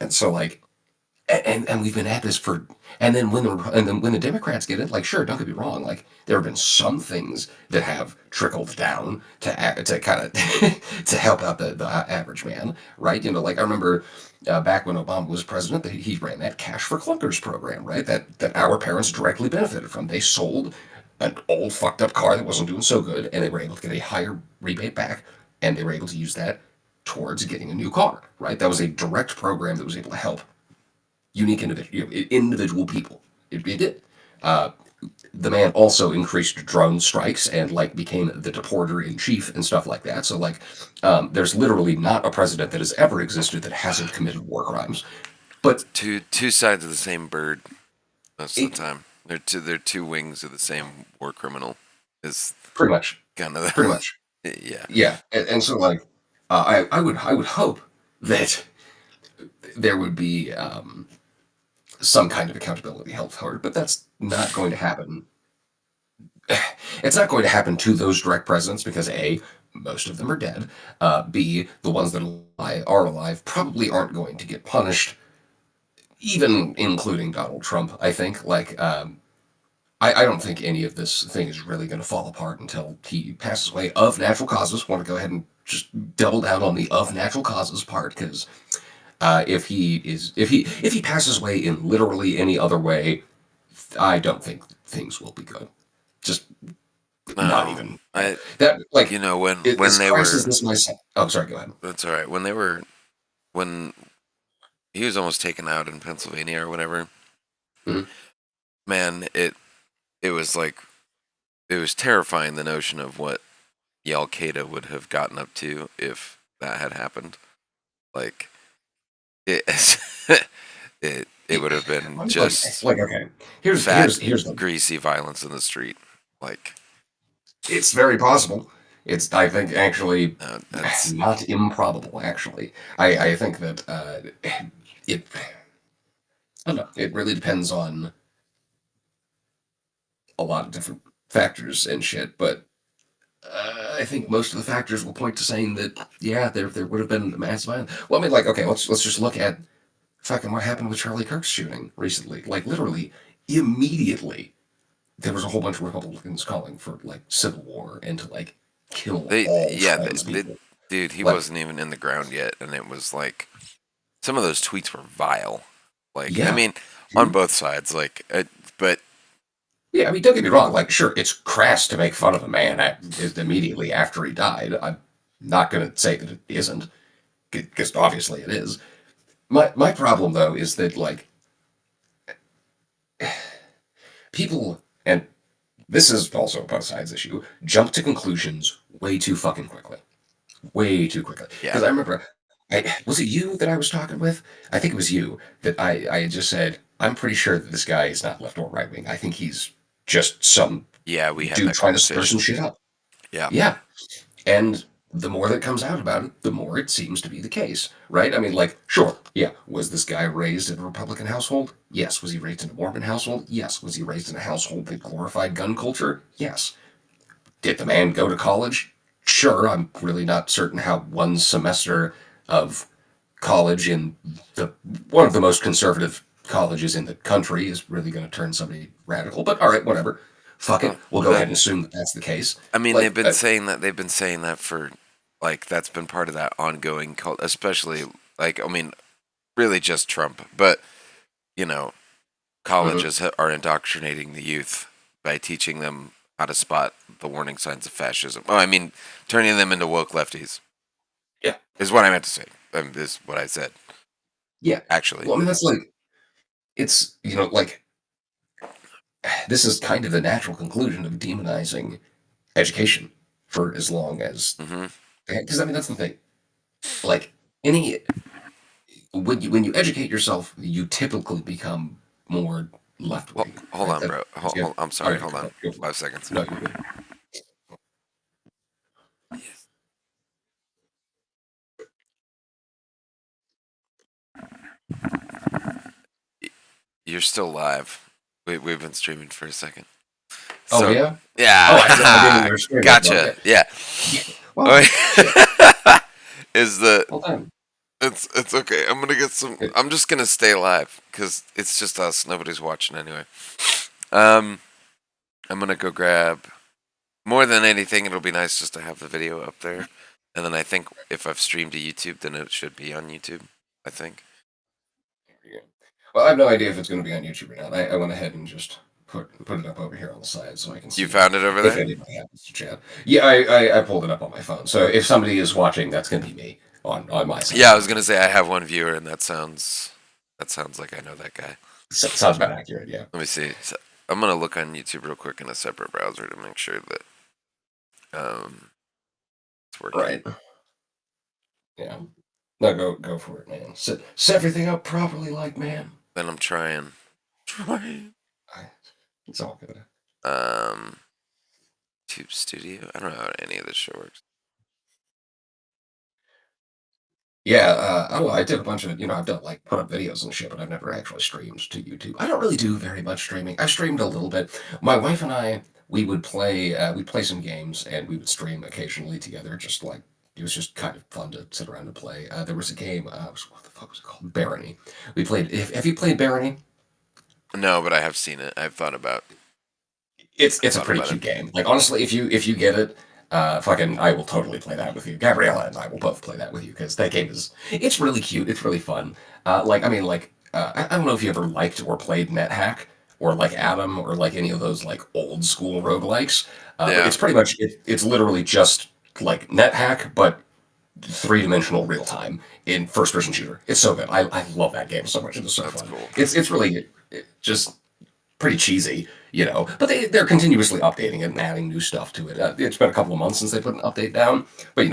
And so like, and we've been at this for, and then when the Democrats get it, like, sure, don't get me wrong, like there have been some things that have trickled down to kind of to help out the average man, right? Like I remember back when Obama was president, that he ran that Cash for Clunkers program, right? That our parents directly benefited from. They sold an old fucked up car that wasn't doing so good, and they were able to get a higher rebate back, and they were able to use that towards getting a new car, right? That was a direct program that was able to help unique individual people. It did. Uh, the man also increased drone strikes and like became the deporter in chief and stuff like that. So like, there's literally not a president that has ever existed that hasn't committed war crimes. But Two sides of the same bird most of the it time. They're two wings of the same war criminal. Is pretty much, kind of pretty much, yeah. yeah. And so like, I would hope that there would be some kind of accountability held for it, but that's not going to happen. It's not going to happen to those direct presidents because A, most of them are dead. B, the ones that are alive probably aren't going to get punished, even including Donald Trump. I think I don't think any of this thing is really going to fall apart until he passes away of natural causes. Want to go ahead and just double down on the of natural causes part because if he passes away in literally any other way, I don't think things will be good. Just not No, even I that like when as they crass were. as this might sound. Oh, sorry. Go ahead. That's all right. When he was almost taken out in Pennsylvania or whatever. Mhm. Man, it was like it was terrifying the notion of what Al Qaeda would have gotten up to if that had happened. Like it, it would have been just Like okay. fat, Here's the. greasy violence in the street. Like It's very possible. It's I think actually that's not improbable. Actually, I think that it. I don't know. It really depends on a lot of different factors and shit, but I think most of the factors will point to saying that yeah, there would have been mass violence. Well, I mean, like okay, let's just look at fucking what happened with Charlie Kirk's shooting recently. Like literally immediately, there was a whole bunch of Republicans calling for like civil war and to like kill all yeah, trans people. dude, he Like wasn't even in the ground yet, and it was like some of those tweets were vile. Like I yeah, mean, on mhm. both sides. But Yeah. I mean, don't get me wrong. Like sure, it's crass to make fun of a man immediately after he died. I'm not gonna say that it isn't because obviously it is. My problem though is that like people, and this is also a both sides issue, jump to conclusions way too fucking quickly. Way too quickly. yeah, Because I remember, was it you that I was talking with? I think it was you that I had just said, I'm pretty sure that this guy is not left or right wing. I think he's just some yeah, we had dude that trying to stir some conversation. shit up. Yeah. Yeah. And the more that comes out about it, the more it seems to be the case, right? I mean, like, sure, yeah. Was this guy raised in a Republican household? Yes. Was he raised in a Mormon household? Yes. Was he raised in a household that glorified gun culture? Yes. Did the man go to college? Sure. I'm really not certain how one semester of college in the one of the most conservative colleges in the country is really going to turn somebody radical. But all right, whatever. Fuck it. We'll go ahead That and assume that that's the case. I mean, Like, they've been saying that for like that's been part of that ongoing cult, especially like I mean, really just Trump, but you know, mhm. colleges are indoctrinating the youth by teaching them how to spot the warning signs of fascism. Oh, I mean, turning them into woke lefties Yeah, is what I meant to say. Is what I said yeah. actually. Well, I mean, that's like it's like this is kind of the natural conclusion of demonizing education for as long as Hmm. because I mean that's the thing. Like any when you educate yourself, you typically become more left Well, wing, hold right? on, That bro. yeah. I'm All sorry. right, Hold on. go for it. 5 seconds. No, you're good. You're still live. We've been streaming for a second. Oh So yeah. Oh, I didn't know yeah, you were screaming. gotcha. Okay. Yeah. Yeah. Well, shit. Is the Well done. It's okay. I'm gonna get some. I'm just gonna stay live because it's just us. Nobody's watching anyway. Um, I'm gonna go grab. More than anything, it'll be nice just to have the video up there. And then I think if I've streamed to YouTube, then it should be on YouTube. I think. Yeah. Well, I have no idea if it's going to be on YouTube or not. I went ahead and just put it up over here on the side so I can You see found it over if there? anybody happens to chat. Yeah, I pulled it up on my phone. So if somebody is watching, that's going to be me on my side Yeah, of I the was gonna room. say I have one viewer, and that sounds like I know that guy. Sounds about accurate. Yeah. Let me see. So, I'm gonna look on YouTube real quick in a separate browser to make sure that it's working. Right. Yeah. No, go for it, man. Set everything up properly, like man. Then I'm trying. Trying. I, it's all good. Um, Tube Studio. I don't know how any of this shit works. Yeah, I don't know. I did a bunch of, I've done like put up videos and shit, but I've never actually streamed to YouTube. I don't really do very much streaming. I've streamed a little bit. My wife and I, we'd play some games and we would stream occasionally together. Just like it was just kind of fun to sit around and play. There was a game. What the fuck was it called? Barony. We played. Have you played Barony? No, but I have seen it. I've It's a thought pretty about it. cute game. Like honestly, if you get it, fucking, I will totally play that with you. Gabriella and I will both play that with you because that game it's really cute. It's really fun. I don't know if you ever liked or played NetHack or like Adam or like any of those like old school roguelikes. But Yeah, it's pretty much it's literally just like NetHack, but three-dimensional real time in first person shooter. It's so good. I love that game so much. It's so that's fun. cool. It's really just pretty cheesy, but they're continuously updating it and adding new stuff to it. It's been a couple of months since they put an update down, but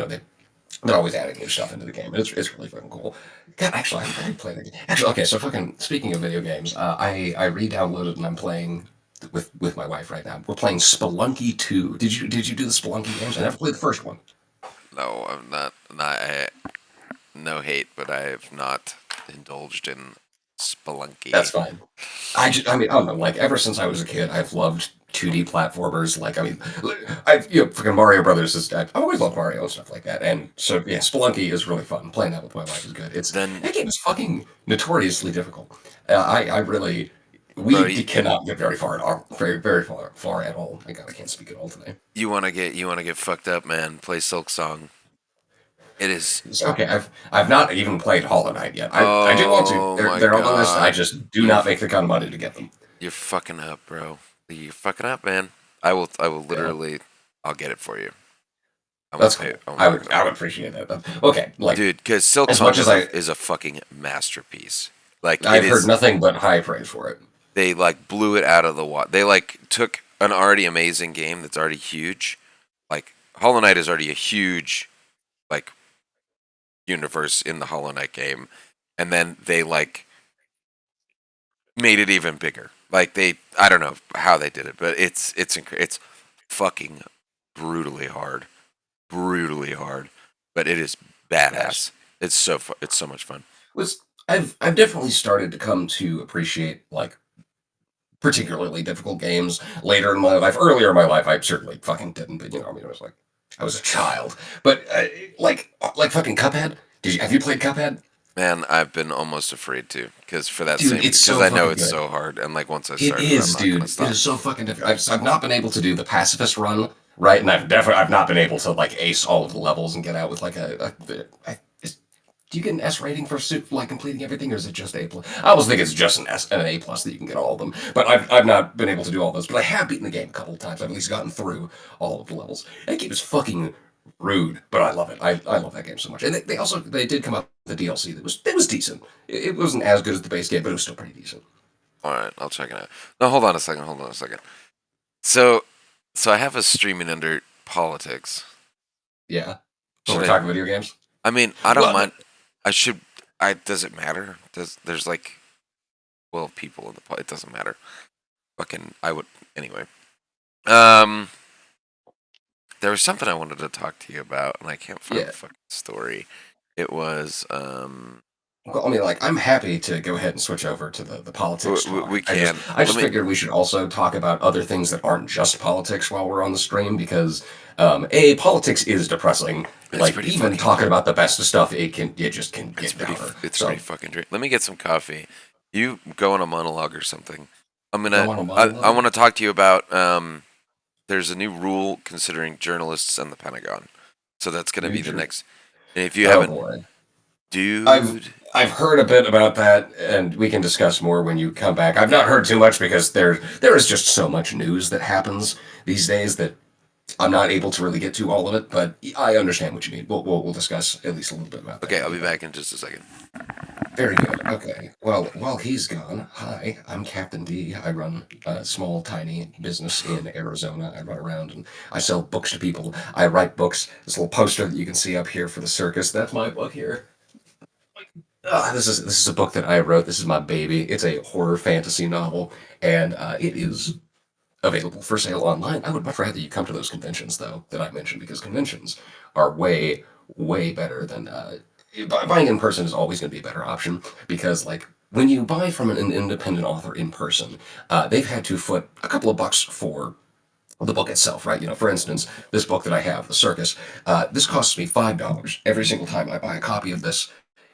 they're always adding new stuff into the game. It's really fucking cool. God, actually, I did play the game. Actually, okay, so fucking speaking of video games, I re-downloaded and I'm playing with my wife right now. We're playing Spelunky 2. Did you do the Spelunky games? I never played the first one. No, I'm not. No hate, but I have not indulged in That's Spelunky. fine. I mean, I don't know. Like ever since I was a kid, I've loved 2D platformers. Like, I mean, fucking Mario Brothers is. I've always loved Mario and stuff like that. And so, yeah, Spelunky is really fun. Playing that with my wife is good. Then, That game is fucking notoriously difficult. I really, bro, cannot get very far at all. Very far at all. My God, I can't speak at all today. you wanna get fucked up, man. Play Silk Song. It is. Okay, I've not even played Hollow Knight yet. I do want to. Oh They're my they're on the list. I god, just do you're not make the kind of money to get them. you're fucking up, bro. You're fucking up, man. I will Yeah. literally. I'll get it for you. I'm gonna That's pay. cool. I'm I gonna would pay. I would appreciate that. But, okay, like Dude, because Silk as Song much as is a fucking masterpiece. Like it I've heard is. nothing but high praise for it. They like blew it out of the water. They like took an already amazing game that's already huge. Like Hollow Knight is already a huge like universe in the Hollow Knight game, and then they like made it even bigger. Like I don't know how they did it, but it's fucking brutally hard, but it is Nice. badass. It's so much fun. Was I've definitely started to come to appreciate like particularly difficult games later in my life. Earlier in my life, I certainly fucking didn't. But I mean, it was like I was a child. But like fucking Cuphead. Have you played Cuphead? Man, I've been almost afraid to, because for that Dude, same, it's because so I know fucking it's good. so hard, and like once I It started, I'm is, not gonna dude. It stop. is so fucking difficult. I've not been able to do the pacifist run, right? And I've not been able to like ace all of the levels and get out with like do you get an S rating for like completing everything, or is it just A plus? I always think it's just an A plus that you can get all of them. But I've not been able to do all those. But I have beaten the game a couple of times. I've at least gotten through all of the levels. That game is fucking rude, but I love it. I love that game so much. And they did come up with a DLC that was decent. It wasn't as good as the base game, but it was still pretty decent. All right, I'll check it out. No, hold on a second. Hold on a second. So, so I have us streaming under politics. Yeah. When Should we're I? talking video games. I mean, I don't Well, mind. I should. I does it matter? There's like 12 people in the it doesn't matter. Fucking I would anyway. Um, there was something I wanted to talk to you about, and I can't find yeah. the fucking story. It was Well, I mean, like, I'm happy to go ahead and switch over to the politics talk. We can. I Let just me. figured we should also talk about other things that aren't just politics while we're on the stream because, politics is depressing. It's Like, pretty even fucking. talking about the best of stuff, it just can It's get downer. It's pretty So, fucking drink. Let me get some coffee. You go on a monologue or something. go on a I monologue. want to talk to you about there's a new rule considering journalists and the Pentagon. So that's going to New be the Jer- next. And if you Oh haven't, boy, I've dude, I've heard a bit about that, and we can discuss more when you come back. I've not heard too much because there is just so much news that happens these days that I'm not able to really get to all of it, but I understand what you mean. We'll discuss at least a little bit about that okay, when I'll you be come back. back in just a second. Very good. Okay. Well, while he's gone, hi, I'm Captain D. I run a small, tiny business in Arizona. I run around and I sell books to people. I write books. This little poster that you can see up here for the circus, that's my book here. This is a book that I wrote. This is my baby. It's a horror fantasy novel, and it is available for sale online. I would much rather you come to those conventions, though, that I mentioned, because conventions are way better than buying in person is always going to be a better option because, like, when you buy from an independent author in person, they've had to foot a couple of bucks for the book itself, right? You know, for instance, this book that I have, The Circus, this costs me $5 every single time I buy a copy of this.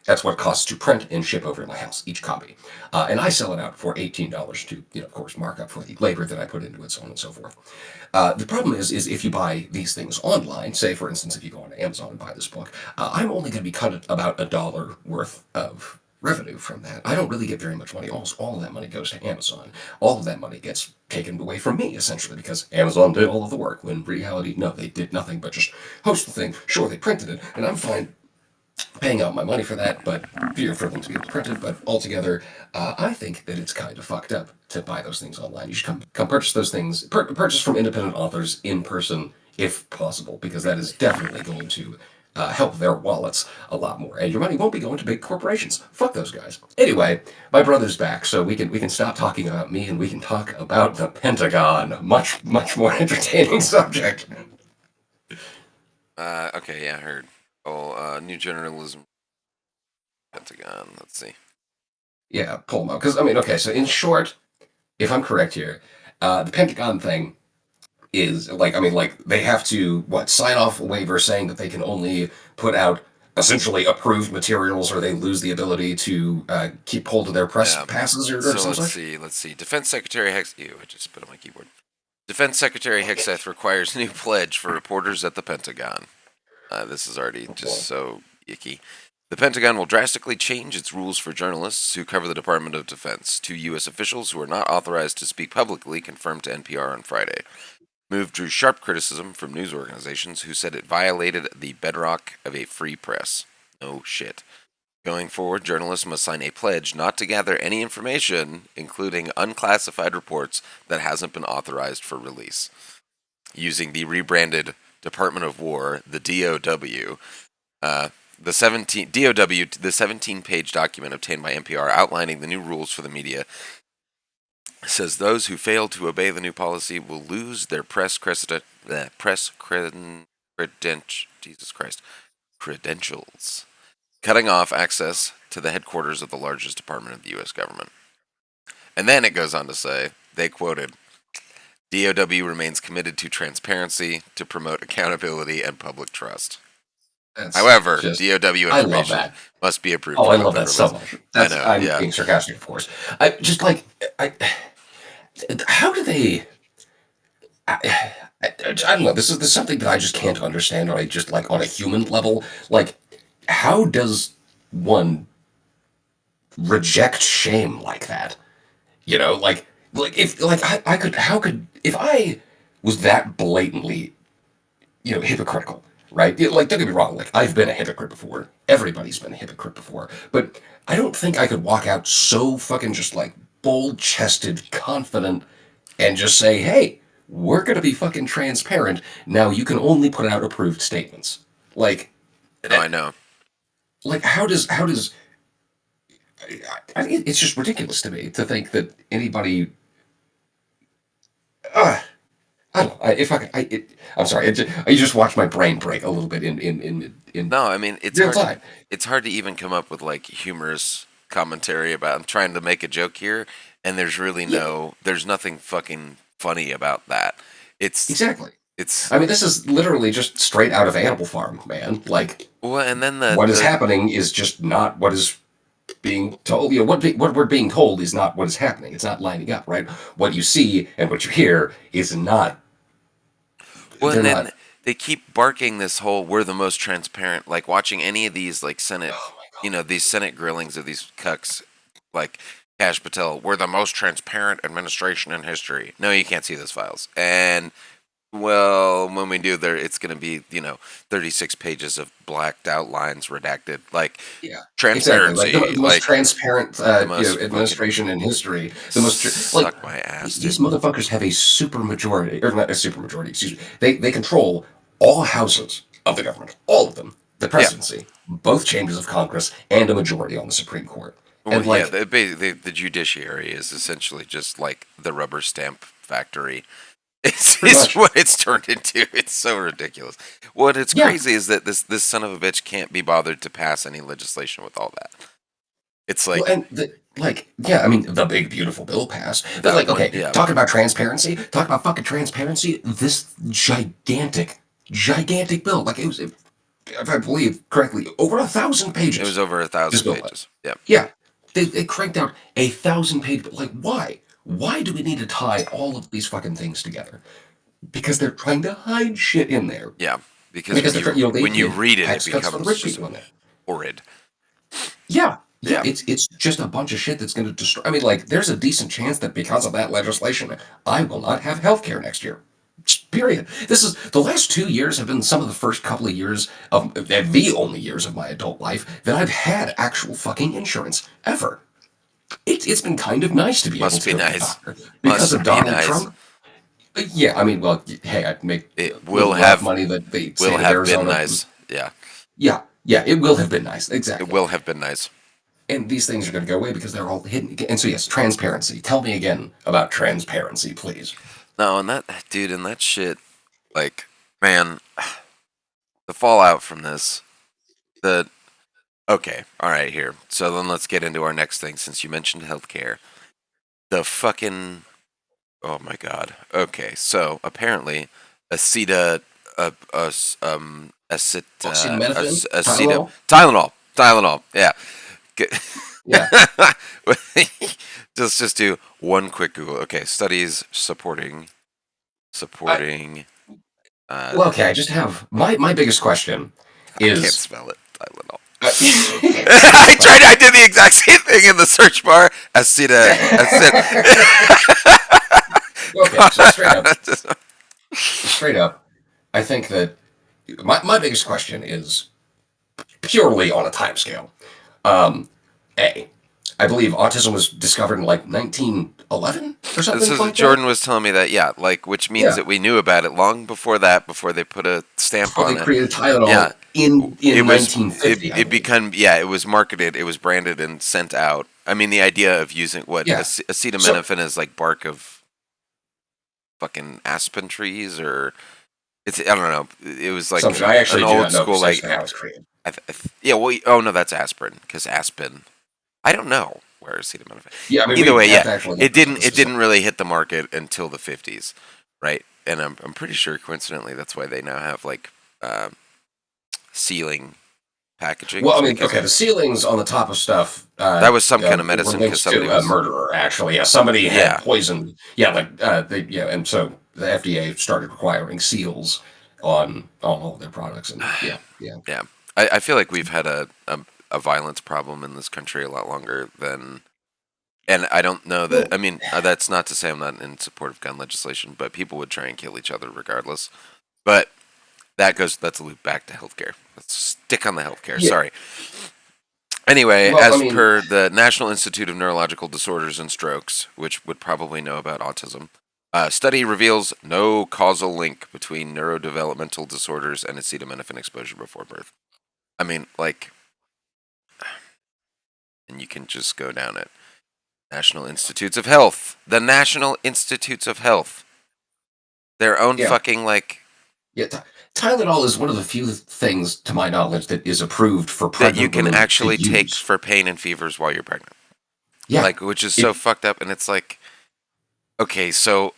That's what it costs to print and ship over to my house, each copy. And I sell it out for $18 to, of course, mark up for the labor that I put into it, so on and so forth. The problem is if you buy these things online, say, for instance, if you go on Amazon and buy this book, I'm only going to be cut about $1 worth of revenue from that. I don't really get very much money. Almost all of that money goes to Amazon. All of that money gets taken away from me, essentially, because Amazon did all of the work, when in reality, no, they did nothing but just host the thing. Sure, they printed it, and I'm fine paying out my money for that, but for them to be able to print it. But altogether, I think that it's kind of fucked up to buy those things online. You should come purchase those things, purchase from independent authors in person if possible, because that is definitely going to help their wallets a lot more, and your money won't be going to big corporations. Fuck those guys. Anyway, my brother's back, so we can stop talking about me and we can talk about the Pentagon. Much more entertaining subject. Okay, yeah, I heard. Oh, new journalism, Pentagon. Let's see. Yeah, pull them out. Because I mean, okay, so in short, if I'm correct here, the Pentagon thing is like, I mean, like they have to what sign off a waiver saying that they can only put out essentially approved materials, or they lose the ability to keep hold of their press Yeah. passes or So some such. let's see. Defense Secretary Hex. Ew, I just spit on my keyboard. Defense Secretary Hexeth requires new pledge for reporters at the Pentagon. This is already Oh just boy. so icky. The Pentagon will drastically change its rules for journalists who cover the Department of Defense. Two U.S. officials who are not authorized to speak publicly confirmed to NPR on Friday. Move drew sharp criticism from news organizations who said it violated the bedrock of a free press. No shit. Going forward, journalists must sign a pledge not to gather any information, including unclassified reports, that hasn't been authorized for release. Using the rebranded Department of War, the DOW, the 17-page document obtained by NPR outlining the new rules for the media says those who fail to obey the new policy will lose their Jesus Christ, credentials, cutting off access to the headquarters of the largest department of the U.S. government. And then it goes on to say, they quoted, DOW remains committed to transparency to promote accountability and public trust. That's However, just, DOW I love information that. must be approved Oh, for I love public that so release. much. I That's know, I'm yeah. being sarcastic, of course. I just like I. How do they? I don't know. This is something that I just can't understand, or I just like on a human level. Like, how does one reject shame like that? Like if like I could how could if I was that blatantly hypocritical, right? Like, don't get me wrong. Like, I've been a hypocrite before. Everybody's been a hypocrite before. But I don't think I could walk out so fucking just like bold chested, confident, and just say, hey, we're going to be fucking transparent. Now you can only put out approved statements. Like, No, I know. how does, it's just ridiculous to me to think that anybody, uh, I don't know. If I, I'm sorry. You just watched my brain break a little bit in No, I mean real time. it's hard to even come up with like humorous commentary about. I'm trying to make a joke here, and Yeah, there's nothing fucking funny about that. It's exactly. it's I mean, this is literally just straight out of Animal Farm, man. Like, well, and then what is the happening is just not what is being told. You know, what we're being told is not what is happening. It's not lining up, right? What you see and what you hear is not. well, They're and then not. they keep barking this whole "we're the most transparent." Like watching any of these like Senate, Oh my you god. know, these Senate grillings of these cucks, like Cash Patel, we're the most transparent administration in history. No, you can't see those files, and well, when we do, there it's going to be 36 pages of blacked out lines redacted, like Yeah, exactly. Like transparency, the most like transparent, the most fucking administration in history. The most like suck my ass, dude. these motherfuckers have a super majority, or not a super majority. Excuse me. They control all houses of the government, all of them. The Yeah, presidency, both chambers of Congress, and a majority on the Supreme Court. well, And yeah. like, The judiciary is essentially just like the rubber stamp factory. pretty It's much, what it's turned into. It's so ridiculous. What it's yeah. crazy is that this son of a bitch can't be bothered to pass any legislation with all that. It's Well, like and yeah, I mean, the big beautiful bill passed. But that like, one. okay, Yeah, talking about transparency, talk about fucking transparency. This gigantic bill, like it was, if I believe correctly, over 1,000 it was pages. over a This thousand bill was. pages. Yeah. Yeah, they cranked out 1,000 page. Like, why? Why do we need to tie all of these fucking things together? Because they're trying to hide shit in there. Yeah, because Because they're trying, they when you hid read it, it tax cuts for the becomes rich just people in there. horrid. Yeah, yeah, Yeah, it's just a bunch of shit that's going to destroy. I mean, like, there's a decent chance that because of that legislation, I will not have health care next year. Period. This is the last 2 years have been some of the first couple of years of the only years of my adult life that I've had actual fucking insurance ever. It's been kind of nice to be able must to be go to the nice. doctor because of Must be Donald nice. Trump. Yeah, I mean, well, hey, I'd make It a little less money than the will state of have been Arizona. nice. Yeah, Yeah, yeah, it will have been nice. it Exactly. will have been nice. And these things are going to go away because they're all hidden. And so, yes, transparency. Tell me again about transparency, please. No, and that dude and that shit, like, man, the fallout from this. The okay, all right, here. So then let's get into our next thing. Since you mentioned healthcare, the fucking oh my god. Okay, so apparently, aceta, Acetaminophen, aceta, Tylenol. Tylenol. Yeah. Yeah, Just do one quick Google. Okay, studies I supporting. Uh, well, okay. I just have my biggest question I can't is. spell it. Tylenol. That's I fine. tried. I did the exact same thing in the search bar. Acet. Okay, so straight up, I think that my biggest question is purely on a time scale. Um, A, I believe autism was discovered in like 1911 or something So like that. Jordan was telling me that, yeah, like which means Yeah, that we knew about it long before that, before they put a stamp before they on it. created Yeah, Tylenol it in was 1950, I it believe. become yeah, it was marketed, it was branded and sent out. I mean, the idea of using what Yeah. So acetaminophen is like bark of fucking aspen trees or it's I don't know. It was like assumption. I an actually do old not know school like precisely how it's created. yeah. Well, oh no, that's aspirin because aspen. I don't know where acetaminophen. Yeah, I mean, Either we way, have yeah, to actually look this up. it didn't really hit the market until the 50s, right? And I'm pretty sure coincidentally that's why they now have like uh, sealing Well, I packagings mean, because okay, the ceilings on the top of stuff that was some kind of were medicine because linked somebody to a was murderer. Actually, yeah, somebody had yeah poisoned. Yeah, like yeah, and so the FDA started requiring seals on all their products, and yeah, yeah. yeah. I feel like we've had a violence problem in this country a lot longer than and I don't know that Well, I mean that's not to say I'm not in support of gun legislation, but people would try and kill each other regardless. But that's a loop back to healthcare. Let's stick on the healthcare. yeah. Sorry. Anyway, Well, I as mean, per the National Institute of Neurological Disorders and Strokes, which would probably know about autism, study reveals no causal link between neurodevelopmental disorders and acetaminophen exposure before birth. I mean, like, and you can just go down it. National Institutes of Health. The National Institutes of Health. Their own Yeah, fucking like yeah. Tylenol is one of the few things, to my knowledge, that is approved for that you pregnant can women to actually take use. for pain and fevers while you're pregnant. Yeah, Like, which is so it. fucked up. And it's like, okay, so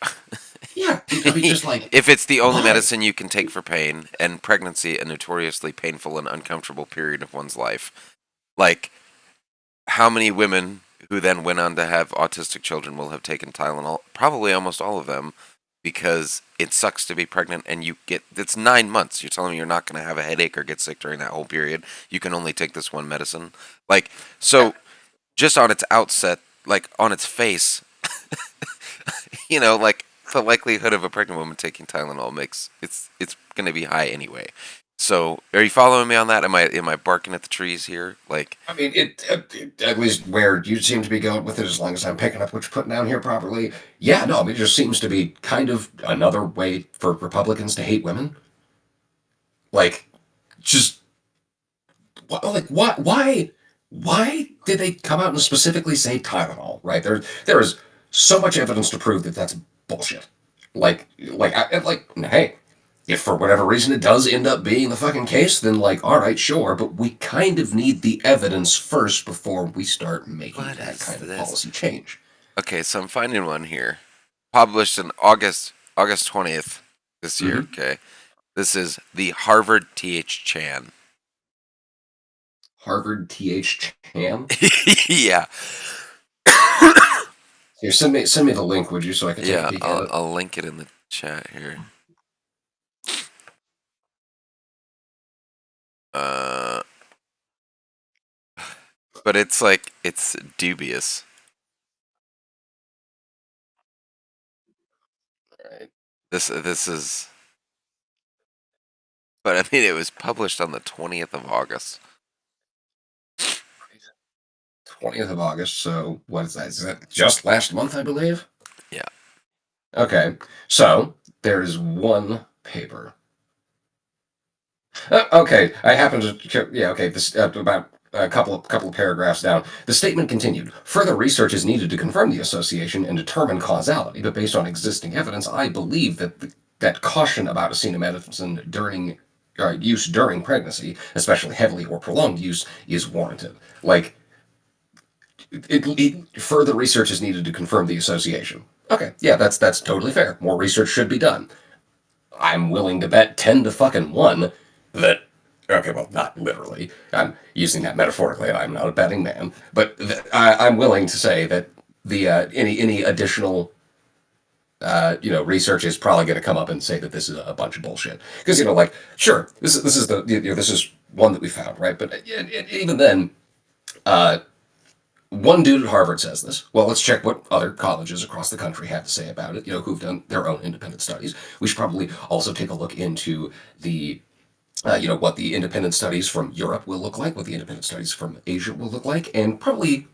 Yeah, I mean, just like if it's the only why? medicine you can take for pain, and pregnancy a notoriously painful and uncomfortable period of one's life, like how many women who then went on to have autistic children will have taken Tylenol? Probably almost all of them, because it sucks to be pregnant and you get it's 9 months. You're telling me you're not going to have a headache or get sick during that whole period. You can only take this one medicine. Like, Yeah, so just on its outset, like on its face, like the likelihood of a pregnant woman taking Tylenol makes it's going to be high anyway. So, are you following me on that? Am I barking at the trees here? Like, I mean, at least where you seem to be going with it, as long as I'm picking up what you're putting down here properly. Yeah, no, I mean, it just seems to be kind of another way for Republicans to hate women. Like, just like why did they come out and specifically say Tylenol? Right there is so much evidence to prove that that's bullshit. Like hey, if for whatever reason it does end up being the fucking case, then like all right, sure, but we kind of need the evidence first before we start making what that is kind of this? policy change. Okay, so I'm finding one here, published in August 20th this year. Mm-hmm. Okay, this is the Harvard Th Chan. Harvard TH Chan. Yeah, Here, send me the link, would you, so I can take a yeah. peek at I'll it. I'll link it in the chat here. Uh, but it's like it's dubious. All right. This is, but I mean, it was published on the 20th of August. 20th of August. So what is that? Is that just last month, I believe? Yeah. Okay. So there's one paper. Okay, I happen to. Yeah. Okay. This about a couple of paragraphs down. The statement continued. Further research is needed to confirm the association and determine causality, but based on existing evidence, I believe that caution about acetaminophen during use during pregnancy, especially heavily or prolonged use, is warranted. Like further research is needed to confirm the association. Okay, yeah, that's totally fair. More research should be done. I'm willing to bet 10 to fucking 1 that, okay, well, not literally. I'm using that metaphorically, and I'm not a betting man. But I'm willing to say that the any additional research is probably going to come up and say that this is a bunch of bullshit. Because like, sure, this is the this is one that we found, right? But even then, uh, one dude at Harvard says this. Well, let's check what other colleges across the country have to say about it, who've done their own independent studies. We should probably also take a look into the, what the independent studies from Europe will look like, what the independent studies from Asia will look like, and probably,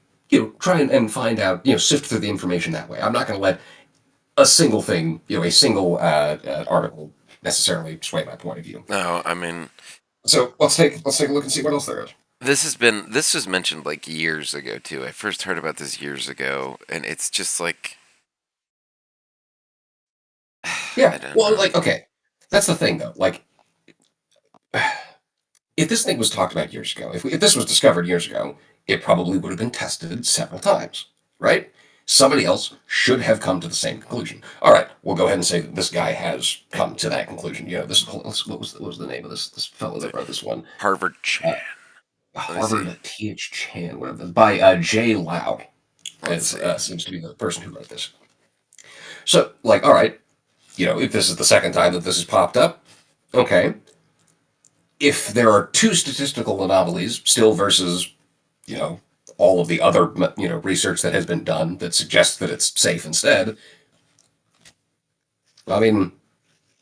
try and find out, sift through the information that way. I'm not going to let a single thing, a single article necessarily sway my point of view. No, I mean, So let's take a look and see what else there is. this was mentioned like years ago too. I first heard about this years ago, and it's just like I Yeah. don't Well, know. like, okay, that's the thing though. Like, if this thing was talked about years ago, if this was discovered years ago, it probably would have been tested several times, right? Somebody else should have come to the same conclusion. All right, we'll go ahead and say that this guy has come to that conclusion. What was the name of this fellow that wrote this one? Harvard Chan. Uh, Let me see. Harvard Th Chan, whatever, by J. Lau, Let's as see. seems to be the person who wrote this. So, like, all right, if this is the second time that this has popped up, okay. If there are two statistical anomalies still versus you know all of the other research that has been done that suggests that it's safe instead. I mean,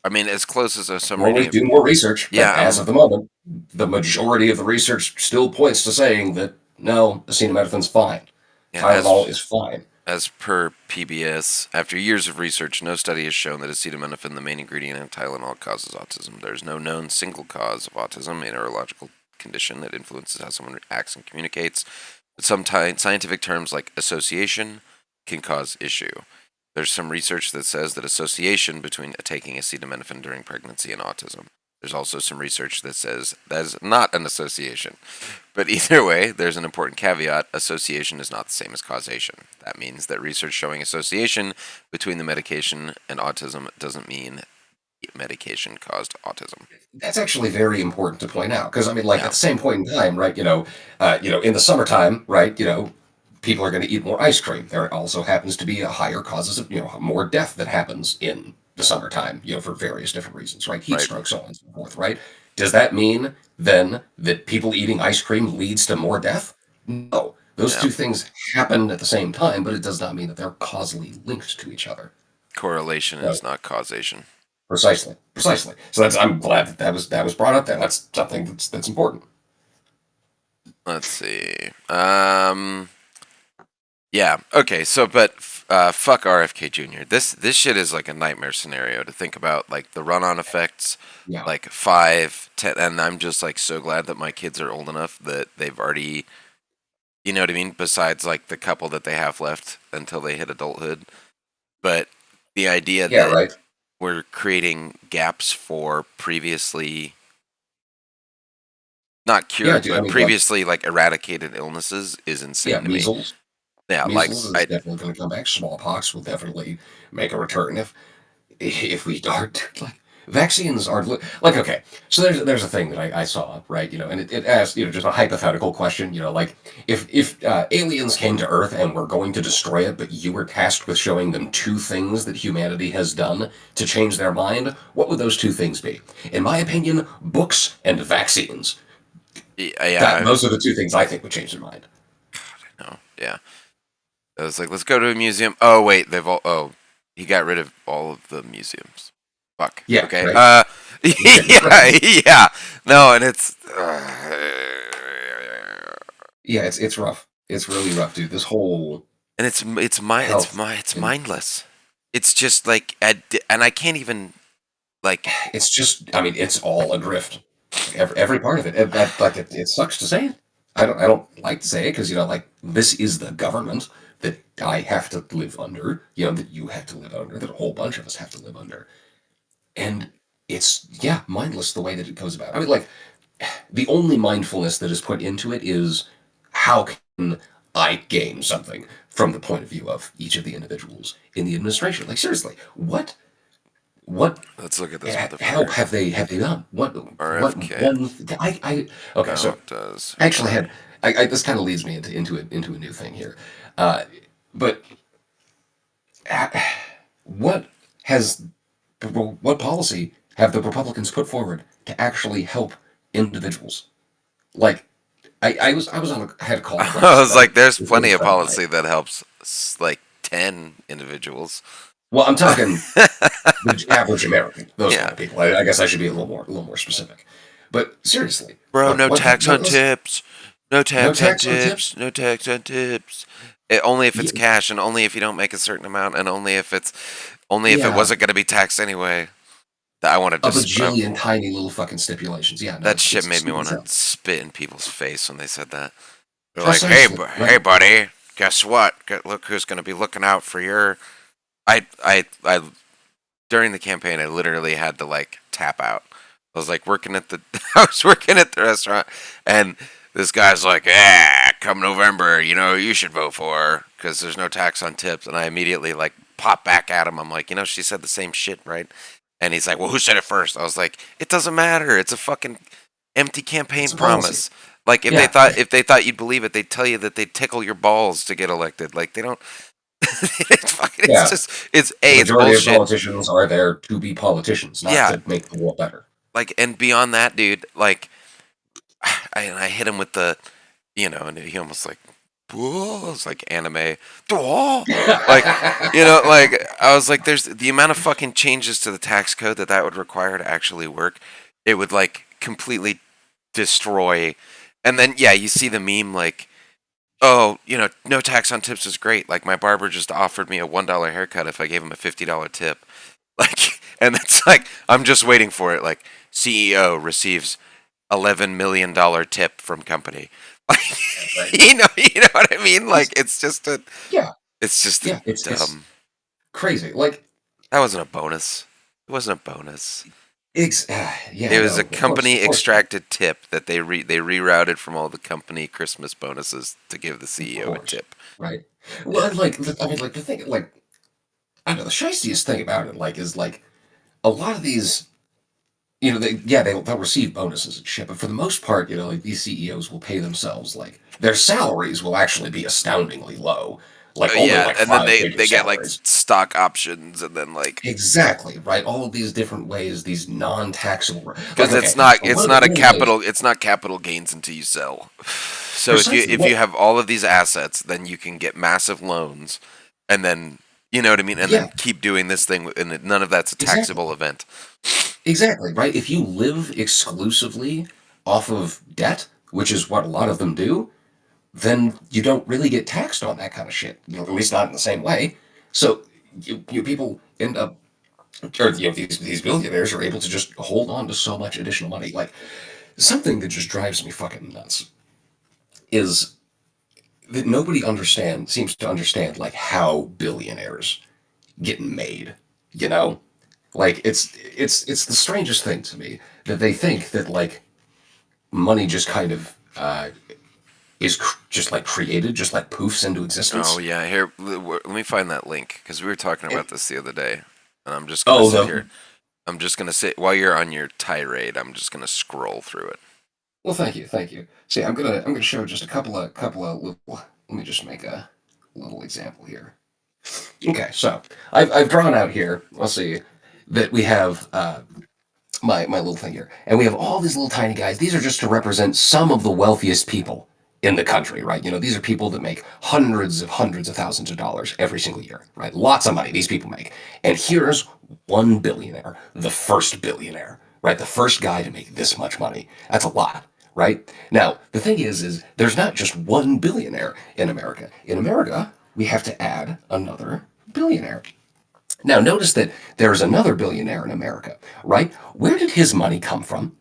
I mean, as close as I'm reading always it. do more research, but Yeah, as of the moment, the majority of the research still points to saying that no, acetaminophen's fine. yeah. Tylenol is fine. As per PBS, after years of research, no study has shown that acetaminophen, the main ingredient in Tylenol, causes autism. There is no known single cause of autism, a neurological condition that influences how someone acts and communicates. But sometimes scientific terms like association can cause issue. There's some research that says that association between taking acetaminophen during pregnancy and autism. There's also some research that says that is not an association. But either way, there's an important caveat. Association is not the same as causation. That means that research showing association between the medication and autism doesn't mean medication caused autism. That's actually very important to point out because I mean, like Yeah, at the same point in time, right? In the summertime, right? People are going to eat more ice cream. There also happens to be a higher causes of more death that happens in the summertime, for various different reasons, right? Heat right. stroke, so on and so forth, right? Does that mean then that people eating ice cream leads to more death? No, those Yeah. two things happen at the same time, but it does not mean that they're causally linked to each other. Correlation So, is not causation. precisely, precisely. So I'm glad that was brought up there. That's something that's important. Let's see. Yeah. Okay. So, but fuck RFK Jr. This shit is like a nightmare scenario to think about, like the run-on effects, Yeah, like 5, 10, and I'm just like so glad that my kids are old enough that they've already, you know what I mean. Besides, like the couple that they have left until they hit adulthood, but the idea yeah, that right. we're creating gaps for previously not Yeah, cured, dude. I but mean, like, previously like eradicated illnesses is yeah, insane to me. measles. Yeah, like Measles is I definitely going to come back. Smallpox will definitely make a return if we aren't like vaccines are like okay. So there's a thing that I saw right, and it asked just a hypothetical question, like if aliens came to Earth and were going to destroy it, but you were tasked with showing them two things that humanity has done to change their mind, what would those two things be? In my opinion, books and vaccines. That yeah, those are the two things I think would change their mind. no, yeah. I was like, let's go to a museum. Oh wait, they've all. Oh, he got rid of all of the museums. Fuck. Yeah, Okay. right. Okay, Yeah, right. yeah. No, and it's. Yeah, it's rough. It's really rough, dude. This whole And health it's and mindless. It's just like, and I can't even like. it's just I mean, it's all a grift. Every part of it. It sucks to say it. I don't like to say it because like this is the government that I have to live under, that you have to live under, that a whole bunch of us have to live under. And it's yeah, mindless the way that it goes about. I mean, like the only mindfulness that is put into it is how can I gain something from the point of view of each of the individuals in the administration. Like seriously, what Let's look at this help motherfucker. have they done? What RFK. one I okay, No, so it does. I actually had this kind of leads me into a new thing here. But what has what policy have the Republicans put forward to actually help individuals? Like I was on I had a call I once was like, there's with a plenty of friend of mine. policy that helps like 10 individuals. Well, I'm talking the average American, those kind Yeah. of people. I guess I should be a little more specific. But seriously, Bro, what no what ha- tax what on was tips. No no tax on tax on tips. tips? No tax on tips. Only if it's Yeah, cash and only if you don't make a certain amount and only if it yeah, wasn't going to be taxed anyway. I want to a just bajillion tiny little fucking stipulations. Yeah, no, that it's shit it's made me stupid want to stuff. spit in people's face when they said that. They're like, "Hey, Precisely, hey, right? buddy, guess what? Look who's going to be looking out for your." I during the campaign, I literally had to like tap out. I was like working at the, I was working at the restaurant, and this guy's like, "Yeah, come November, you should vote for because there's no tax on tips." And I immediately like pop back at him. I'm like, she said the same shit, right? And he's like, "Well, who said it first?" I was like, "It doesn't matter. It's a fucking empty campaign It's a policy. promise." Like Yeah, if they thought you'd believe it, they'd tell you that they tickle your balls to get elected. Like they don't. It's yeah. just The it's majority of bullshit. politicians are there to be politicians, not Yeah, to make the world better. like and beyond that, dude. Like I hit him with the, and he almost like, whoa, it's like anime, whoa. Like like I was like, there's the amount of fucking changes to the tax code that would require to actually work. It would like completely destroy. And then yeah, you see the meme like, oh, no tax on tips is great. Like my barber just offered me a $1 haircut if I gave him a $50 tip. Like, and it's like I'm just waiting for it. Like CEO receives $11 million tip from company. Like, Right. you know what I mean? It's Like, it's just yeah, a yeah. It's dumb. crazy. Like, That wasn't a bonus. It wasn't a bonus. yeah, It was a no, company of course not. extracted tip that they rerouted from all the company Christmas bonuses to give the Of CEO a course, tip. right? Well, Yeah. and like, I mean, like the thing, like, I don't know, the shystiest thing about it, like, is like a lot of these, yeah, they'll receive bonuses and shit, but for the most part, like these CEOs will pay themselves, like, their salaries will actually be astoundingly low, like Oh only yeah, like and then five they figure they get like salaries. stock options, and then like Exactly, right? All of these different ways, these non-taxable, like, because okay, it's one of the not a one of the ways, capital gains until you sell. So precisely, if you well, have all of these assets, then you can get massive loans, and then you know what I mean, and yeah, then keep doing this thing, and none of that's a exactly. taxable event. Exactly, right? If you live exclusively off of debt, which is what a lot of them do, then you don't really get taxed on that kind of shit. At least not in the same way. So people end up, or these billionaires are able to just hold on to so much additional money. Like, something that just drives me fucking nuts is that nobody seems to understand like how billionaires get made. You know, like it's the strangest thing to me that they think that like money just kind of just like created, just like poofs into Oh existence. yeah, here let me find that link because we were talking And, about this the other day, and I'm just gonna oh, sit the here. I'm just gonna sit while you're on your tirade. I'm just gonna scroll through it. well, thank you, thank you. See, I'm gonna show just a couple of little. Let me just make a little example here. Okay, so I've drawn out here. Let's see that we have my little thing here, and we have all these little tiny guys. These are just to represent some of the wealthiest people in the country, right? These are people that make hundreds of thousands of dollars every single year, right? Lots of money these people make. And here's one billionaire, the first billionaire, right? The first guy to make this much money. That's a lot, right? Now, the thing is there's not just one billionaire in America. In America, we have to add another billionaire. Now, notice that there's another billionaire in America, right? Where did his money come from?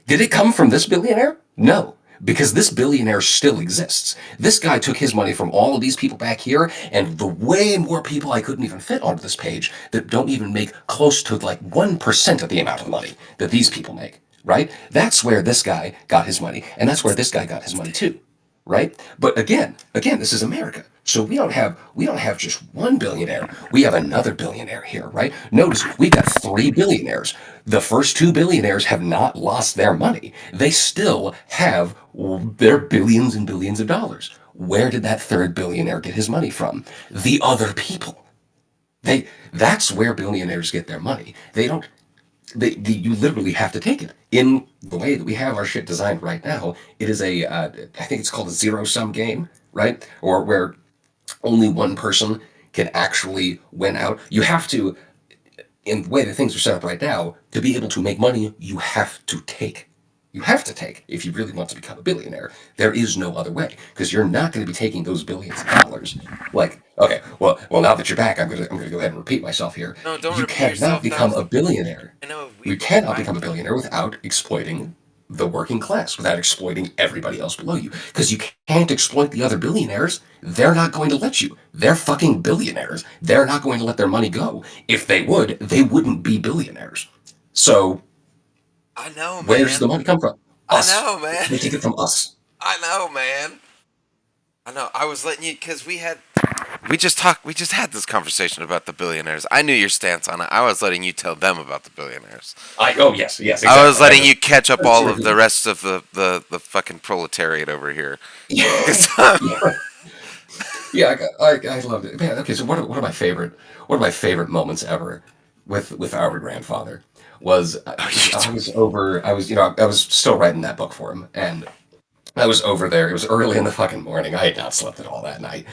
Did it come from this billionaire? No, because this billionaire still exists. This guy took his money from all of these people back here, and the way more people I couldn't even fit onto this page that don't even make close to like 1% of the amount of money that these people make, right? That's where this guy got his money, and that's where this guy got his money too, right? But again, this is America. So we don't have just one billionaire. We have another billionaire here, right? Notice we've got three billionaires. The first two billionaires have not lost their money. They still have their billions and billions of dollars. Where did that third billionaire get his money from? The other people. That's where billionaires get their money. They don't you literally have to take it. In the way that we have our shit designed right now, it is I think it's called a zero sum game, right? Or where only one person can actually win out. You have to, in the way that things are set up right now, to be able to make money, you have to take. You have to take if you really want to become a billionaire. There is no other way because you're not going to be taking those billions of dollars. Like, okay, well, now that you're back, I'm gonna go ahead and repeat myself here. No, don't You repeat cannot yourself. That become was a billionaire. I know You we cannot I become a billionaire without exploiting the working class, without exploiting everybody else below you. Because you can't exploit the other billionaires. They're not going to let you. They're fucking billionaires. They're not going to let their money go. If they would, they wouldn't be billionaires. So I know, where does the man. money come from? I Us. know, man. They take it from us. I know, man. I know. I was letting you because we just had this conversation about the billionaires. I knew your stance on it. I was letting you tell them about the billionaires. Oh, yes, I was exactly. letting you catch up That's all your of the good. rest of the fucking proletariat over here. Yeah, 'Cause, yeah, yeah. I loved it, man. Okay, so one of my favorite moments ever with our grandfather was oh, you I was over. I was I was still writing that book for him, and I was over there. It was early in the fucking morning. I had not slept at all that night,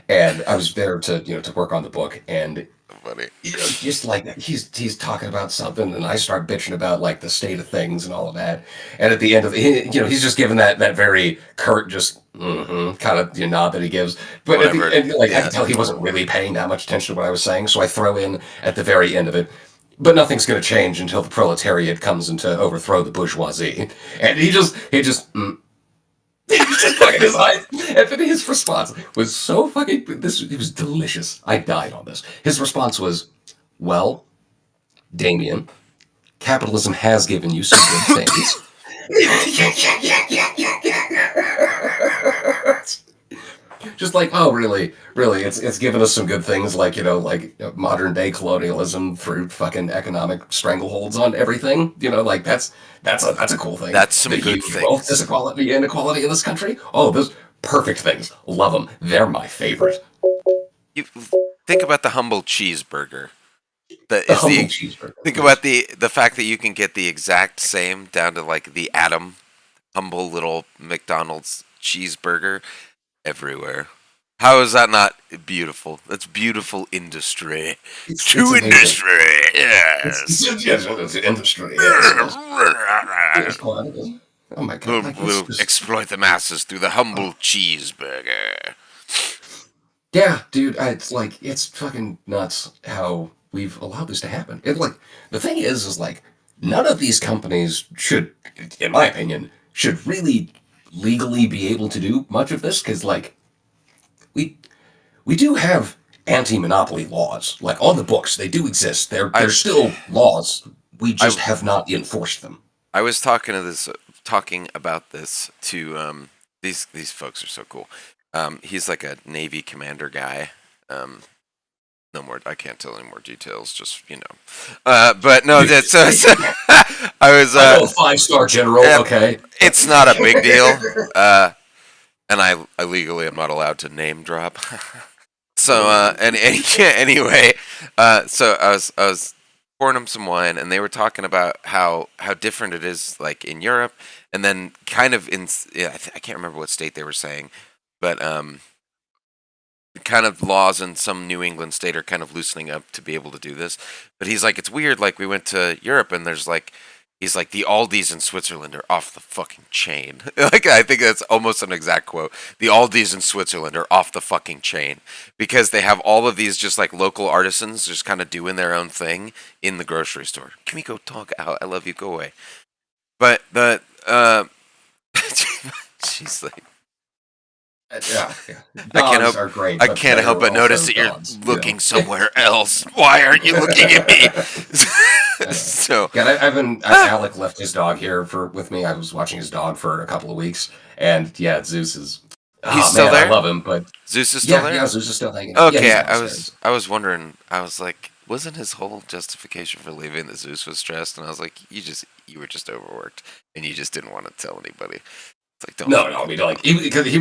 and I was there to to work on the book. And funny. just like he's talking about something, and I start bitching about like the state of things and all of that. And at the end of he's just giving that very curt, just kind of nod that he gives. But at the Whatever. end, like I Yeah. could tell he wasn't really paying that much attention to what I was saying. So I throw in at the very end of it. But nothing's going to change until the proletariat comes in to overthrow the bourgeoisie. And he just He just fucking his eyes. And then his response was so fucking. This it was delicious. I died on this. His response was, "Well, Damien, capitalism has given you some good things." Just like, oh, really, really, it's given us some good things, like like modern day colonialism through fucking economic strangleholds on everything. Like that's a cool thing. That's some The good huge wealth things. disequality inequality in this country. Oh, those perfect things. Love them. They're my favorite. You think about the humble cheeseburger. That The is humble the cheeseburger. think Yes. about the fact that you can get the exact same down to like the atom humble little McDonald's cheeseburger everywhere. How is that not beautiful? That's beautiful industry. It's To amazing. industry, yes. Yes, it's industry. Yes, yes. Yes, quite. Oh my god! We'll, Like it's we'll just. exploit the masses through the humble cheeseburger. Yeah, dude, it's like it's fucking nuts how we've allowed this to happen. It like the thing is like none of these companies should, in my opinion, should really legally be able to do much of this because like we we do have anti-monopoly laws like on the books. They do exist. They're I still laws. We I just have not enforced them. I was talking about this to these folks are so cool. He's like a Navy commander guy. Um, no more. I can't tell any more details. Just but no. Dude, So I was. I know a five-star general. Eh, Okay. it's not a big deal. And I legally am not allowed to name drop. So yeah, anyway, so I was pouring them some wine, and they were talking about how different it is like in Europe, and then kind of in yeah, I can't remember what state they were saying, but kind of laws in some New England state are kind of loosening up to be able to do this. But he's like, it's weird. Like we went to Europe and there's like, he's like, the Aldis in Switzerland are off the fucking chain. Like I think that's almost an exact quote. The Aldis in Switzerland are off the fucking chain because they have all of these just like local artisans just kind of doing their own thing in the grocery store. Can we go talk out? I love you. Go away. But the she's like, Yeah, yeah. I can't Dogs help. are great, I but can't help they're but notice also that you're dogs. looking somewhere else. Why aren't you looking at me? I know. So, Yeah, I've been. Alec left his dog here for with me. I was watching his dog for a couple of weeks, and yeah, Zeus is. he's Oh still man, I there. love him, but Zeus is still yeah, there. yeah, Zeus is still hanging out. Yeah, he's Okay, I downstairs. was I was wondering. I was like, wasn't his whole justification for leaving that Zeus was stressed? And I was like, you were just overworked, and you just didn't want to tell anybody. It's like, don't No, no, I fucking mean, tell. like he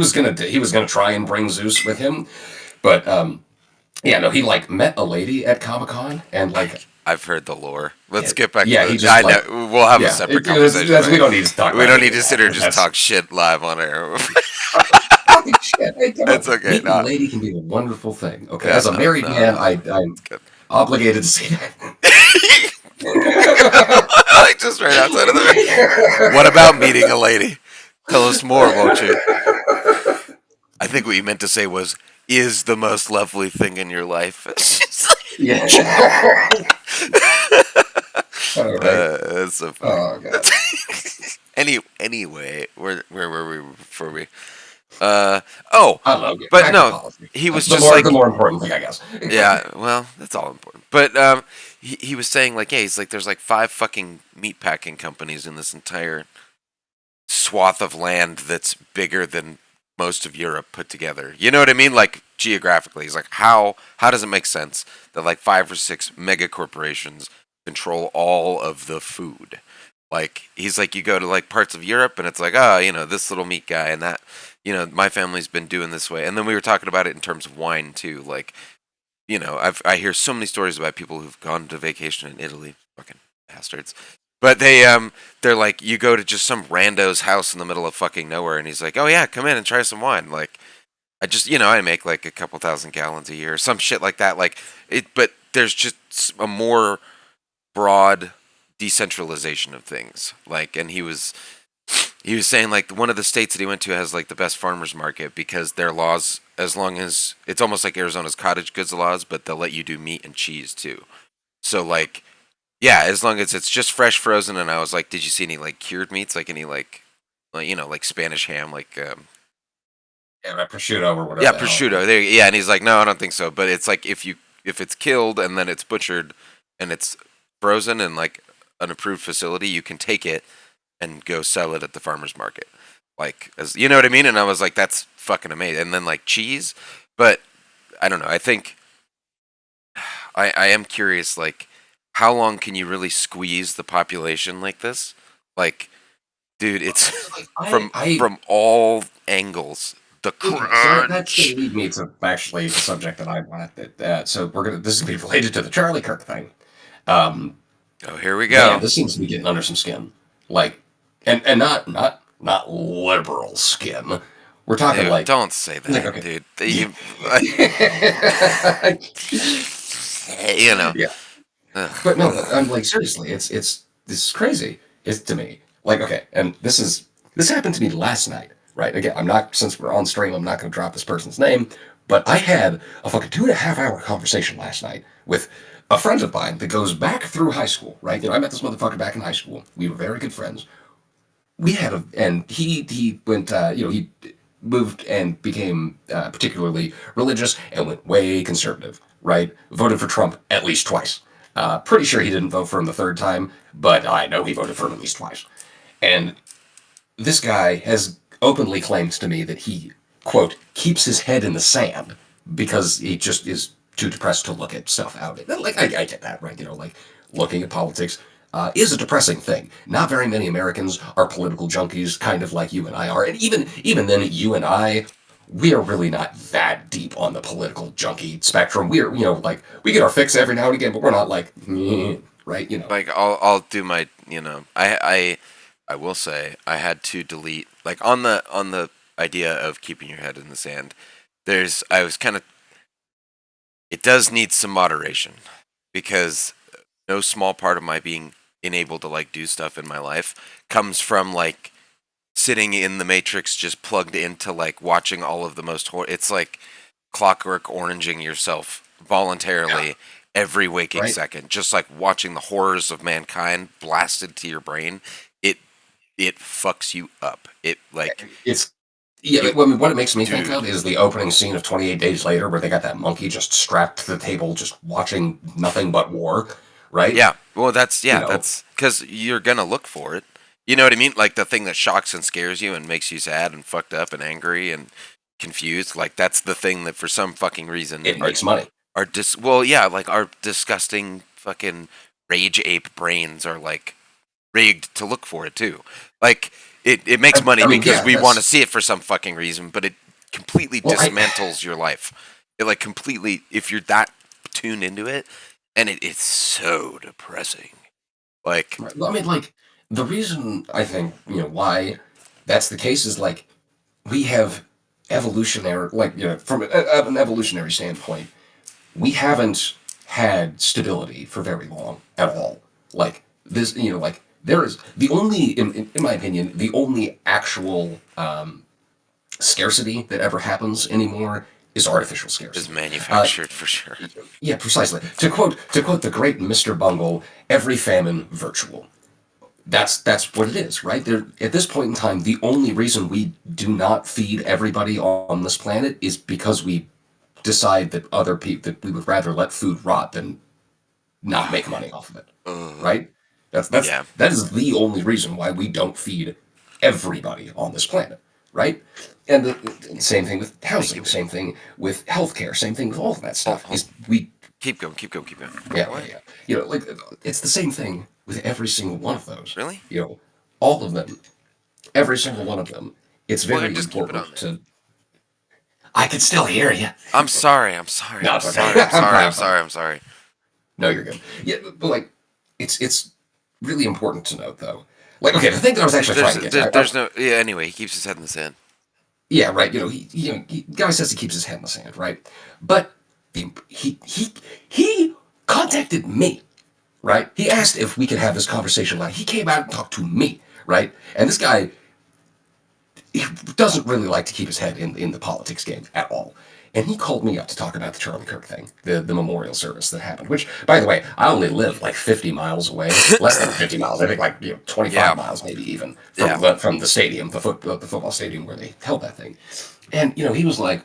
was gonna try and bring Zeus with him, but yeah, no, he like met a lady at Comic Con, and like I've heard the lore. Let's yeah, get back to yeah, he the. just I like know we'll have a yeah, separate conversation. we don't need to talk We about don't any need of to that sit here and because just that's talk shit live on air. holy shit. Hey, come on. It's okay. Meeting a No, lady can be a wonderful thing. Okay, yeah, as a married no, man, no. I'm It's good. obligated to say that. Like just right outside of the. What about meeting a lady? Tell us more, won't you? I think what you meant to say was, is the most lovely thing in your life. Yeah. All right. That's so funny. Oh god. Anyway, where were we before we? Uh, oh, I love it. but Back to no, policy. he was The just more the like, more important thing, I guess. yeah, well, that's all important. But he was saying like, yeah, he's like, there's like 5 fucking meatpacking companies in this entire swath of land that's bigger than most of Europe put together. You know what I mean? Like geographically, he's like, how does it make sense that like 5 or 6 mega corporations control all of the food? Like he's like, you go to like parts of Europe and it's like, oh, this little meat guy and that, my family's been doing this way. And then we were talking about it in terms of wine too. Like, I hear so many stories about people who've gone to vacation in Italy, fucking bastards. But they're like, you go to just some rando's house in the middle of fucking nowhere, and he's like, oh yeah, come in and try some wine. Like, I just, I make like a couple thousand gallons a year, some shit like that. Like it, but there's just a more broad decentralization of things. Like, and he was saying like one of the states that he went to has like the best farmers market because their laws, as long as it's almost like Arizona's cottage goods laws, but they'll let you do meat and cheese too. So like, yeah, as long as it's just fresh frozen. And I was like, did you see any like cured meats, like any like like like Spanish ham, like Yeah, prosciutto or whatever yeah, the hell. prosciutto. There, yeah, and he's like, no, I don't think so. But it's like if it's killed and then it's butchered and it's frozen in like an approved facility, you can take it and go sell it at the farmer's market. Like, as you know what I mean? And I was like, that's fucking amazing. And then like cheese, but I don't know. I think I am curious. Like, how long can you really squeeze the population like this? Like, dude, it's Like, from all angles. The okay, so that's going to crunch. lead me to actually a subject that I wanted. So this is going to be related to the Charlie Kirk thing. Um, Oh, here we Man, go. this seems to be getting under some skin. Like, and not liberal skin. We're talking Dude, like don't say that, okay. dude. Yeah. You know. Yeah. But no, but I'm like seriously, it's this is crazy. It's to me. Like, okay, and this happened to me last night, right? Again, I'm not since we're on stream, I'm not gonna drop this person's name, but I had a fucking 2.5 hour conversation last night with a friend of mine that goes back through high school, right? I met this motherfucker back in high school. We were very good friends. We had and he went, he moved and became particularly religious and went way conservative, right? Voted for Trump at least twice. Pretty sure he didn't vote for him the third time, but I know he voted for him at least twice. And this guy has openly claimed to me that he, quote, keeps his head in the sand because he just is too depressed to look at stuff out. Like, I get that, right? Like looking at politics is a depressing thing. Not very many Americans are political junkies, kind of like you and I are. And even then, you and I, we are really not that deep on the political junkie spectrum. We're, like, we get our fix every now and again, but we're not like, right? Like I'll do my I will say I had to delete like on the idea of keeping your head in the sand. I was kind of it does need some moderation because no small part of my being unable to like do stuff in my life comes from like sitting in the matrix just plugged into like watching all of the it's like clockwork oranging yourself Yeah, voluntarily every waking right? second, just like watching the horrors of mankind blasted to your brain. it it fucks you up. It like It's yeah. you I mean, what it makes me think dude. of is the opening scene of 28 Days Later, where they got that monkey just strapped to the table, just watching nothing but war, right? Yeah, well that's You yeah, know, that's because you're gonna look for it. You know what I mean? Like the thing that shocks and scares you and makes you sad and fucked up and angry and confused. Like that's the thing that for some fucking reason it makes money. are well, yeah, like our disgusting fucking rage ape brains are like rigged to look for it too. Like it makes money I mean, because yeah, we want to that's see it for some fucking reason, but it completely well, dismantles your life. It like completely if you're that tuned into it, and it's so depressing. Like well, I mean, like the reason I think why that's the case is like we have evolutionary, like from an evolutionary standpoint, we haven't had stability for very long at all. Like this, like there is the only, in my opinion, the only actual scarcity that ever happens anymore is artificial is scarcity. manufactured for sure. Yeah, precisely. To quote the great Mr. Bungle, every famine virtual. That's what it is, right? There at this point in time, the only reason we do not feed everybody on this planet is because we decide that other people that we would rather let food rot than not make money off of it, right? Yeah, That is the only reason why we don't feed everybody on this planet, right? And the same thing with thank housing, you. same thing with healthcare, same thing with all of that stuff. Hold. Is we Keep going, keep going, keep going. yeah, yeah, What? yeah. Like it's the same thing with every single one of those. Really? All of them, every single one of them. It's Well, very just keep it important on there. to. I can still hear you. I'm sorry. I'm sorry. No, I'm it's okay. sorry. I'm I'm sorry. fine. I'm I'm fine. sorry. I'm sorry. No, you're good. Yeah, but like, it's really important to note though. Like, okay, the thing that I was actually trying to get to, There's no yeah. Anyway, he keeps his head in the sand. yeah, right. Guy says he keeps his head in the sand, right? But he contacted me, right? He asked if we could have this conversation. Like, he came out and talked to me, right? And this guy, he doesn't really like to keep his head in the politics game at all. And he called me up to talk about the Charlie Kirk thing, the memorial service that happened. Which, by the way, I only live like 50 miles away, less than 50 miles. I think like 25 Yeah. miles, maybe even Yeah. from the stadium, the football stadium where they held that thing. And he was like,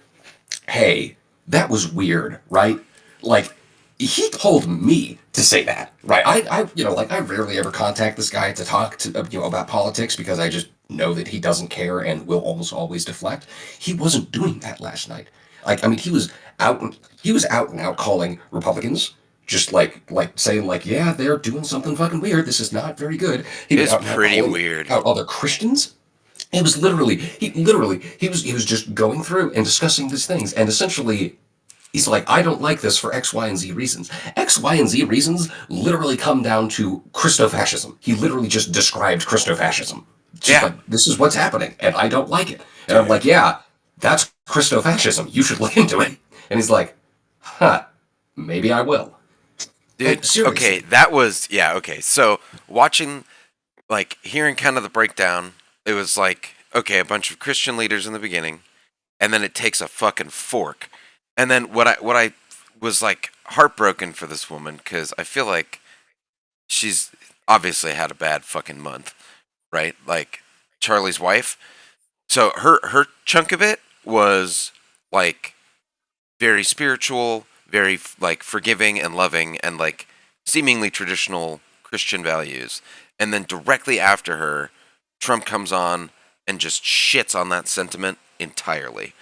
"Hey, that was weird, right?" Like, he told me to say that, right? I rarely ever contact this guy to talk to about politics because I just know that he doesn't care and will almost always deflect. He wasn't doing that last night. Like, I mean, he was out and out calling Republicans, just like saying like, yeah, they're doing something fucking weird. This is not very good. He was It's out and out pretty calling weird. out other Christians. He was just going through and discussing these things, and essentially he's like, I don't like this for X, Y, and Z reasons. X, Y, and Z reasons literally come down to Christofascism. He literally just described Christofascism. Just Yeah. like, this is what's happening, and I don't like it. And I'm Dude. like, yeah, that's Christofascism. You should look into it. And he's like, huh, maybe I will. Dude, And seriously. okay, that was yeah, okay. So watching like hearing kind of the breakdown, it was like, okay, a bunch of Christian leaders in the beginning, and then it takes a fucking fork. And then what I was like heartbroken for this woman cuz I feel like she's obviously had a bad fucking month, right? Like Charlie's wife. So her chunk of it was like very spiritual, very like forgiving and loving and like seemingly traditional Christian values. And then directly after her, Trump comes on and just shits on that sentiment entirely.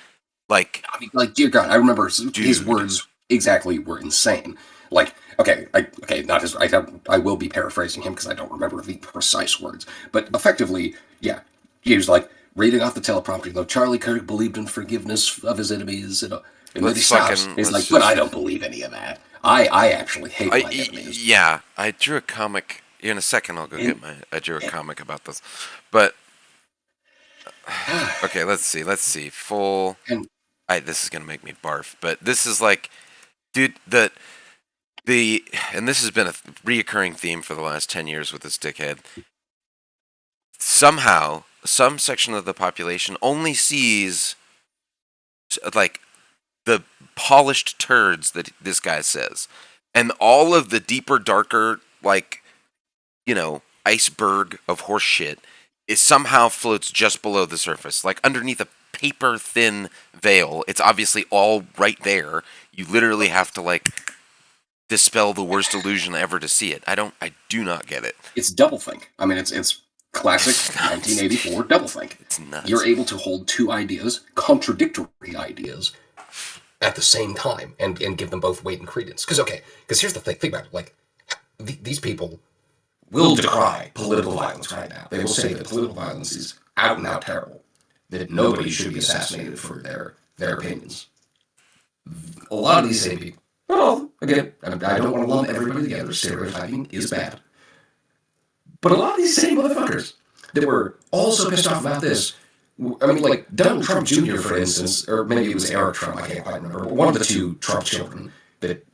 Like, I mean, like, dear God, I remember his dude. words exactly were insane. Like, okay, not his. I will be paraphrasing him because I don't remember the precise words, but effectively, yeah, he was like reading off the teleprompter. Charlie Kirk believed in forgiveness of his enemies, and then he stops. He's Let's like, but I just don't believe any of that. I actually hate my enemies. yeah, I drew a comic. In a second, I'll go And, get my. I drew a comic about this, but okay, let's see. Let's see. Full. and This is gonna make me barf, but this is like, dude, and this has been a reoccurring theme for the last 10 years with this dickhead. Somehow, some section of the population only sees like the polished turds that this guy says, and all of the deeper, darker, like iceberg of horse shit is somehow floats just below the surface, like underneath a paper thin veil. It's obviously all right there. You literally have to like dispel the worst illusion ever to see it. I do not get it. it's doublethink. I mean, it's classic It's nuts, 1984 doublethink. It's nuts. You're able to hold two ideas, contradictory ideas, at the same time and give them both weight and credence. Because here's the thing. Think about it. Like, these people will decry political violence right now. They will say that political violence is out and out terrible, that nobody should be assassinated for their opinions. A lot of these same people, well, again, I don't want to lump everybody together. Stereotyping is bad. But a lot of these same motherfuckers that were also pissed off about this, I mean, like Donald Trump Jr., for instance, or maybe it was Eric Trump, I can't quite remember, but one of the two Trump children that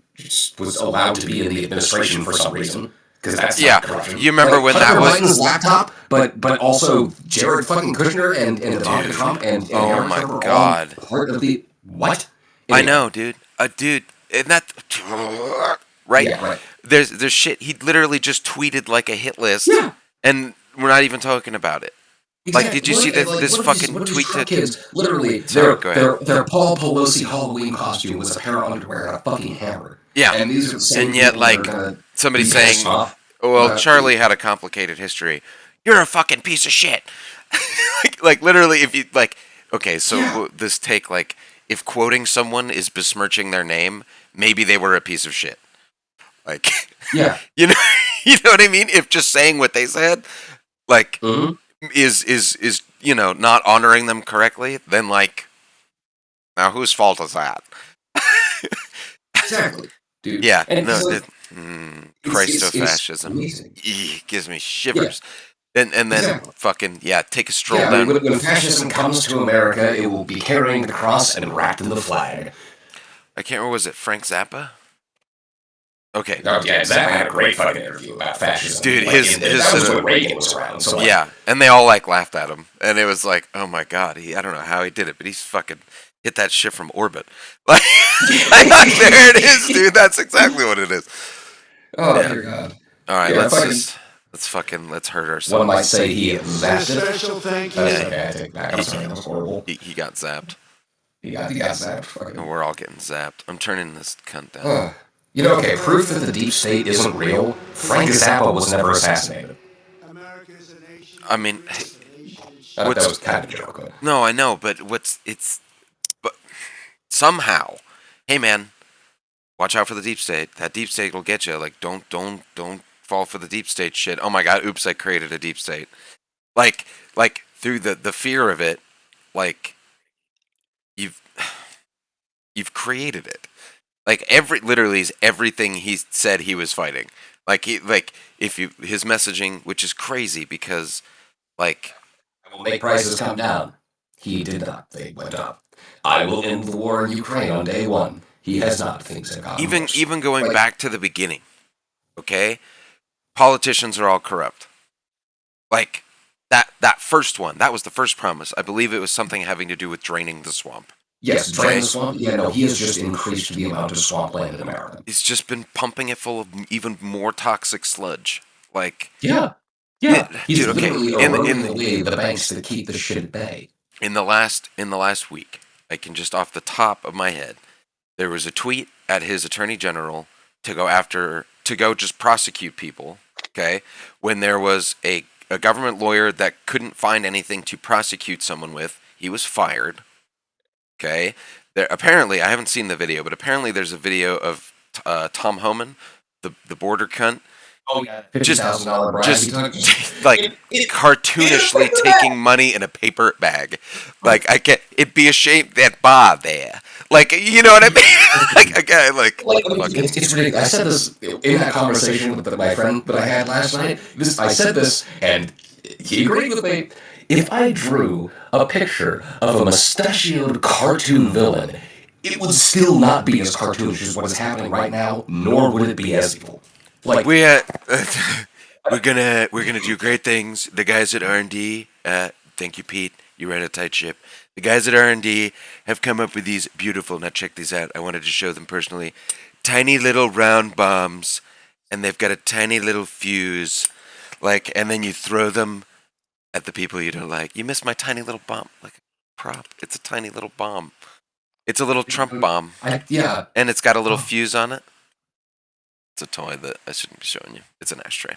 was allowed to be in the administration for some reason, because that's Yeah, not corruption. you remember Like, when Hunter that was? Biden's laptop, but also Jared fucking Kushner and Ivanka Dude. Trump and Oh Eric my Trump are all God. part of the what? I Anyway, know, dude. Dude, and that right? Yeah, right. There's shit. He literally just tweeted like a hit list, Yeah. and we're not even talking about it. Exactly. Like, did you see that this fucking what are these tweet Trump that? kids? Literally, Sorry, go ahead. their Paul Pelosi Halloween costume was a pair of underwear and a fucking hammer. Yeah, And these are the same and yet people that like are gonna somebody be saying, pissed off "Well, about Charlie had a complicated history." You're a fucking piece of shit. like literally, if you like, okay, so Yeah. this take like if quoting someone is besmirching their name, maybe they were a piece of shit. Like, Yeah. you know, you know what I mean? If just saying what they said, like, Mm-hmm. is not honoring them correctly, then like, now whose fault is that? Exactly, dude. Yeah, And no, it's like, Christofascism amazing. gives me Yeah. shivers. And then Exactly. fucking take a stroll Yeah, I mean, down. when fascism comes to America, it will be carrying the cross and wrapped in the flag. I can't remember, was it Frank Zappa? Okay, Oh, yeah, Zappa had a great fucking interview about fascism. dude, Like, that was when Reagan was around. So like, yeah, and they all like laughed at him, and it was like, oh my god, I don't know how he did it, but he's fucking hit that shit from orbit. Like, like there it is, dude. That's exactly what it is. Oh Yeah. dear God. All right, Yeah, fucking. let's hurt One ourselves. might say he zapped it. Special thank you. That's Yeah, okay. I take it back. I'm sorry. That was horrible. he got zapped. He got zapped. And Fucking. we're all getting zapped. I'm turning this cunt down. You know, okay, proof that the deep state isn't real. Frank Zappa was never assassinated. America is a nation. I mean, That What's- was kind of a joke, but no, I know, but but somehow, hey man, watch out for the deep state. That deep state will get you. Like, don't fall for the deep state shit. Oh my god, oops, I created a deep state. Like through the fear of it, like you've you've created it. Like literally is everything he said he was fighting. Like if you his messaging, which is crazy because like I will make prices come down. He did not. They went up. I will end the war in Ukraine on day one. He has not. Things have gotten worse. even going Like- back to the beginning, okay, politicians are all corrupt. Like that first one, that was the first promise. I believe it was something having to do with draining the swamp. Yes, drain the swamp. Yeah, no, he has just increased the amount of swampland in America. He's just been pumping it full of even more toxic sludge. Like Yeah. Yeah. He's dude, okay, literally in eroding the- away the banks that keep the shit at bay. in the last week, I can just off the top of my head, there was a tweet at his attorney general to go just prosecute people, okay? When there was a government lawyer that couldn't find anything to prosecute someone with, he was fired. Okay? There apparently, I haven't seen the video, but apparently there's a video of Tom Homan, the border cunt, Oh yeah, just $50,000 bribe. just He took- like cartoonishly taking money in a paper bag. Like I get, it'd be a shame that bar there. Like you know what I mean? like a guy like fucking- it's ridiculous. I said this in that conversation with my friend that I had last night. I said this, and he agreed with me. If I drew a picture of a mustachioed cartoon villain, it would still not be as cartoonish as what is happening right now, nor would it be as evil. Like, we're gonna do great things. The guys at R&D, thank you, Pete. You ran a tight ship. The guys at R&D have come up with these beautiful. Now check these out. I wanted to show them personally. Tiny little round bombs, and they've got a tiny little fuse. Like, and then you throw them at the people you don't like. You missed my tiny little bomb. Like a prop. It's a tiny little bomb. It's a little Trump bomb, yeah. and it's got a little fuse on it. It's a toy that I shouldn't be showing you. It's an ashtray.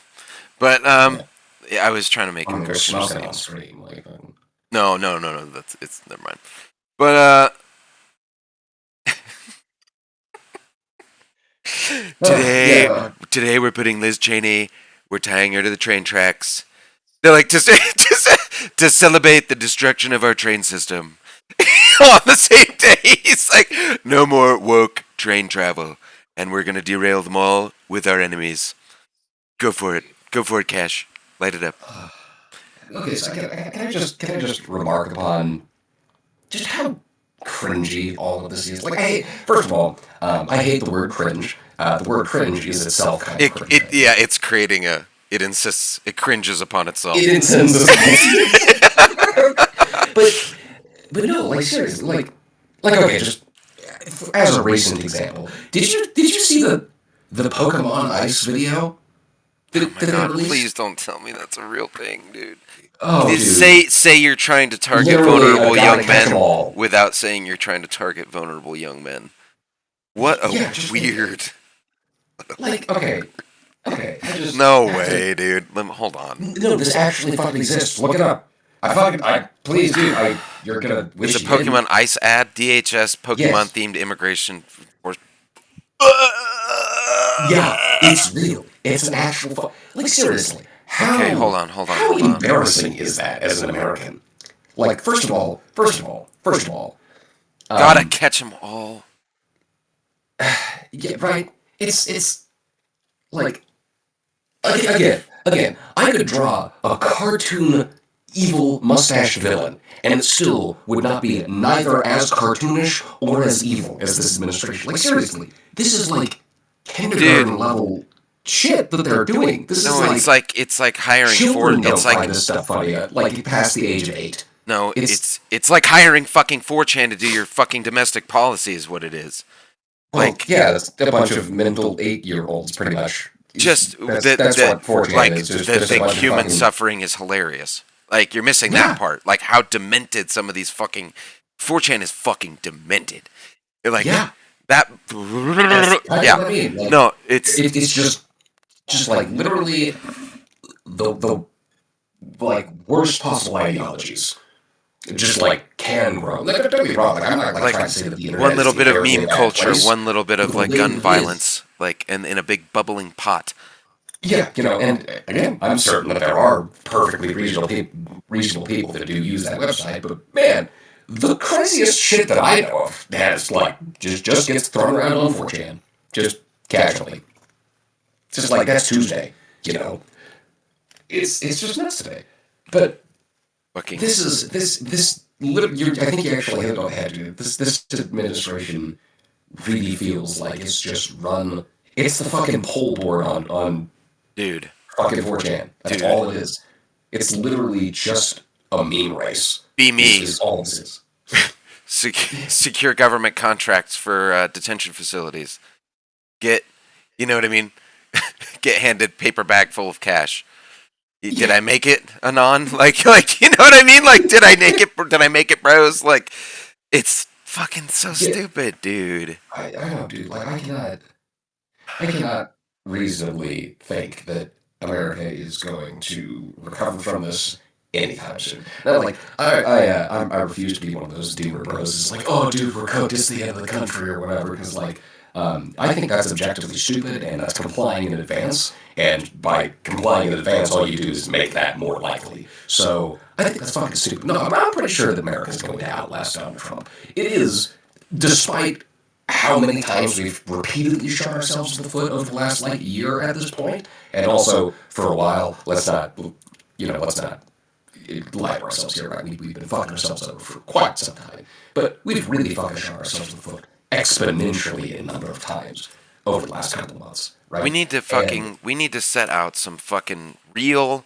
But yeah, I was trying to make I'm it gonna go smoke it interesting. on stream. Like, No. That's it's never mind. But today we're putting Liz Cheney. We're tying her to the train tracks. They're like just to celebrate the destruction of our train system. On the same day, he's like, no more woke train travel, and we're gonna derail them all with our enemies. Go for it, Cash. Light it up. okay, so can I just remark upon just how cringy all of this is? Like, first of all, I hate the word cringe. The word cringe is itself kind of cringe. It's creating it insists, it cringes upon itself. It incenses. but no, like seriously, like okay, just as a recent example, did you see the Pokemon Ice video? Oh my god, please don't tell me that's a real thing, dude. Oh, dude. Say you're trying to target Literally, vulnerable gotta young catch 'em all. men without saying you're trying to target vulnerable young men. What a Yeah, just weird. Like, okay. I just No have to- way, dude. Hold on. No, this actually fucking exists. Look it up. Please do. You're gonna wish It's a you didn't. Pokemon Ice ad, DHS Pokemon Yes. themed immigration force. Yeah, it's real. It's an actual. Like seriously, how? Okay, hold on. How embarrassing is that as an American? Like, first of all, Gotta catch them all. yeah, right. It's like again. I could draw a cartoon evil mustached villain, and it still would not be neither as cartoonish or as evil as this administration. Like seriously, this is like kindergarten level shit that they're doing. This No, is like it's like hiring children Ford. don't It's find like this stuff funny, like past the age of 8. No, It's it's like hiring fucking 4chan to do your fucking domestic policy is what it is. well, Like yeah, that's a bunch of mental 8-year-olds, pretty much. just That's what 4chan like is. Just that just a think bunch of human fucking suffering is hilarious. Like you're missing that yeah. part. Like how demented some of these fucking 4chan is fucking demented. Like Yeah, that. that's kind of Yeah. what I mean. Like No, it's it's just like literally the like worst possible ideologies just like can grow. Like, don't get me wrong. Like I'm not like like trying to say that the one internet is little the bit of inherently meme a bad culture, place, one little bit but of the like way gun that it is, violence, like and in a big bubbling pot. yeah, and again, I'm certain that there are perfectly reasonable people that do use that website, but man, the craziest shit that I know of has like just gets thrown around on 4chan, just casually. It's just like that's Tuesday, you know. It's just nuts today. But Fucking this literally, I think you actually hit it on the head, dude. This administration really feels like it's just run. It's the fucking poll board on dude, fucking 4chan. That's dude, all it is. It's literally just a meme race. be Is me. is all this is. Secure government contracts for detention facilities. Get, you know what I mean? Get handed paper bag full of cash. Did Yeah, I make it, Anon? Like you know what I mean? Like, did I make it? Did I make it, bros? Like, it's fucking so yeah. stupid, dude. I know, dude. Like I cannot reasonably think that America is going to recover from this anytime soon. Now, like I refuse to be one of those doomer bros. It's like, oh, dude, we're cooked. It's the end of the country or whatever. Because like, I think that's objectively stupid, and that's complying in advance. And by complying in advance, all you do is make that more likely. So I think that's fucking stupid. No, I'm pretty sure that America's going to outlast Donald Trump. It is, despite how many times we've repeatedly shot ourselves in the foot over the last like year at this point, and also for a while, let's not lie to ourselves here, right? We've been fucking ourselves over for quite some time, but we've really fucking shot ourselves in the foot exponentially in number of times over the last couple of months, right? And We need to set out some real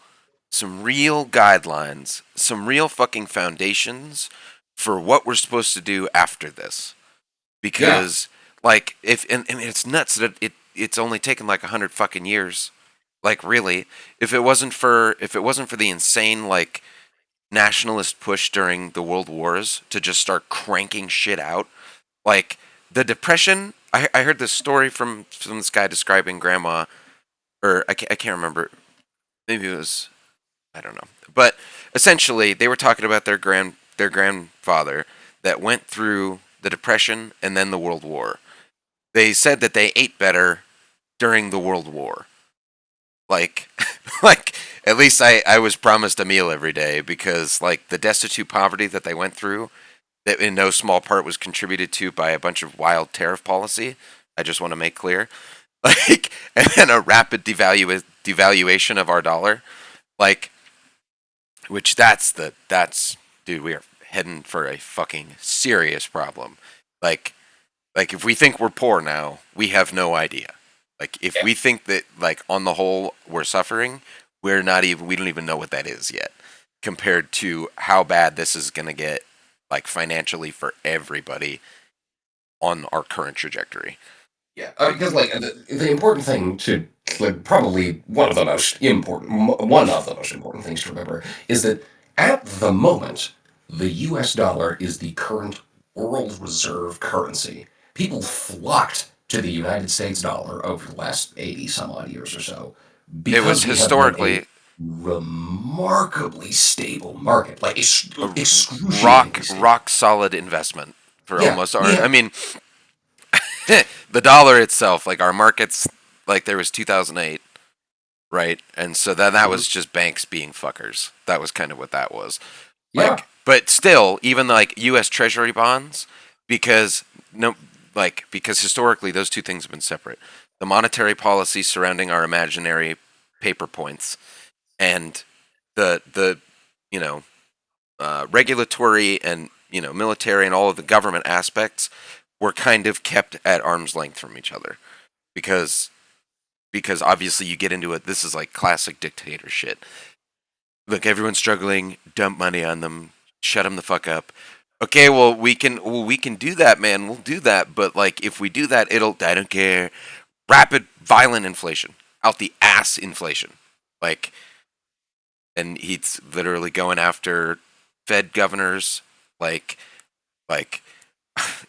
guidelines, some real fucking foundations for what we're supposed to do after this. yeah, Because like if and I mean it's nuts that it's only taken like 100 fucking years. Like really, if it wasn't for the insane like nationalist push during the world wars to just start cranking shit out, like the depression. I heard this story from this guy describing grandma, or I can't remember. Maybe it was, I don't know. But essentially, they were talking about their grandfather that went through the depression and then the World War. They said that they ate better during the World War. Like, like at least I was promised a meal every day because like the destitute poverty that they went through, that in no small part was contributed to by a bunch of wild tariff policy. I just want to make clear, like, and then a rapid devaluation of our dollar, like, which that's dude, we are heading for a fucking serious problem. Like, like if we think we're poor now, we have no idea. Like if yeah, we think that like on the whole we're suffering, we don't even know what that is yet compared to how bad this is going to get like financially for everybody on our current trajectory. yeah. Because like the important thing to like, probably one of the most important things to remember is that at the moment, the U.S. dollar is the current world reserve currency. People flocked to the United States dollar over the last 80 some odd years or so It was because we have been a historically remarkably stable market, like a excruciatingly stable. rock solid investment for Yeah, almost we our. I have. mean, the dollar itself, like our markets, like there was 2008, right? And so then that Mhm. was just banks being fuckers. That was kind of what that was. Yeah, Like, but still, even like U.S. Treasury bonds, because no, like because historically those two things have been separate. The monetary policy surrounding our imaginary paper points and the you know regulatory and military and all of the government aspects were kind of kept at arm's length from each other because obviously you get into it. This is like classic dictator shit. Look, everyone's struggling. Dump money on them. shut him the fuck up. Okay, well we can do that, man. We'll do that, but like if we do that, I don't care. Rapid, violent inflation, out the ass inflation, like, and he's literally going after Fed governors, like, like,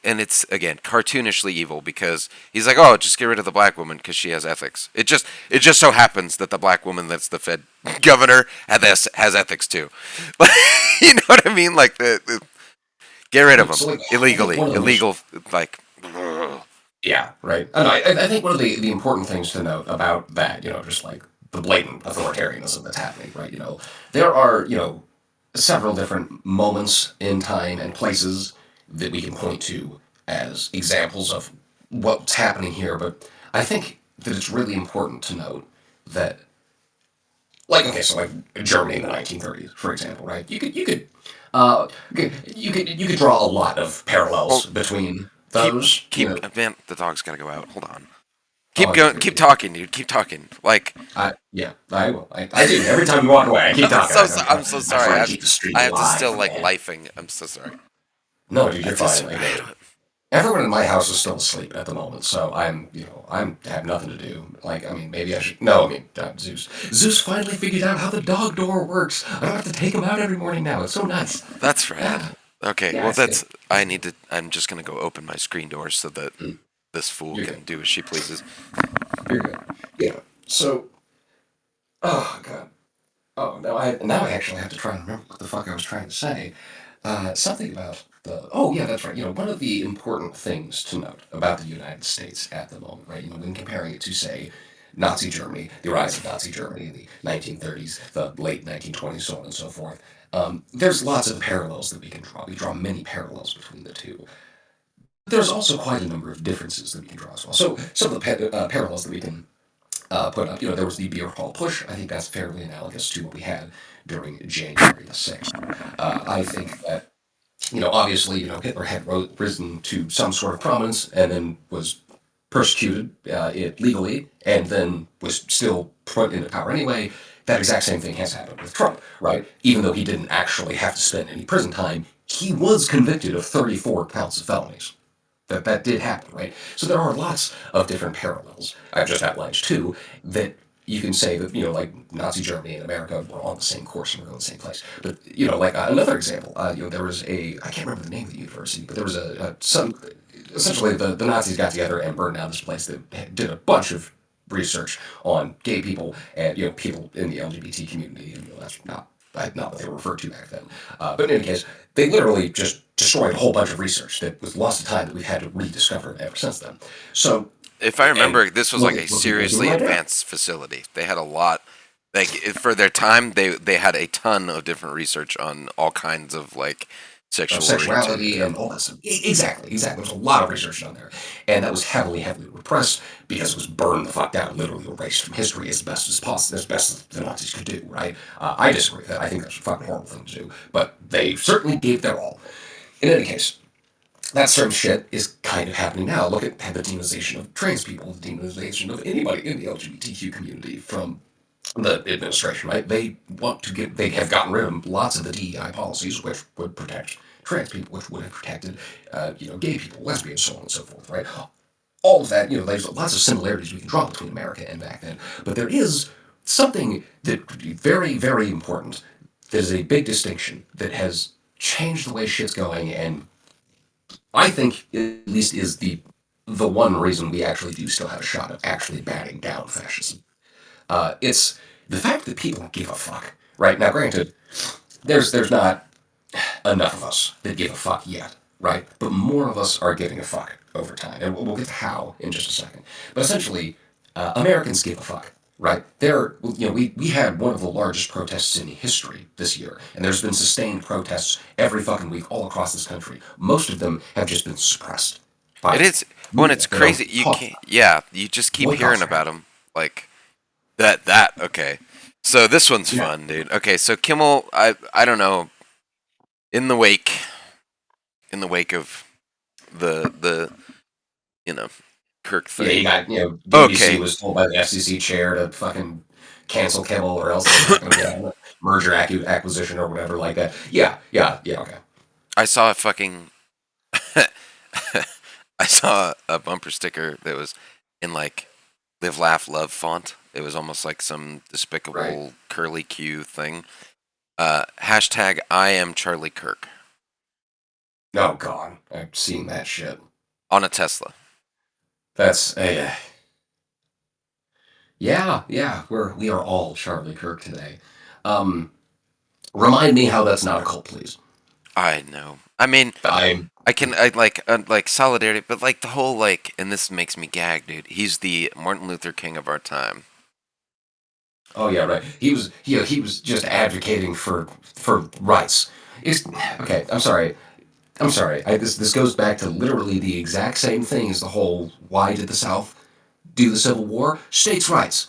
and it's again cartoonishly evil because he's like, oh, just get rid of the black woman because she has ethics. It just so happens that the black woman that's the Fed governor has ethics too. You know what I mean? Like the get rid of them So like, I think illegally, one of the most illegal, like. yeah, right. And I think one of the important things to note about that, just like the blatant authoritarianism that's happening, right? There are, several different moments in time and places that we can point to as examples of what's happening here. But I think that it's really important to note that, like, okay, so like Germany in the 1930s, for example, right? You could draw a lot of Well, parallels between those. man, the dog's gotta go out. Hold on. Oh, Keep going. Keep talking, dude. Keep talking. Like, Yeah, I will. I do. Every time you walk away, I keep talking. I'm so I'm sorry. trying to keep the streak I have to alive, still like man. lifing. I'm so sorry. No, dude, you're fine. Like, Anticipated. everyone in my house is still asleep at the moment, so I have nothing to do. Like, I mean, maybe I should. No, I mean, Zeus. Zeus finally figured out how the dog door works. I don't have to take him out every morning now. It's so nice. That's rad. Okay, Yeah, well, it's good. I'm just gonna go open my screen door so that this fool You're can good. do as she pleases. You're good. Yeah. So, oh god. Oh, now I actually have to try and remember what the fuck I was trying to say. Something about the. Oh, yeah, that's right. One of the important things to note about the United States at the moment, right? When comparing it to, say, Nazi Germany, the rise of Nazi Germany in the 1930s, the late 1920s, so on and so forth. There's lots of parallels that we can draw. We draw many parallels between the two. There's also quite a number of differences that we can draw as well. So some of the parallels that we can put up. There was the beer hall push. I think that's fairly analogous to what we had during January the 6th. I think that, obviously, Hitler had risen to some sort of prominence and then was persecuted legally and then was still put into power anyway. That exact same thing has happened with Trump, right? Even though he didn't actually have to spend any prison time, he was convicted of 34 counts of felonies. That did happen, right? So there are lots of different parallels. I've just outlined two that you can say that like Nazi Germany and America were on the same course and we're going to the same place. But like another example, there was I can't remember the name of the university, but there was some essentially the Nazis got together and burned down this place that did a bunch of research on gay people and people in the LGBT community. And that's not what they were referred to back then. But in any case, they literally just destroyed a whole bunch of research that was lost of time that we've had to rediscover ever since then. So, If I and remember, this was look like at a what people are doing seriously right now. advanced facility. They had a lot, like for their time, they had a ton of different research on all kinds of like Of sexual oriented. sexuality and all that stuff. Exactly, exactly. There's a lot of research done there, and that was heavily, heavily repressed because it was burned the fuck down, literally erased from history as best as possible, as best as the Nazis could do. Right? I disagree with that. I think that's a fucking horrible thing to do, but they certainly gave their all. In any case, that sort of shit is kind of happening now. Look at the demonization of trans people, the demonization of anybody in the LGBTQ community from the administration, right? They have gotten rid of lots of the DEI policies, which would protect trans people, which would have protected, gay people, lesbians, so on and so forth, right? All of that, there's lots of similarities we can draw between America and back then. But there is something that could be very, very important. There's a big distinction that has changed the way shit's going, and I think at least is the one reason we actually do still have a shot of actually batting down fascism. It's the fact that people give a fuck. Right now, granted, there's not enough of us that give a fuck yet, right? But more of us are giving a fuck over time, and we'll get to how in just a second. But essentially, Americans give a fuck, right? We had one of the largest protests in history this year, and there's been sustained protests every fucking week all across this country. Most of them have just been suppressed It by is when media. it's They don't crazy. You talk can't. about it. Yeah, you just keep Boycotts hearing are about happening. them. Like that. Okay, so this one's Yeah. fun, dude. Okay, so Kimmel, I don't know. In the wake, of the you know Kirk Yeah, he thing. got, BBC Okay, was told by the FCC chair to fucking cancel Kimmel, or else they're not going to get on a merger acquisition or whatever like that. Yeah. Okay. I saw a fucking. I saw a bumper sticker that was in like live, laugh, love font. It was almost like some Right. despicable curly Q thing. Hashtag I am Charlie Kirk Oh God, I've seen that shit. on a Tesla. That's yeah. We are all Charlie Kirk today. Um, Remind me how that's not a cult, please. I know. I mean, I'm. I like solidarity, but like the whole like, and this makes me gag, dude. He's the Martin Luther King of our time. Oh yeah, right. He was just advocating for rights. It's okay. I'm sorry. This goes back to literally the exact same thing as the whole why did the South do the Civil War? States' rights.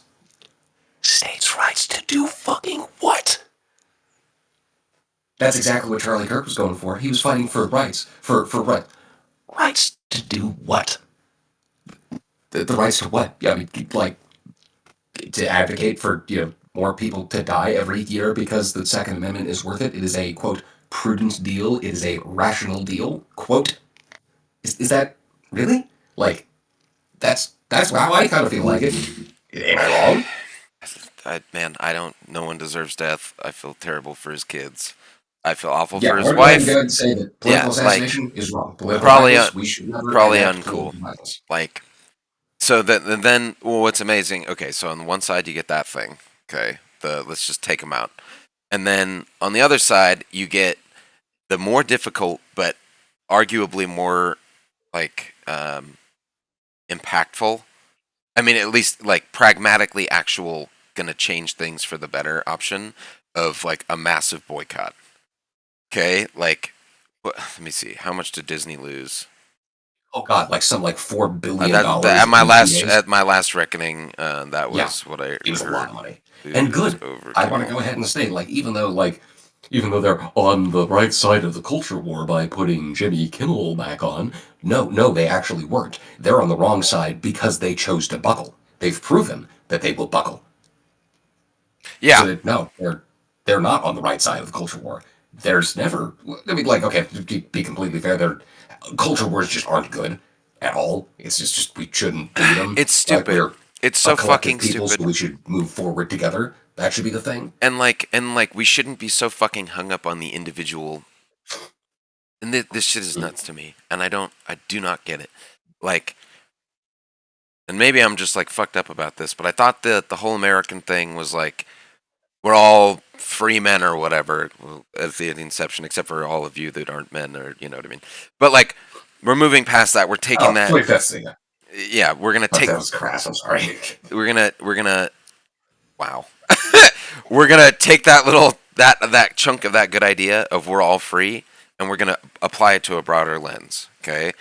States' rights to do fucking what? That's exactly what Charlie Kirk was going for. He was fighting for rights. For what? Rights to do what? The rights to what? Yeah, I mean, like to advocate for more people to die every year because the Second Amendment is worth it. It is a quote prudent deal. It is a rational deal. Quote. Is that really like that's how I kind of feel like it. Am I wrong? Man, I don't. No one deserves death. I feel terrible for his kids. I feel awful Yeah, for I his want to go ahead and wife. say that Yeah, political like assassination is wrong. Political probably violence, we should never probably enact uncool. political violence. Like so that and then well, what's amazing? Okay, so on the one side you get that thing. Okay, the let's just take them out, and then on the other side you get the more difficult but arguably more like impactful. I mean, at least like pragmatically actual gonna change things for the better option of like a massive boycott. Okay, like let me see, how much did Disney lose? Oh God, like some like $4 billion At my in two last days. reckoning, that Yeah, was what I it was a lot heard. of money and Lose good. over I want to total. go ahead and say even though they're on the right side of the culture war by putting Jimmy Kimmel back on, no, they actually weren't. They're on the wrong side because they chose to buckle. They've proven that they will buckle. So Yeah, that no, they're not on the right side of the culture war. There's never. I mean, like, okay, to be completely fair, their culture wars just aren't good at all. It's just we shouldn't do them. it's Like stupid. we're It's a so collective fucking people, so stupid. we should move forward together. That should be the thing. And like we shouldn't be so fucking hung up on the individual. And this shit is nuts to me, and I do not get it. Like, and maybe I'm just like fucked up about this, but I thought that the whole American thing was like we're all free men or whatever as the inception, except for all of you that aren't men, or you know what I mean. But like, we're moving past that. We're taking Oh, that. wait, that's the. Yeah, we're gonna But take. that was crass. I'm sorry. We're gonna. Wow. We're gonna take that little that chunk of that good idea of we're all free, and we're gonna apply it to a broader lens. Okay.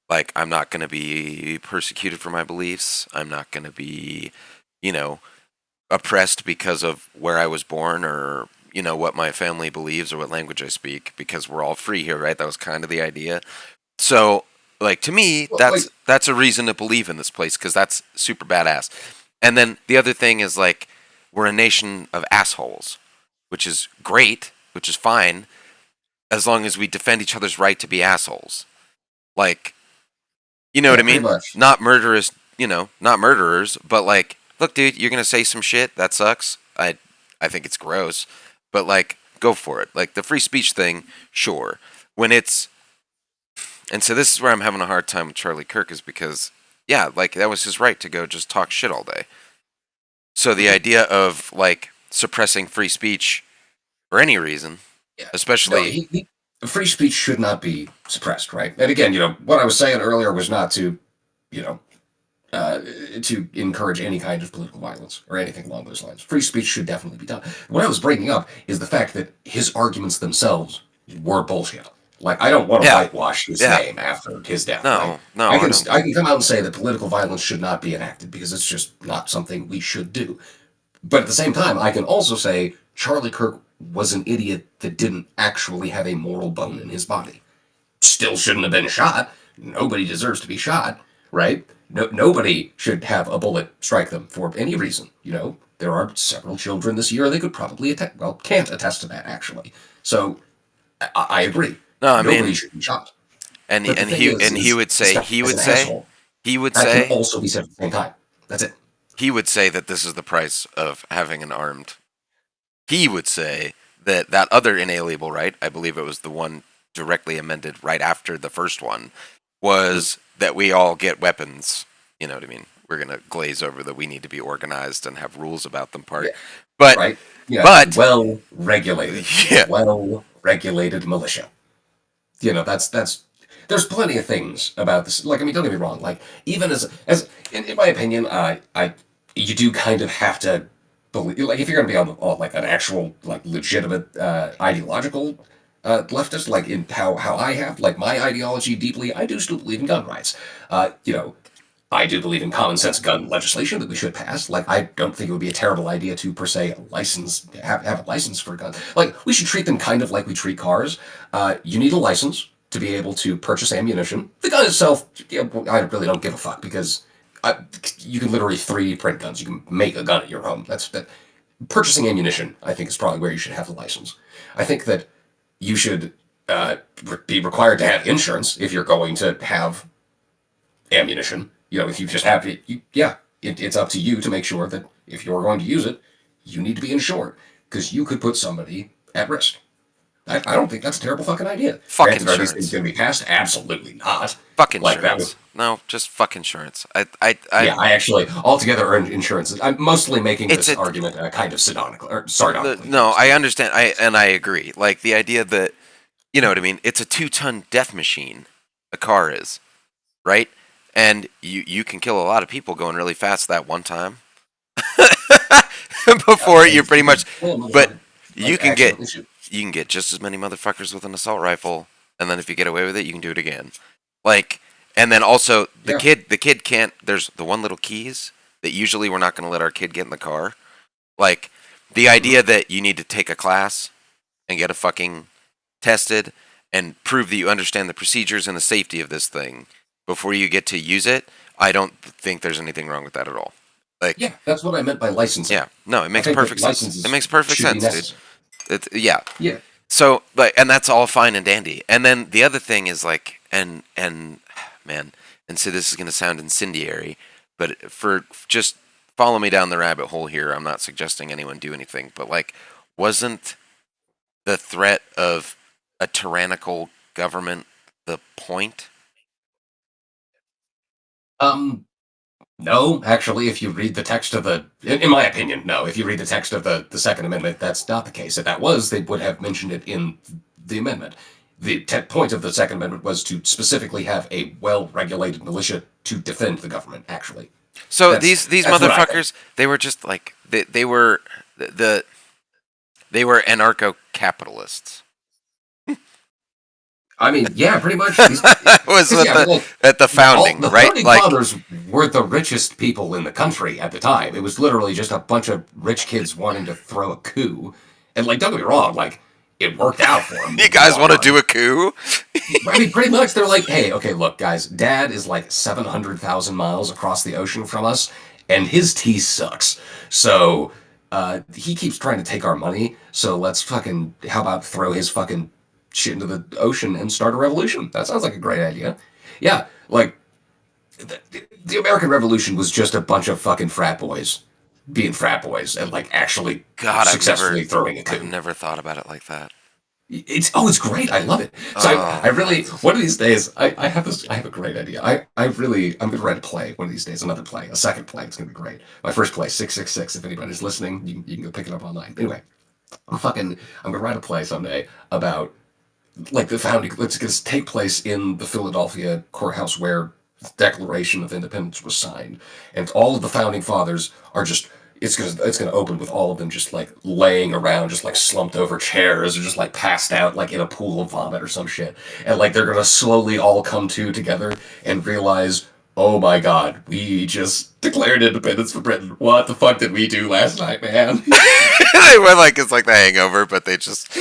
Like, I'm not gonna be persecuted for my beliefs. I'm not gonna be, you know, oppressed because of where I was born or what my family believes or what language I speak because we're all free here, right? That was kind of the idea. So, like to me, Well, like, that's a reason to believe in this place because that's super badass. And then the other thing is like we're a nation of assholes, which is great, which is fine as long as we defend each other's right to be assholes. Like, you know what yeah, I pretty mean? much. Not murderers, not murderers, but like, look, dude, you're gonna say some shit that sucks. I think it's gross, but like, go for it. Like the free speech thing, sure. When it's and so this is where I'm having a hard time with Charlie Kirk is because yeah, like that was his right to go just talk shit all day. So the Mhm. idea of like suppressing free speech for any reason, Yeah. No, especially free speech should not be suppressed, right? And again, what I was saying earlier was not to, you know, uh, to encourage any kind of political violence or anything along those lines. Free speech should definitely be done. What I was bringing up is the fact that his arguments themselves were bullshit. Like, I don't want to yeah, whitewash his yeah, name after his death, right? no, no, I don't. I can come out and say that political violence should not be enacted because it's just not something we should do. But at the same time, I can also say Charlie Kirk was an idiot that didn't actually have a moral bone in his body. Still shouldn't have been shot. Nobody deserves to be shot, right? Nobody should have a bullet strike them for any reason. there are several children this year. They could probably attest, well, can't attest to that actually. So I agree. No, I Nobody mean, should be shot. and But the thing he is, would this say guy is an asshole. he would That can say also be said at the same time. That's it. he would say that this is the price of having an armed. He would say that that other inalienable right, I believe it was the one directly amended right after the first one, was that we all get weapons. You know what I mean? We're gonna glaze over that we need to be organized and have rules about them part. Yeah. But Right? Yeah. but Well regulated. yeah, Well regulated militia. That's there's plenty of things about this. Like, I mean, don't get me wrong. Like, even as in my opinion, I you do kind of have to believe, like, if you're going to be on like an actual like legitimate ideological leftist, like in how I have like my ideology deeply, I do still believe in gun rights. I do believe in common sense gun legislation that we should pass. Like, I don't think it would be a terrible idea to, per se, have a license for guns. Like, we should treat them kind of like we treat cars. You need a license to be able to purchase ammunition. The gun itself, yeah, I really don't give a fuck because you can literally 3D print guns. You can make a gun at your home. That's that. Purchasing ammunition, I think, is probably where you should have the license. I think that you should be required to have insurance if you're going to have ammunition. If you just have it, it's up to you to make sure that if you're going to use it, you need to be insured because you could put somebody at risk. I don't think that's a terrible fucking idea. fuck Granted, are these things insurance. going to be passed? Absolutely not. Fuck Like that insurance. was, No, just fuck insurance. yeah, I actually altogether earned insurance. I'm mostly making It's this a- argument kind of sardonically, or sardonically. No, I understand. I agree. Like the idea that you know what I mean. It's a 2-ton death machine. A car is, right? And you can kill a lot of people going really fast that one time. Before you're pretty much, but you can get just as many motherfuckers with an assault rifle, and then if you get away with it, you can do it again. Like, and then also the Yeah. kid can't. There's the one little keys that usually we're not going to let our kid get in the car. Like the idea that you need to take a class and get a fucking tested and prove that you understand the procedures and the safety of this thing before you get to use it. I don't think there's anything wrong with that at all. Like, Yeah, that's what I meant by licensing. yeah, no, it makes think that perfect sense. licenses It makes perfect should be sense, dude. necessary. Yeah. Yeah. So, like, and that's all fine and dandy. And then the other thing is like, and man, and so this is going to sound incendiary, but for just follow me down the rabbit hole here. I'm not suggesting anyone do anything, but like, wasn't the threat of a tyrannical government the point? No, actually, if you read the text of in my opinion, no. If you read the text of the Second Amendment, that's not the case. If that was, they would have mentioned it in the amendment. The point of the Second Amendment was to specifically have a well-regulated militia to defend the government. Actually, So that's these what I think. motherfuckers, they were just like they were they were anarcho capitalists. I mean, yeah, pretty much. Was 'Cause, what yeah, like, at the founding, the right? founding Like, fathers were the richest people in the country at the time. It was literally just a bunch of rich kids wanting to throw a coup, and like, don't get me wrong, like it worked out for them. you guys want to do a coup? I mean, pretty much they're like, hey, okay, look, guys, Dad is like 700,000 miles across the ocean from us, and his tea sucks. So he keeps trying to take our money. So let's fucking, how about throw his fucking shit into the ocean and start a revolution? That sounds like a great idea. Yeah, like the American Revolution was just a bunch of fucking frat boys being frat boys and like actually God, successfully throwing a I've coup. never thought about it like that. It's great. I love it. So I really one of these days I have a great idea. I'm gonna write a play one of these days, another play, a second play. It's gonna be great. My first play, 666. If anybody's listening, you can go pick it up online. Anyway, I'm gonna write a play someday about like the founding. It's gonna take place in the Philadelphia courthouse where the Declaration of Independence was signed, and all of the founding fathers are just. It's gonna open with all of them just like laying around, just like slumped over chairs, or just like passed out like in a pool of vomit or some shit, and like they're gonna slowly all come together and realize, oh my god, we just declared independence for Britain. What the fuck did we do last night, man? They were like it's like the Hangover, but they just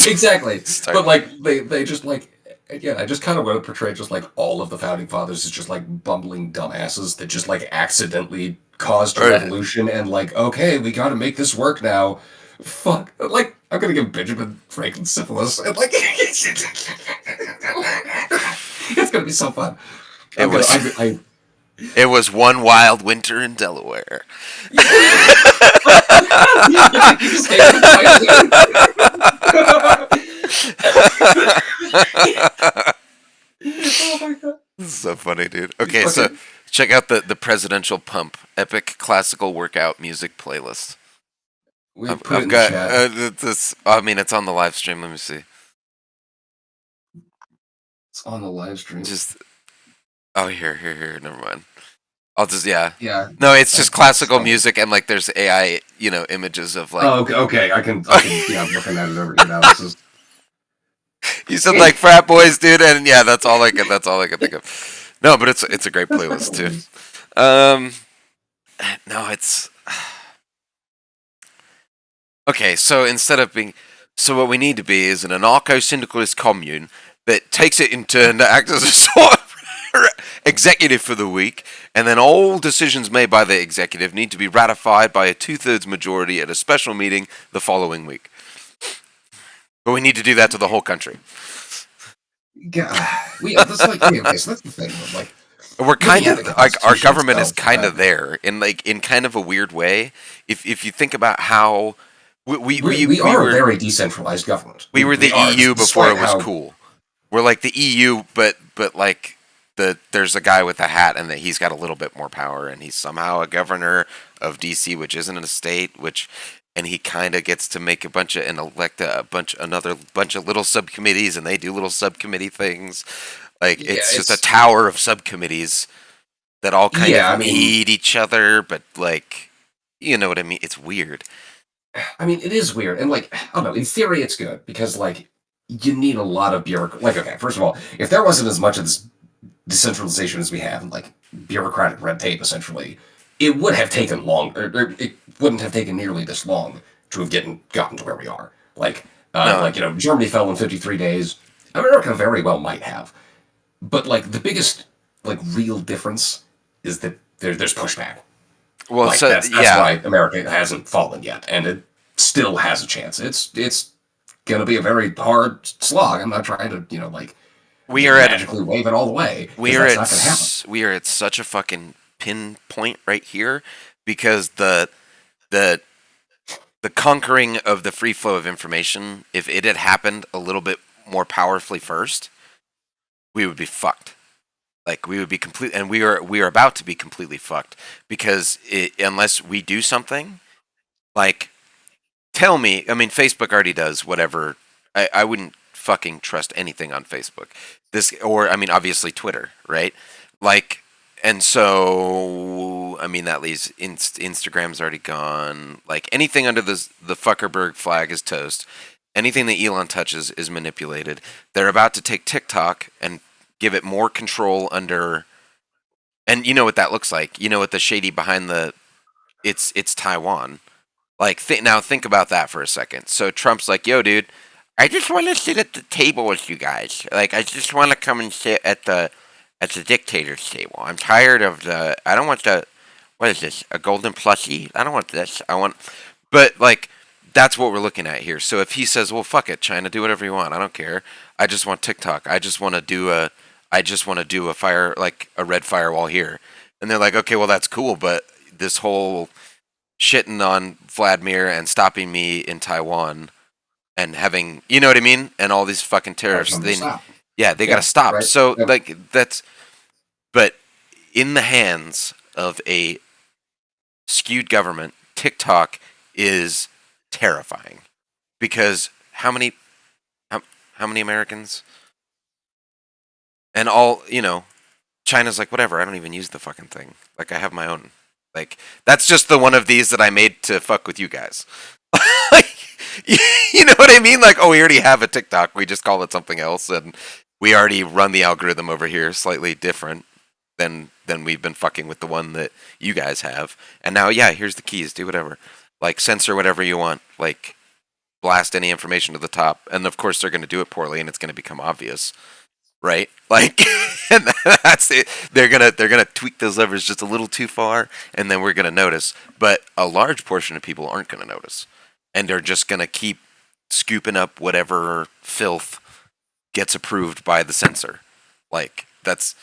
Exactly. Start- But like they just like again, I just kind of want to portray just like all of the founding fathers as just like bumbling dumbasses that just like accidentally caused a Or revolution and like, okay, we got to make this work now. Fuck, like I'm gonna give Benjamin Franklin syphilis, and like it's gonna be so fun. it I'm gonna, was I it was one wild winter in Delaware. you just gave it the title. Oh my god, This is so funny, dude. we Okay, so fucking check out the presidential pump epic classical workout music playlist. we I've, put it I've in the got chat. this. I mean, it's on the live stream. Let me see. It's on the live stream. Just here. Never mind. I'll just yeah. Yeah. No, it's just classical Oh, music and like there's AI, images of like okay, okay. I can. Yeah, I'm looking at it over here now. This is. you said like frat boys, dude, and yeah, that's all I can think of. No, but it's a great playlist too. Um, no, it's okay. So what we need to be is an anarcho-syndicalist commune that takes it in turn to act as a sort of executive for the week, and then all decisions made by the executive need to be ratified by a 2/3 majority at a special meeting the following week. But we need to do that to the whole country. Yeah, that's like okay. So that's the thing. Like We're kind looking at the of like our Constitution government is itself. kind of there in kind of a weird way. If you think about how We are a very decentralized government. we were the We are, EU before despite it was how. cool. We're like the EU, but like there's a guy with a hat, and that he's got a little bit more power, and he's somehow a governor of DC, which isn't a state, and he kind of gets to make a bunch of and elect another bunch of little subcommittees, and they do little subcommittee things. Like Yeah, it's just a it's tower of subcommittees that all kind yeah. of need each other, but like you know what I mean. It's weird. I mean, it is weird, and like I don't know. In theory, it's good because like you need a lot of bureaucracy. Like, okay, first of all, if there wasn't as much of this decentralization as we have, and like bureaucratic red tape, essentially, it would have taken long, or it wouldn't have taken nearly this long to have gotten to where we are. No, Like Germany fell in 53 days. America very well might have, but like the biggest like real difference is that there's pushback. well, Like so that's yeah, why America hasn't fallen yet, and it still has a chance. It's gonna be a very hard slog. I'm not trying to like we are at magically wave it all the way because that's not gonna happen. we are at such a fucking pinpoint right here because the the conquering of the free flow of information, if it had happened a little bit more powerfully first, we would be fucked. Like we would be complete, and we are about to be completely fucked because unless we do something, like tell me, I mean, Facebook already does whatever. I wouldn't fucking trust anything on Facebook. This, or I mean, obviously Twitter, right? Like, and so I mean that leaves Instagram's already gone. Like anything under the Fuckerberg flag is toast. Anything that Elon touches is manipulated. They're about to take TikTok and give it more control under, and you know what that looks like. You know what the shady behind the it's Taiwan. Like, now think about that for a second. So Trump's like, "Yo, dude, I just want to sit at the table with you guys. Like, I just want to come and sit at the dictator's table. I'm tired of the. I don't want the. What is this? A golden plushie? I don't want this. I want. But like, that's what we're looking at here. So if he says, "Well, fuck it, China, do whatever you want. I don't care. I just want TikTok. I just want to do a. I just want to do a fire like a red firewall here." And they're like, "Okay, well, that's cool, but this whole." Shitting on Vladimir and stopping me in Taiwan and having, you know what I mean, and all these fucking Gotta tariffs. come to They, stop. yeah, they gotta Yeah, stop. right. So Yep. like that's, but in the hands of a skewed government, TikTok is terrifying because how many Americans and all China's like whatever. I don't even use the fucking thing. Like I have my own. Like that's just the one of these that I made to fuck with you guys. Like, you know what I mean? Like, oh, we already have a TikTok. We just call it something else, and we already run the algorithm over here slightly different than we've been fucking with the one that you guys have. And now, yeah, here's the keys. Do whatever. Like censor whatever you want. Like blast any information to the top. And of course, they're going to do it poorly, and it's going to become obvious. right? Like, and that's it. They're gonna tweak those levers just a little too far, and then we're gonna notice. But a large portion of people aren't gonna notice, and they're just gonna keep scooping up whatever filth gets approved by the censor. Like that's,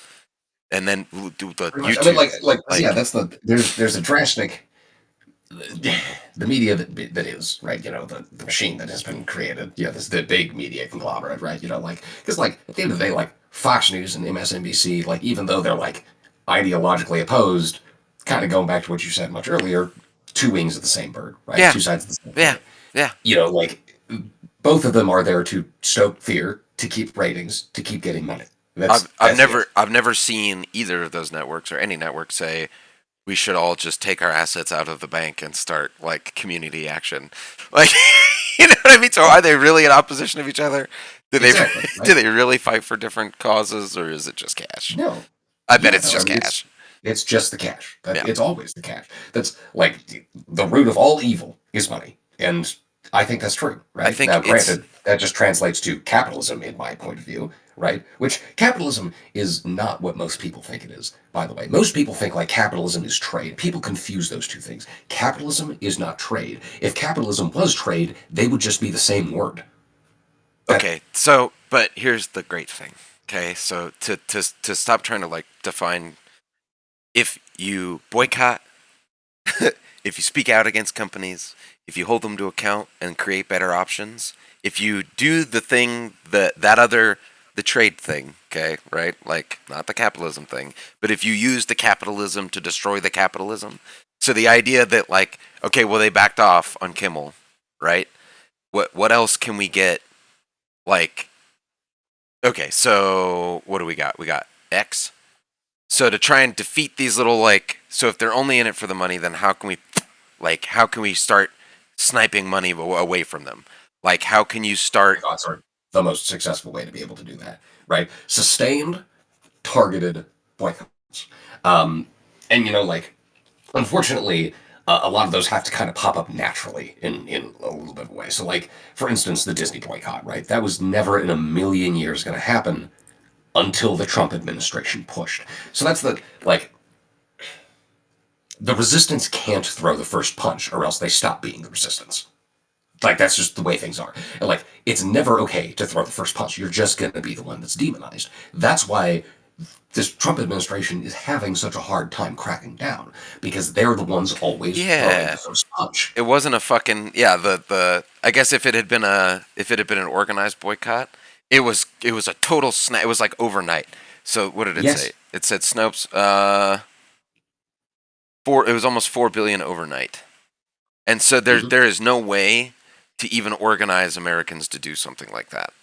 and then we'll do the Pretty much. I mean, YouTube, yeah, like that's there's a drastic the media that is right. The machine that has been created. This the big media conglomerate, right? Because at the end of the day, like Fox News and MSNBC, like even though they're like ideologically opposed, kind of going back to what you said much earlier, two wings of the same bird, right? yeah, Two sides of the same yeah, coin. yeah. Like both of them are there to stoke fear, to keep ratings, to keep getting money. I've That's it. never seen either of those networks or any network say we should all just take our assets out of the bank and start like community action. Like, you know what I mean? So are they really in opposition of each other? Do they Exactly, do right? they really fight for different causes, or is it just cash? No. I bet Yeah, it's no, I just mean cash. it's just the cash. Yeah, It's always the cash. That's like the root of all evil is money. And I think that's true, I right? think Now it's granted, that just translates to capitalism in my point of view, right? Which capitalism is not what most people think it is, by the way. Most people think like capitalism is trade. People confuse those two things. Capitalism is not trade. If capitalism was trade, they would just be the same word. That okay. So, but here's the great thing. Okay, so to stop trying to like define, if you boycott, if you speak out against companies, if you hold them to account and create better options, if you do the thing that other the trade thing, okay, right? Like not the capitalism thing, but if you use the capitalism to destroy the capitalism. So the idea that like, okay, well they backed off on Kimmel, right? What else can we get? Like, okay, so what do we got? We got X. So to try and defeat these little like, so if they're only in it for the money, then how can we start sniping money away from them? Like, how can you start? thoughts are the most successful way to be able to do that, right? Sustained, targeted boycotts. Um, and unfortunately, a lot of those have to kind of pop up naturally in a little bit of a way. So, like for instance, the Disney boycott, right? That was never in a million years going to happen until the Trump administration pushed. So that's the resistance can't throw the first punch, or else they stop being the resistance. Like that's just the way things are. And it's never okay to throw the first punch. You're just going to be the one that's demonized. That's why this Trump administration is having such a hard time cracking down, because they're the ones always throwing the Yeah, first punch. it wasn't a fucking yeah. The I guess if it had been an organized boycott, it was a total snap. It was like overnight. So what did it say? Yes. It said Snopes it was almost 4 billion overnight. And so Hmm. there is no way to even organize Americans to do something like that.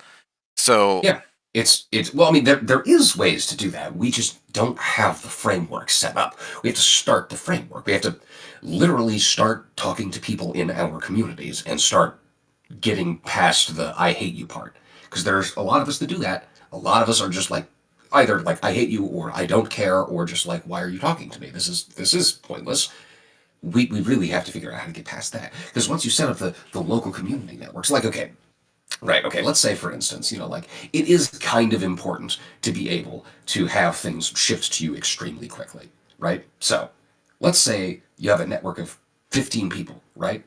So Yeah. It's well, I mean, there is ways to do that. We just don't have the framework set up. We have to start the framework. We have to literally start talking to people in our communities and start getting past the I hate you part. Because there's a lot of us that do that. A lot of us are just like either like I hate you, or I don't care, or just like why are you talking to me? This is pointless. We really have to figure out how to get past that. Because once you set up the local community networks, like okay, right, okay, let's say for instance, it is kind of important to be able to have things shipped to you extremely quickly, right? So let's say you have a network of 15 people, right?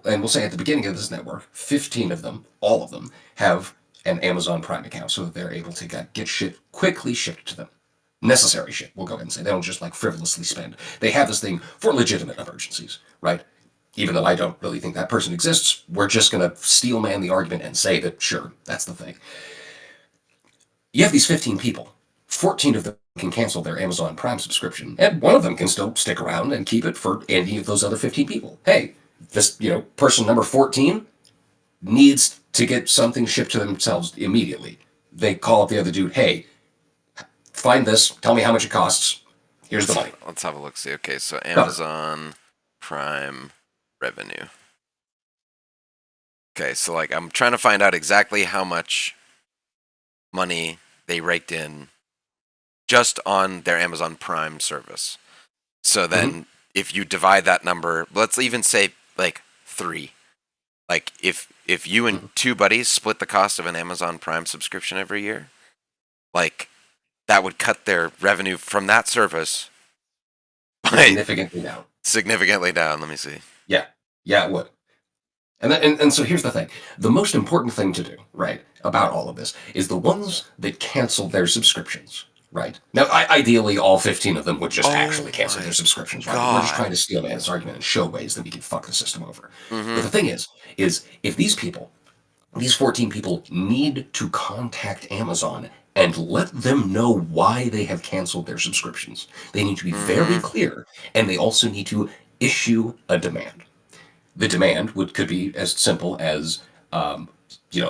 And we'll say at the beginning of this network, 15 of them, all of them, have an Amazon Prime account so that they're able to get shit quickly shipped to them. Necessary shit, we'll go ahead and say. They don't just like frivolously spend. They have this thing for legitimate emergencies, right? Even though I don't really think that person exists, we're just going to steel man the argument and say that, sure, that's the thing. You have these 15 people. 14 of them can cancel their Amazon Prime subscription, and one of them can still stick around and keep it for any of those other 15 people. Hey, this, person number 14 needs to get something shipped to themselves immediately. They call up the other dude, hey, find this, tell me how much it costs, here's the money. let's have a look. See, okay, so Cover. Amazon Prime revenue. Okay, so like I'm trying to find out exactly how much money they raked in just on their Amazon Prime service. So Mm-hmm. then if you divide that number, let's even say like 3. Like if you and Mhm. two buddies split the cost of an Amazon Prime subscription every year, like that would cut their revenue from that service by Significantly down. significantly down. Let me see. Yeah, yeah, it would. And so here's the thing. The most important thing to do, right, about all of this is the ones that cancel their subscriptions, right? Now, ideally, all 15 of them would just Oh actually cancel their my subscriptions, right? We're just god. trying to steal man's argument and show ways that we can fuck the system over. But Mm-hmm. the thing is if these people, these 14 people, need to contact Amazon and let them know why they have canceled their subscriptions, they need to be very Mm-hmm. clear, and they also need to issue a demand. The demand could be as simple as, um,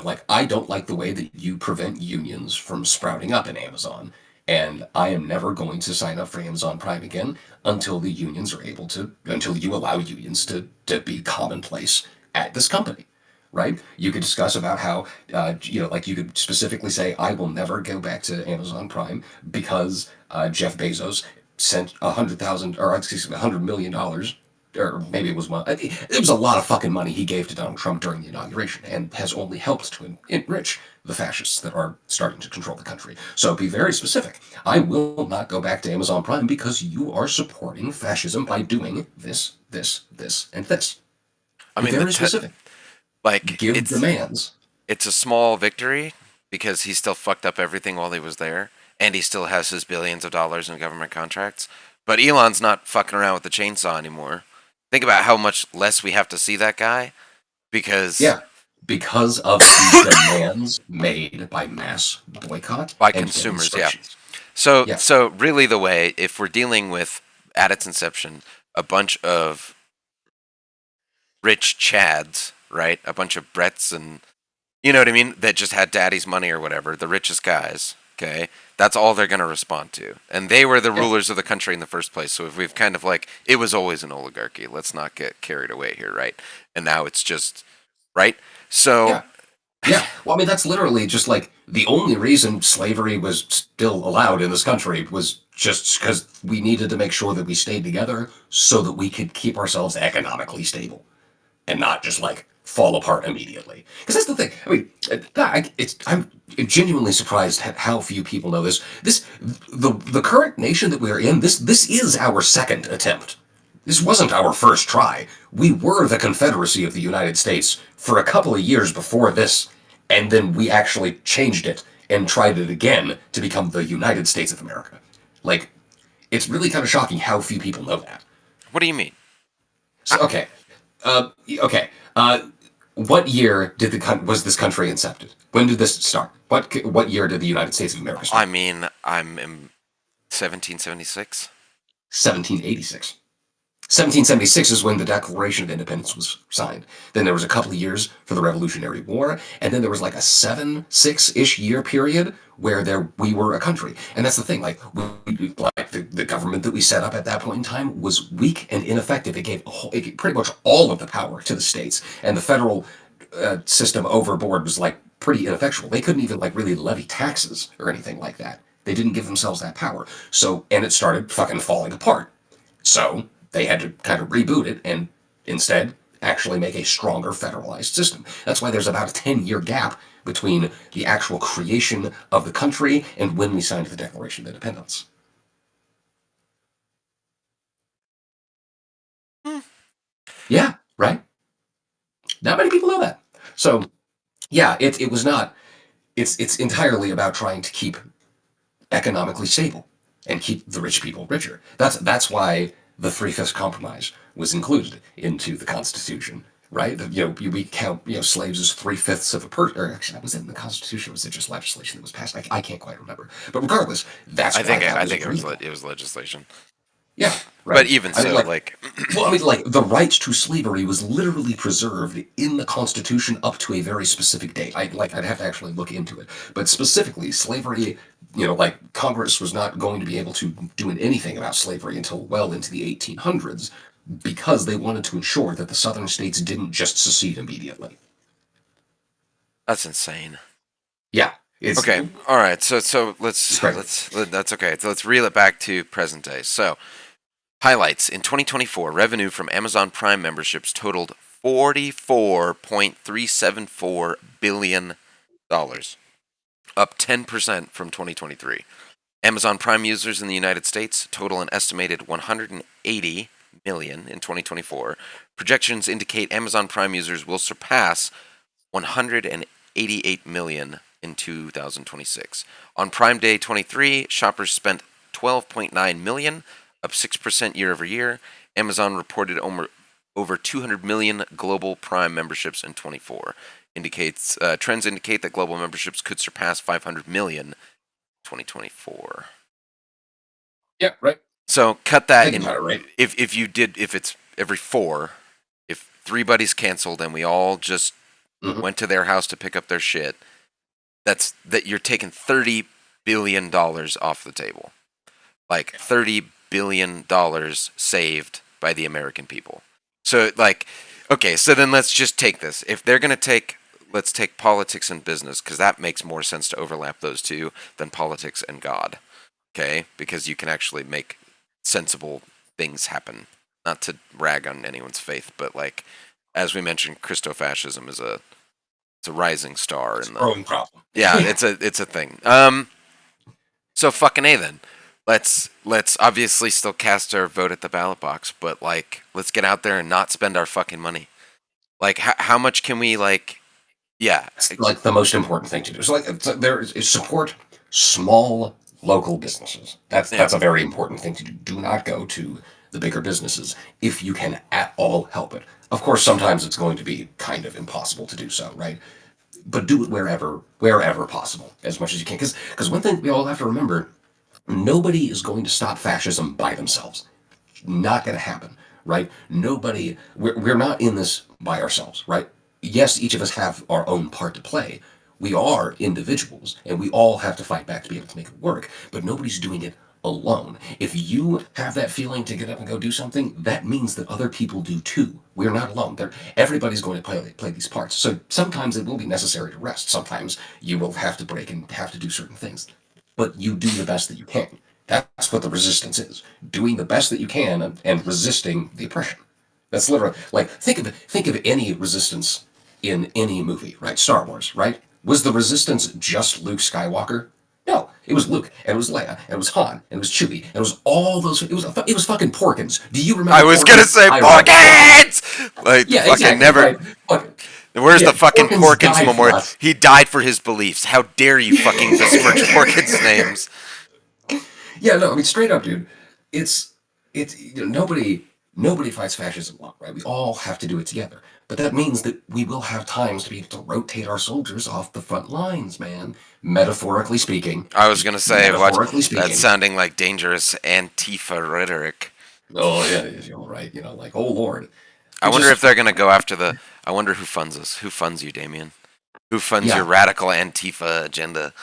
like, I don't like the way that you prevent unions from sprouting up in Amazon, and I am never going to sign up for Amazon Prime again until the unions are able to, until you allow unions to be commonplace at this company. Right? You could discuss about how, like you could specifically say, I will never go back to Amazon Prime because Jeff Bezos sent 100,000, or excuse me, $100 million, or maybe it was one. It was a lot of fucking money he gave to Donald Trump during the inauguration, and has only helped to enrich the fascists that are starting to control the country. So be very specific. I will not go back to Amazon Prime because you are supporting fascism by doing this, this, this, and this. I Be mean very specific. like Give demands. it's a small victory because he still fucked up everything while he was there, and he still has his billions of dollars in government contracts. But Elon's not fucking around with the chainsaw anymore. Think about how much less we have to see that guy because Yeah, because of the demands made by mass boycott by and consumers, yeah. demonstrations. So Yeah, so really the way, if we're dealing with at its inception a bunch of rich chads, right? A bunch of Bretts and you know what I mean, that just had daddy's money or whatever, the richest guys, okay? That's all they're going to respond to. And they were the yeah, rulers of the country in the first place. So if we've kind of like, it was always an oligarchy. Let's not get carried away here, right? And now it's just, right? So, yeah. Yeah, well, I mean, that's literally just like the only reason slavery was still allowed in this country was just because we needed to make sure that we stayed together so that we could keep ourselves economically stable and not just like fall apart immediately. Because that's the thing. I mean, I'm genuinely surprised at how few people know this. The current nation that we are in. This is our second attempt. This wasn't our first try. We were the Confederacy of the United States for a couple of years before this, and then we actually changed it and tried it again to become the United States of America. Like, it's really kind of shocking how few people know that. what do you mean? So, okay, okay. What year was this country incepted? When did this start? What year did the United States of America I start? mean, I'm in 1776. 1786. 1776 is when the Declaration of Independence was signed. Then there was a couple of years for the Revolutionary War, and then there was like a 6-ish year period where we were a country. And that's the thing, like the government that we set up at that point in time was weak and ineffective. It gave pretty much all of the power to the states, and the federal system overboard was like pretty ineffectual. They couldn't even like really levy taxes or anything like that. They didn't give themselves that power. So, and it started fucking falling apart. So they had to kind of reboot it and instead actually make a stronger federalized system. That's why there's about a 10-year gap between the actual creation of the country and when we signed the Declaration of Independence. Hmm. Yeah, right? Not many people know that. So, yeah, it was not, it's entirely about trying to keep economically stable and keep the rich people richer. That's why the Three-Fifths Compromise was included into the Constitution, right? We count slaves as 3/5 of a person. Or actually, was it in the Constitution? Or was it just legislation that was passed? I can't quite remember. But regardless, that's why that I was think agreeable. it was legislation. Yeah, But right. even I mean, so, like, like, well, I mean, like the right to slavery was literally preserved in the Constitution up to a very specific date. I'd have to actually look into it, but specifically, slavery. Like Congress was not going to be able to do anything about slavery until well into the 1800s because they wanted to ensure that the Southern states didn't just secede immediately. that's insane. Yeah, it's Okay, all right. So it's crazy. that's okay. So let's reel it back to present day. So highlights in 2024: revenue from Amazon Prime memberships totaled $44.374 billion, up 10% from 2023. Amazon Prime users in the United States total an estimated 180 million in 2024. Projections indicate Amazon Prime users will surpass 188 million in 2026. On Prime Day 23, shoppers spent 12.9 million, up 6% year over year. Amazon reported over 200 million global Prime memberships in 24. Trends indicate that global memberships could surpass 500 million in 2024. Yeah, right. So cut that Think in. about it, right? If it's every 4, if 3 buddies canceled and we all just went to their house to pick up their shit, that you're taking $30 billion off the table. Like $30 billion saved by the American people. So okay, so then let's just take this. If they're going to let's take politics and business, because that makes more sense to overlap those two than politics and God. Okay? Because you can actually make sensible things happen. Not to rag on anyone's faith, but as we mentioned, Christofascism is a rising star It's in a the. growing problem. Yeah, it's a thing. So fucking A then. Let's obviously still cast our vote at the ballot box, but let's get out there and not spend our fucking money. How much can we yeah. It's like the most important thing to do. So there is support small local businesses. That's a very important thing to do. Do not go to the bigger businesses if you can at all help it. Of course, sometimes it's going to be kind of impossible to do so, right? But do it wherever possible, as much as you can. Because one thing we all have to remember: nobody is going to stop fascism by themselves. Not going to happen, right? Nobody, we're not in this by ourselves, right? Yes, each of us have our own part to play. We are individuals, and we all have to fight back to be able to make it work, but nobody's doing it alone. If you have that feeling to get up and go do something, that means that other people do too. We're not alone. Everybody's going to play these parts. So sometimes it will be necessary to rest. Sometimes you will have to break and have to do certain things. But you do the best that you can. That's what the resistance is. Doing the best that you can and resisting the oppression. That's literally think of any resistance in any movie, right? Star Wars, right? Was the resistance just Luke Skywalker? No, it was Luke, and it was Leia, and it was Han, and it was Chewie, and it was all those. It was fucking Porkins. Do you remember? I was Porkins? gonna say Porkins. Yeah, Fucking exactly. never. Right. Fucking, Where's yeah, the fucking Porkins Porkins died for memorial? us. He died for his beliefs. How dare you fucking besmirch Porkins' names? Yeah, no, I mean straight up, dude. It's nobody fights fascism alone, right? We all have to do it together. But that means that we will have times to be able to rotate our soldiers off the front lines, man. Metaphorically speaking. I was Just gonna say, watch metaphorically that's speaking. sounding like dangerous Antifa rhetoric. Oh yeah, you're right. Like oh lord. I It wonder if just they're gonna go after the. I wonder who funds us. Who funds you, Damien? Who funds your yeah, radical Antifa agenda?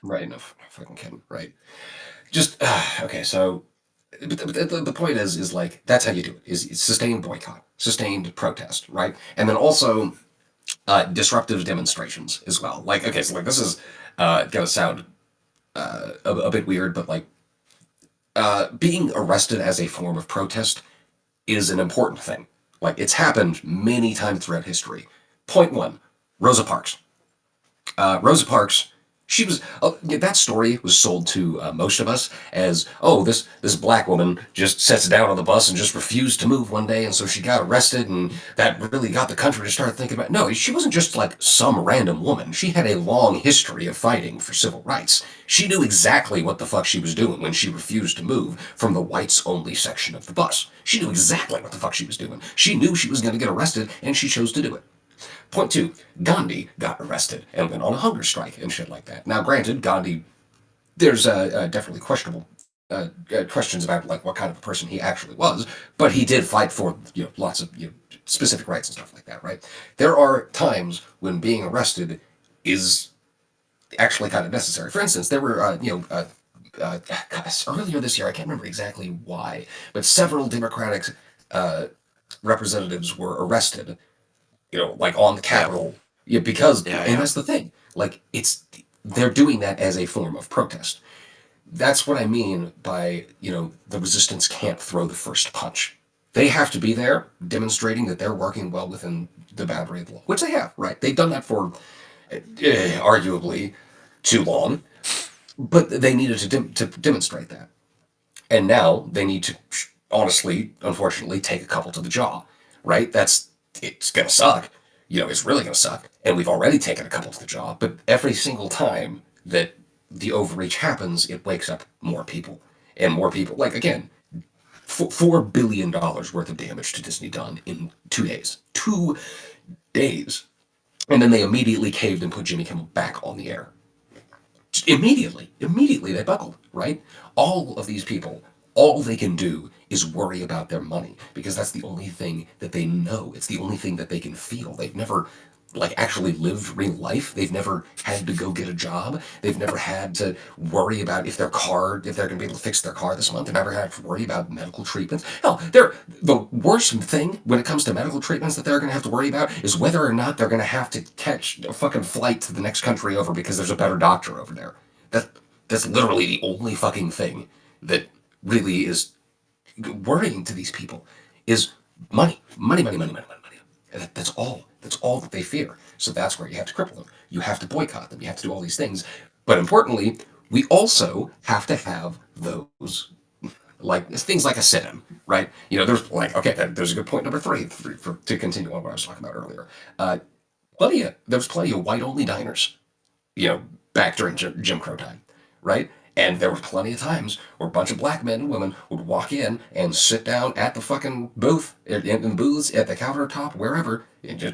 right. No, fucking kidding, right? Just okay. So but the point is like that's how you do it is sustained boycott, sustained protest, right? And then also disruptive demonstrations as well. Like, okay, so like this is gonna sound a bit weird, but like being arrested as a form of protest is an important thing. Like, it's happened many times throughout history. Point one: Rosa Parks. Rosa Parks, she was yeah, that story was sold to most of us as this black woman just sits down on the bus and just refused to move one day, and so she got arrested, and that really got the country to start thinking about. No, she wasn't just like some random woman. She had a long history of fighting for civil rights. She knew exactly what the fuck she was doing when she refused to move from the whites only section of the bus. She knew exactly what the fuck she was doing. She knew she was going to get arrested, and she chose to do it. Point two: Gandhi got arrested and went on a hunger strike and shit like that. Now, granted, Gandhi, there's definitely questionable questions about like what kind of a person he actually was, but he did fight for lots of specific rights and stuff like that, right? There are times when being arrested is actually kind of necessary. For instance, there were earlier this year, I can't remember exactly why, but several Democratic representatives were arrested like on the Yeah, Capitol. Yeah, because, yeah, and yeah. that's the thing. Like, they're doing that as a form of protest. That's what I mean by, the resistance can't throw the first punch. They have to be there demonstrating that they're working well within the boundary of the law, which they have, right? They've done that for arguably too long, but they needed to demonstrate that. And now they need to, honestly, unfortunately, take a couple to the jaw, right? It's going to suck. It's really going to suck. And we've already taken a couple to the jaw, but every single time that the overreach happens, it wakes up more people. And more people, like, again, $4 billion worth of damage to Disney done in 2 days. 2 days. And then they immediately caved and put Jimmy Kimmel back on the air. Immediately they buckled, right? All of these people, all they can do is worry about their money because that's the only thing that they know. It's the only thing that they can feel. They've never actually lived real life. They've never had to go get a job. They've never had to worry about if they're going to be able to fix their car this month. They've never had to worry about medical treatments. Hell, the worst thing when it comes to medical treatments that they're going to have to worry about is whether or not they're going to have to catch a fucking flight to the next country over because there's a better doctor over there. That that's literally the only fucking thing that really is worrying to these people is money, money, money, money, money, money, money. And that's all. That's all that they fear. So that's where you have to cripple them. You have to boycott them. You have to do all these things. But importantly, we also have to have those like things like a sit-in, right? There's like there's a good point number three to continue on what I was talking about earlier. There's plenty of white-only diners you know, back during Jim Crow time, right? And there were plenty of times where a bunch of black men and women would walk in and sit down at the fucking booth, in the booths, at the countertop, wherever,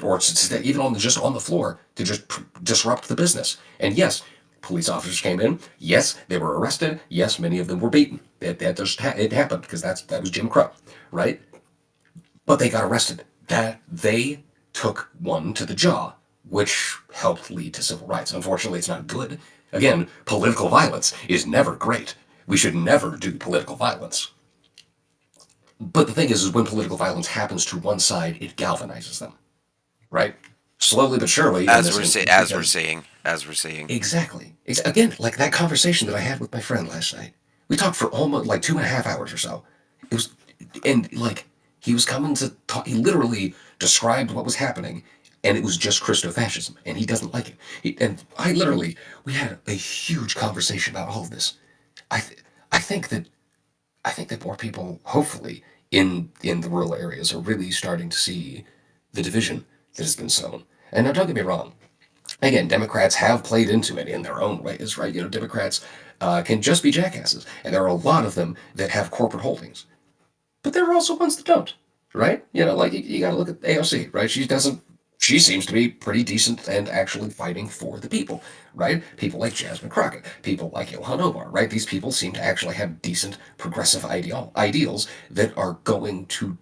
or even just on the floor to just disrupt the business. And yes, police officers came in. Yes, they were arrested. Yes, many of them were beaten. It happened because that was Jim Crow, right? But they got arrested. That they took one to the jaw, which helped lead to civil rights. Unfortunately, it's not good. Again, political violence is never great. We should never do political violence. But the thing is when political violence happens to one side, it galvanizes them, right? Slowly but surely in this instance, because as we're seeing. exactly. Again, like that conversation that I had with my friend last night. We talked for almost like 2.5 hours or so. It was, and like he was coming to talk. He literally described what was happening, and it was just Christofascism, and he doesn't like it. And we had a huge conversation about all of this. I, th- I think that more people, hopefully, in the rural areas, are really starting to see the division that has been sown. And now, don't get me wrong. Again, Democrats have played into it in their own ways, right? Democrats can just be jackasses, and there are a lot of them that have corporate holdings, but there are also ones that don't, right? Like you got to look at AOC, right? She seems to be pretty decent and actually fighting for the people, right? People like Jasmine Crockett, people like Ilhan Omar, right? These people seem to actually have decent progressive ideals that are going to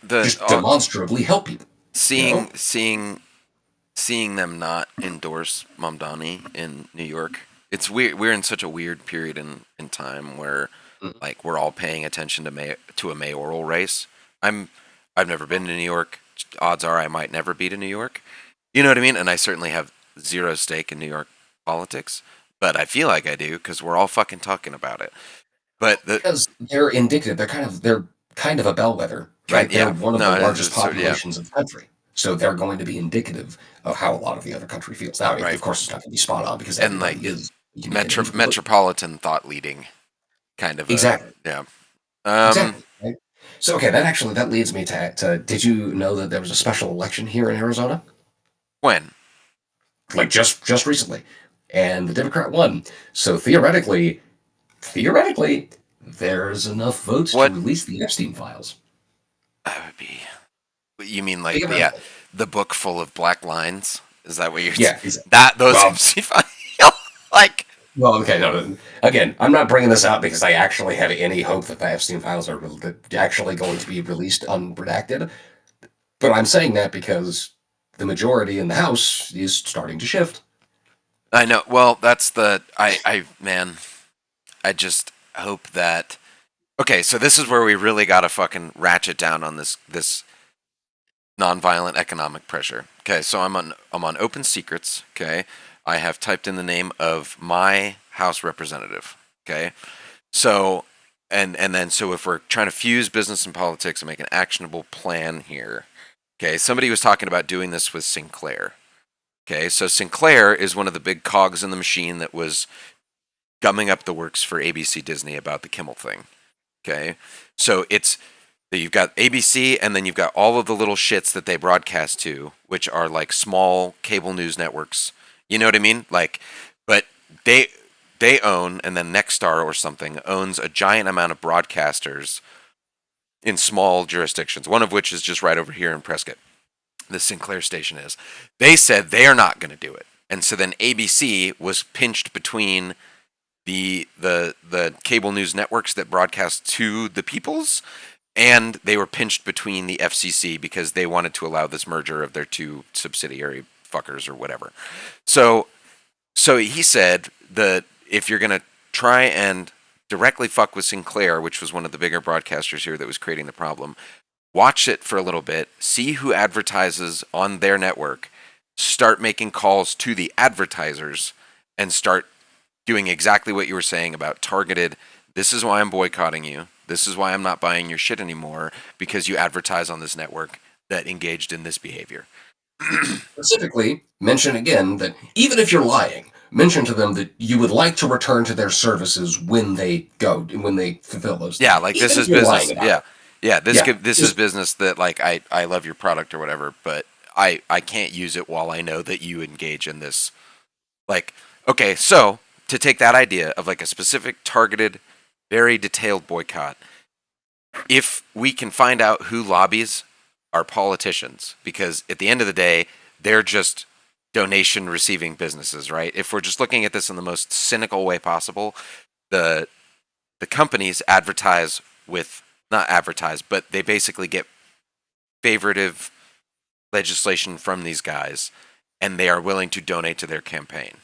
The just demonstrably help people, you know? seeing seeing them not endorse Mamdani in New York. It's weird. We're in such a weird period in time where Mhm. like we're all paying attention to a mayoral race. I've never been to New York. Odds are I might never be to New York. You know what I mean? And I certainly have zero stake in New York politics, but I feel like I do because we're all fucking talking about it. But the Because they're indicative. They're kind of a bellwether, kind right? They're yeah one of the no largest so yeah populations of the country. So they're going to be indicative of how a lot of the other country feels. Now, right of course, it's not going to be spot on because and everybody like is a unique individual. But metropolitan thought leading kind of a exactly, yeah. exactly. Right? So, okay, that leads me to. Did you know that there was a special election here in Arizona, When like just recently, and the Democrat won? So theoretically, there's enough votes to what release the Epstein files. that would be. You mean like Theoretically, the book full of black lines? Is that what you're yeah. that those Well, MC like Well, okay, no. Again, I'm not bringing this out because I actually have any hope that the Epstein files are actually going to be released unredacted. But I'm saying that because the majority in the House is starting to shift. I know. Well, that's the I man. I just hope that. Okay, so this is where we really got to fucking ratchet down on this nonviolent economic pressure. Okay, so I'm on Open Secrets. Okay, I have typed in the name of my House representative. Okay, so and then so if we're trying to fuse business and politics and make an actionable plan here, okay, somebody was talking about doing this with Sinclair. Okay, so Sinclair is one of the big cogs in the machine that was gumming up the works for ABC Disney about the Kimmel thing. Okay, so you've got ABC, and then you've got all of the little shits that they broadcast to, which are like small cable news networks. You know what I mean? Like, but they own, and then Nexstar or something owns a giant amount of broadcasters in small jurisdictions. One of which is just right over here in Prescott. The Sinclair station is. They said they are not going to do it, and so then ABC was pinched between the cable news networks that broadcast to the peoples, and they were pinched between the FCC because they wanted to allow this merger of their two subsidiary fuckers or whatever. So he said that if you're going to try and directly fuck with Sinclair, which was one of the bigger broadcasters here that was creating the problem, watch it for a little bit, see who advertises on their network, start making calls to the advertisers, and start doing exactly what you were saying about targeted, this is why I'm boycotting you, this is why I'm not buying your shit anymore, because you advertise on this network that engaged in this behavior. Specifically, mention again that even if you're lying, mention to them that you would like to return to their services when they fulfill those things. Yeah, like Even this if is you're business. lying about Yeah. it. Yeah, Yeah, this is business that like I love your product or whatever, but I can't use it while I know that you engage in this. Like, okay, so to take that idea of like a specific targeted, very detailed boycott, if we can find out who lobbies our politicians, because at the end of the day, they're just donation receiving businesses, right? If we're just looking at this in the most cynical way possible, the companies advertise with, not advertise, but they basically get favoritive legislation from these guys, and they are willing to donate to their campaign.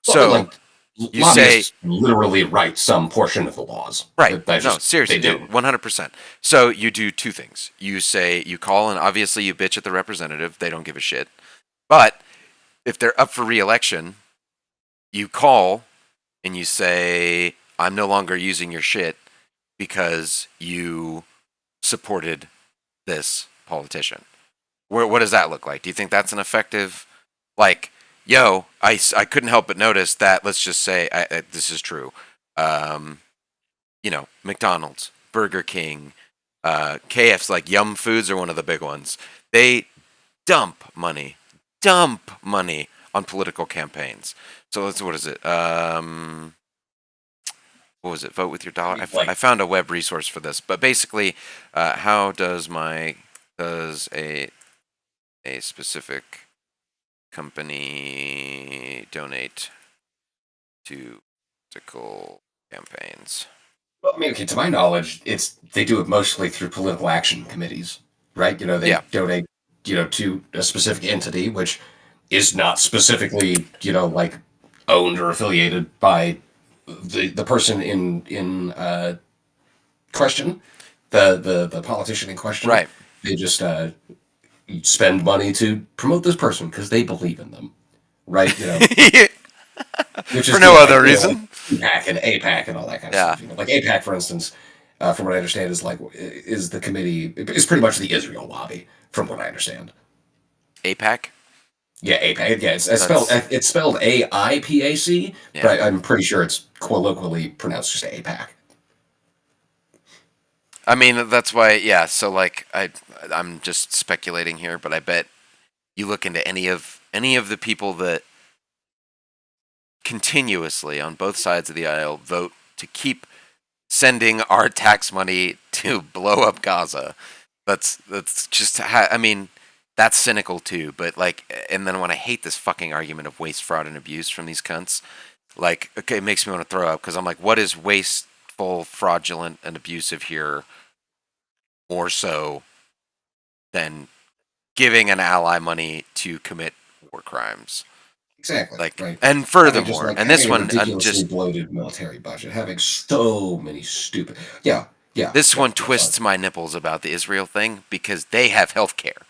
well, and So like you say, lobbyists literally write some portion of the laws. right? That's No, just they seriously, do. 100%. So you do two things. You say you call, and obviously you bitch at the representative. They don't give a shit. But if they're up for re-election, you call and you say, I'm no longer using your shit because you supported this politician. What does that look like? Do you think that's an effective, like, yo, I couldn't help but notice that, let's just say, this is true. McDonald's, Burger King, KF's, like Yum Foods are one of the big ones. They dump money on political campaigns. So what is it? What was it? Vote with your dollar. I found a web resource for this, but basically, how does a specific company donate to political campaigns? Well, I mean, okay, to my knowledge, they do it mostly through political action committees, right? They donate, to a specific entity, which is not specifically, like owned or affiliated by the person in question, the politician in question. Right. They just spend money to promote this person because they believe in them, right? Which For is no other like, reason. PAC and APAC and all that kind of Yeah. stuff. Like APAC, for instance, from what I understand, is the committee is pretty much the Israel lobby, from what I understand. APAC. Yeah, APAC. Yeah, it's spelled AIPAC, Yeah. but I'm pretty sure it's colloquially pronounced just APAC. I mean, that's why. Yeah. So like, I'm just speculating here, but I bet you look into any of the people that continuously on both sides of the aisle vote to keep sending our tax money to blow up Gaza. That's just, I mean, that's cynical too. But like, and then when I hate this fucking argument of waste, fraud, and abuse from these cunts, like, okay, it makes me want to throw up because I'm like, what is wasteful, fraudulent, and abusive here more so than giving an ally money to commit war crimes? Exactly. Like, right. and furthermore, and this having a one, ridiculously bloated military budget, having so many stupid. Yeah. this yeah, one twists my nipples about the Israel thing because they have health care.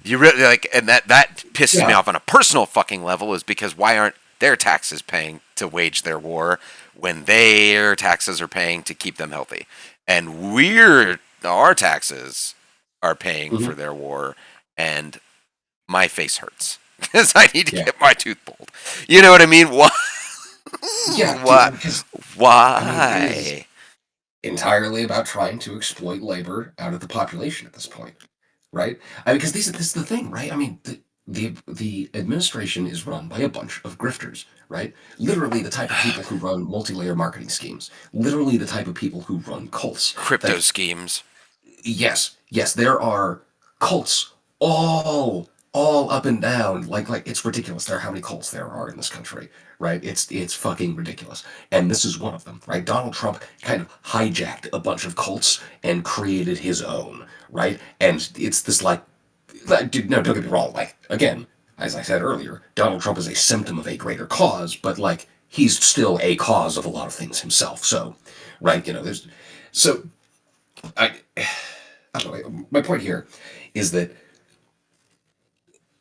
You really like, and that pisses me Yeah. off on a personal fucking level is because why aren't their taxes paying to wage their war when their taxes are paying to keep them healthy. And our taxes are paying Hmm. for their war, and my face hurts because I need to Yeah. get my tooth pulled. You know what I mean? Why? Yeah, dude, Why? because I mean, it is Why? entirely about trying to exploit labor out of the population at this point, right? I mean, because this is the thing, right? I mean, the administration is run by a bunch of grifters, right? Literally the type of people who run multi-layer marketing schemes, literally the type of people who run cults. Crypto Like, schemes. yes, there are cults all up and down. Like it's ridiculous. There are how many cults there are in this country, right? It's fucking ridiculous. And this is one of them, right? Donald Trump kind of hijacked a bunch of cults and created his own, right? And it's this dude, no, don't get me wrong. Like, again, as I said earlier, Donald Trump is a symptom of a greater cause, but like he's still a cause of a lot of things himself. So, right, there's so I I don't know. My point here is that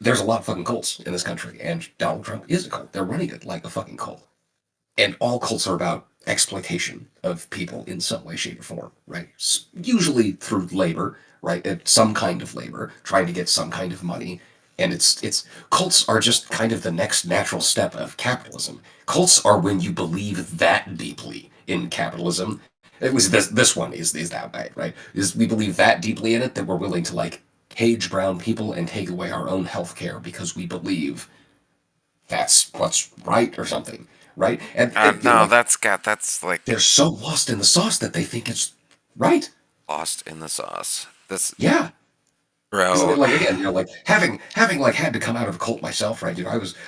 there's a lot of fucking cults in this country, and Donald Trump is a cult. They're running it like a fucking cult. And all cults are about exploitation of people in some way, shape, or form, right? Usually through labor, right? Some kind of labor, trying to get some kind of money. And it's cults are just kind of the next natural step of capitalism. Cults are when you believe that deeply in capitalism. It was this one is that way, right? Is we believe that deeply in it that we're willing to like cage brown people and take away our own health care because we believe that's what's right or something, right? And No, like that's like they're so lost in the sauce that they think it's right. lost in the sauce. This, Yeah, because I bro. mean, like again, like having like had to come out of a cult myself, right?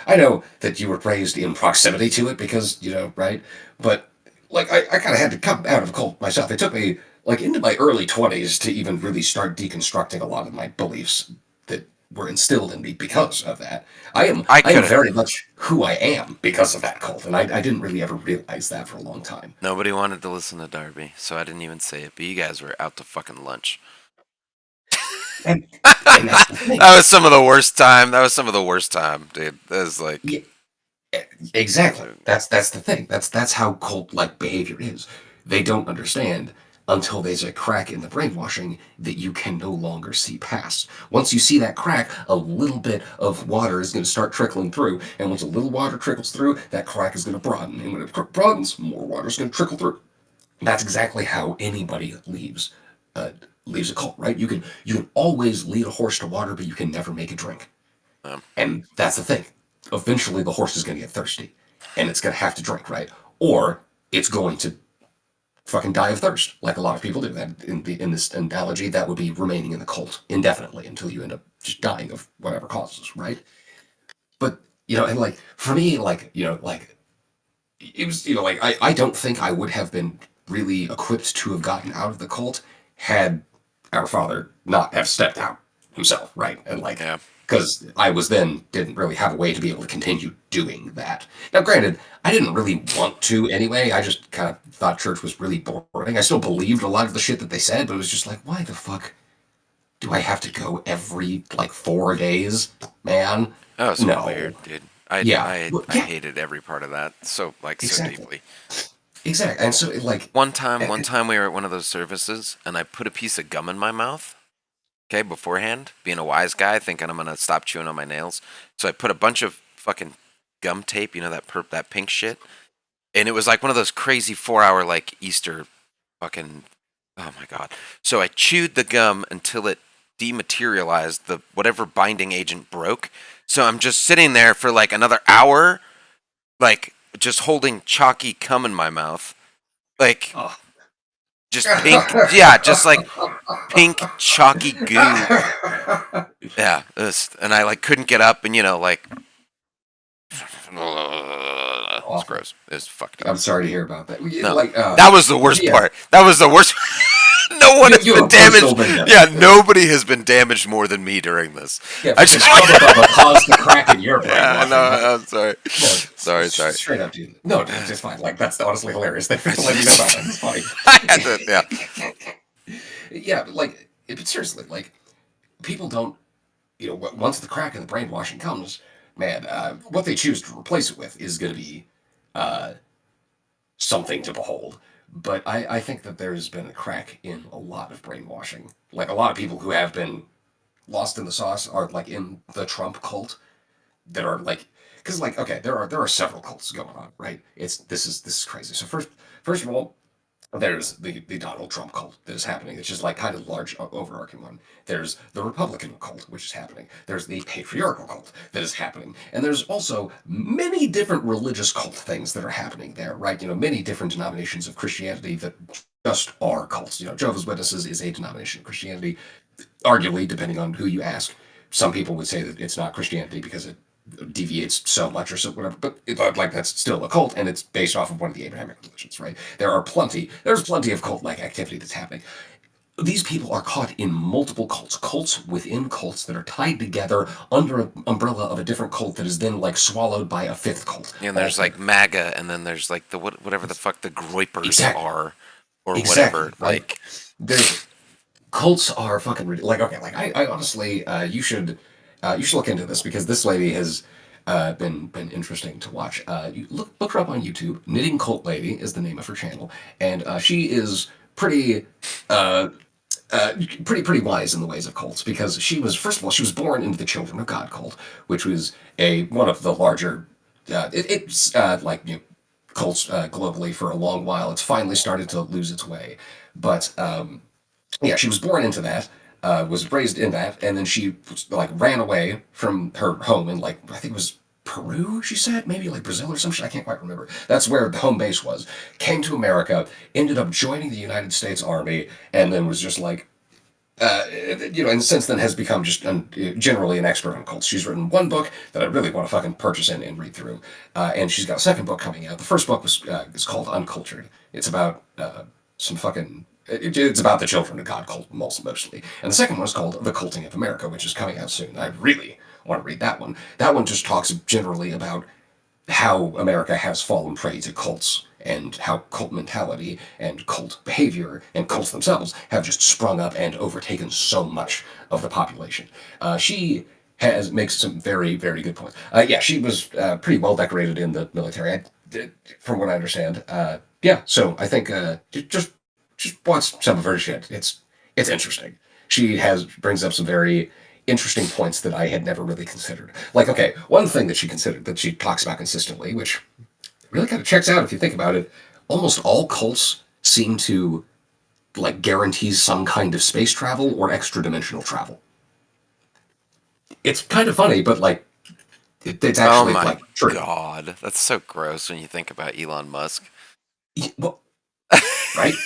I know that you were raised in proximity to it because right, but like I kind of had to come out of a cult myself. It took me like into my early 20s to even really start deconstructing a lot of my beliefs that were instilled in me because of that. I I am couldn't. very much who I am because of that cult, and I didn't really ever realize that for a long time. Nobody wanted to listen to Darby, so I didn't even say it. But you guys were out to fucking lunch. And and that's the thing. That was some of the worst time. That was some of the worst time, dude. That was like, Yeah, exactly. That's the thing. That's how cult like behavior is. They don't understand until there's a crack in the brainwashing that you can no longer see past. Once you see that crack, a little bit of water is going to start trickling through, and once a little water trickles through, that crack is going to broaden, and when it broadens, more water is going to trickle through. That's exactly how anybody uh, leaves a cult, right? You can always lead a horse to water, but you can never make it drink. um, And that's the thing. Eventually, the horse is going to get thirsty, and it's going to have to drink, right? Or it's going to fucking die of thirst, like a lot of people do. That in this analogy, that would be remaining in the cult indefinitely until you end up just dying of whatever causes, right? But and like for me, like like it was, like I don't think I would have been really equipped to have gotten out of the cult had our father not have stepped out himself, right? And like, yeah. because I was then didn't really have a way to be able to continue doing that. Now, granted, I didn't really want to anyway. I just kind of thought church was really boring. I still believed a lot of the shit that they said, but it was just like, why the fuck do I have to go every like 4 days, man? That was No. weird, dude. I Yeah. I Well, I yeah. hated every part of that so so Exactly. deeply. Exactly. And so like, One time we were at one of those services, and I put a piece of gum in my mouth. Okay, beforehand, being a wise guy, thinking I'm gonna stop chewing on my nails. So I put a bunch of fucking gum tape, that pink shit, and it was like one of those crazy 4 hour like Easter fucking. Oh my god! So I chewed the gum until it dematerialized. The whatever binding agent broke. So I'm just sitting there for like another hour, like just holding chalky cum in my mouth, like oh. just pink. Yeah, just like pink chalky goo. Yeah, and I like couldn't get up, and like it's Awful. gross. It's fucked up. I'm sorry to hear about that. No, Like, that was the worst yeah, part. That was the worst. No one has you been have a personal damaged. vendetta. Yeah, nobody has been damaged more than me during this. Yeah, I fucking just. SpongeBob caused the crack in your Yeah, I brainwashing, but know. I'm sorry. no, Sorry. straight up, dude. No, dude, it's fine. Like, that's honestly hilarious. Thanks for letting me know about that. It's funny. I had to. Yeah. Yeah, but like, but seriously, like, people don't, once the crack in the brainwashing comes, man, what they choose to replace it with is going to be uh, something to behold. But I think that there's been a crack in a lot of brainwashing. Like a lot of people who have been lost in the sauce are like in the Trump cult that are like, because like okay, there are several cults going on, right? This is crazy. So first of all, there's the Donald Trump cult that is happening. It's just like kind of large overarching one. There's the Republican cult, which is happening. There's the patriarchal cult that is happening. And there's also many different religious cult things that are happening there, right? Many different denominations of Christianity that just are cults. Jehovah's Witnesses is a denomination of Christianity, arguably, depending on who you ask. Some people would say that it's not Christianity because it deviates so much or so whatever, but like that's still a cult and it's based off of one of the Abrahamic religions, right? There's plenty of cult-like activity that's happening. These people are caught in multiple cults within cults that are tied together under an umbrella of a different cult that is then like swallowed by a fifth cult. And All there's thing. like MAGA, and then there's like the whatever the fuck the Groypers Exactly. are, or Exactly. whatever. Right. Like, There's cults are fucking like okay, like I honestly you should look into this because this lady has been interesting to watch. You look her up on YouTube. Knitting Cult Lady is the name of her channel, and she is pretty uh, pretty wise in the ways of cults because she was first of all she was born into the Children of God cult, which was a one of the larger it's like cults globally for a long while. It's finally started to lose its way, but yeah, she was born into that, was raised in that, and then she like ran away from her home in like I think it was Peru. She said maybe like Brazil or some shit. I can't quite remember. That's where the home base was. Came to America, ended up joining the United States Army, and then was just like. And since then has become just generally an expert on cults. She's written one book that I really want to fucking purchase and read through, and she's got a second book coming out. The first book was is called Uncultured. It's about some fucking it's about the Children of God cult mostly. And the second one is called The Culting of America, which is coming out soon. I really want to read that one. That one just talks generally about how America has fallen prey to cults and how cult mentality and cult behavior and cults themselves have just sprung up and overtaken so much of the population. She has makes some very good points. Yeah, she was pretty well decorated in the military, from what I understand. Yeah, so I think just watch some of her shit. It's interesting. She has brings up some very interesting points that I had never really considered. Like, okay, one thing that she considered that she talks about consistently, which really kind of checks out if you think about it, almost all cults seem to like guarantee some kind of space travel or extra dimensional travel. It's kind of funny, but like it's oh actually my like true. god, that's so gross when you think about Elon Musk. Well, right?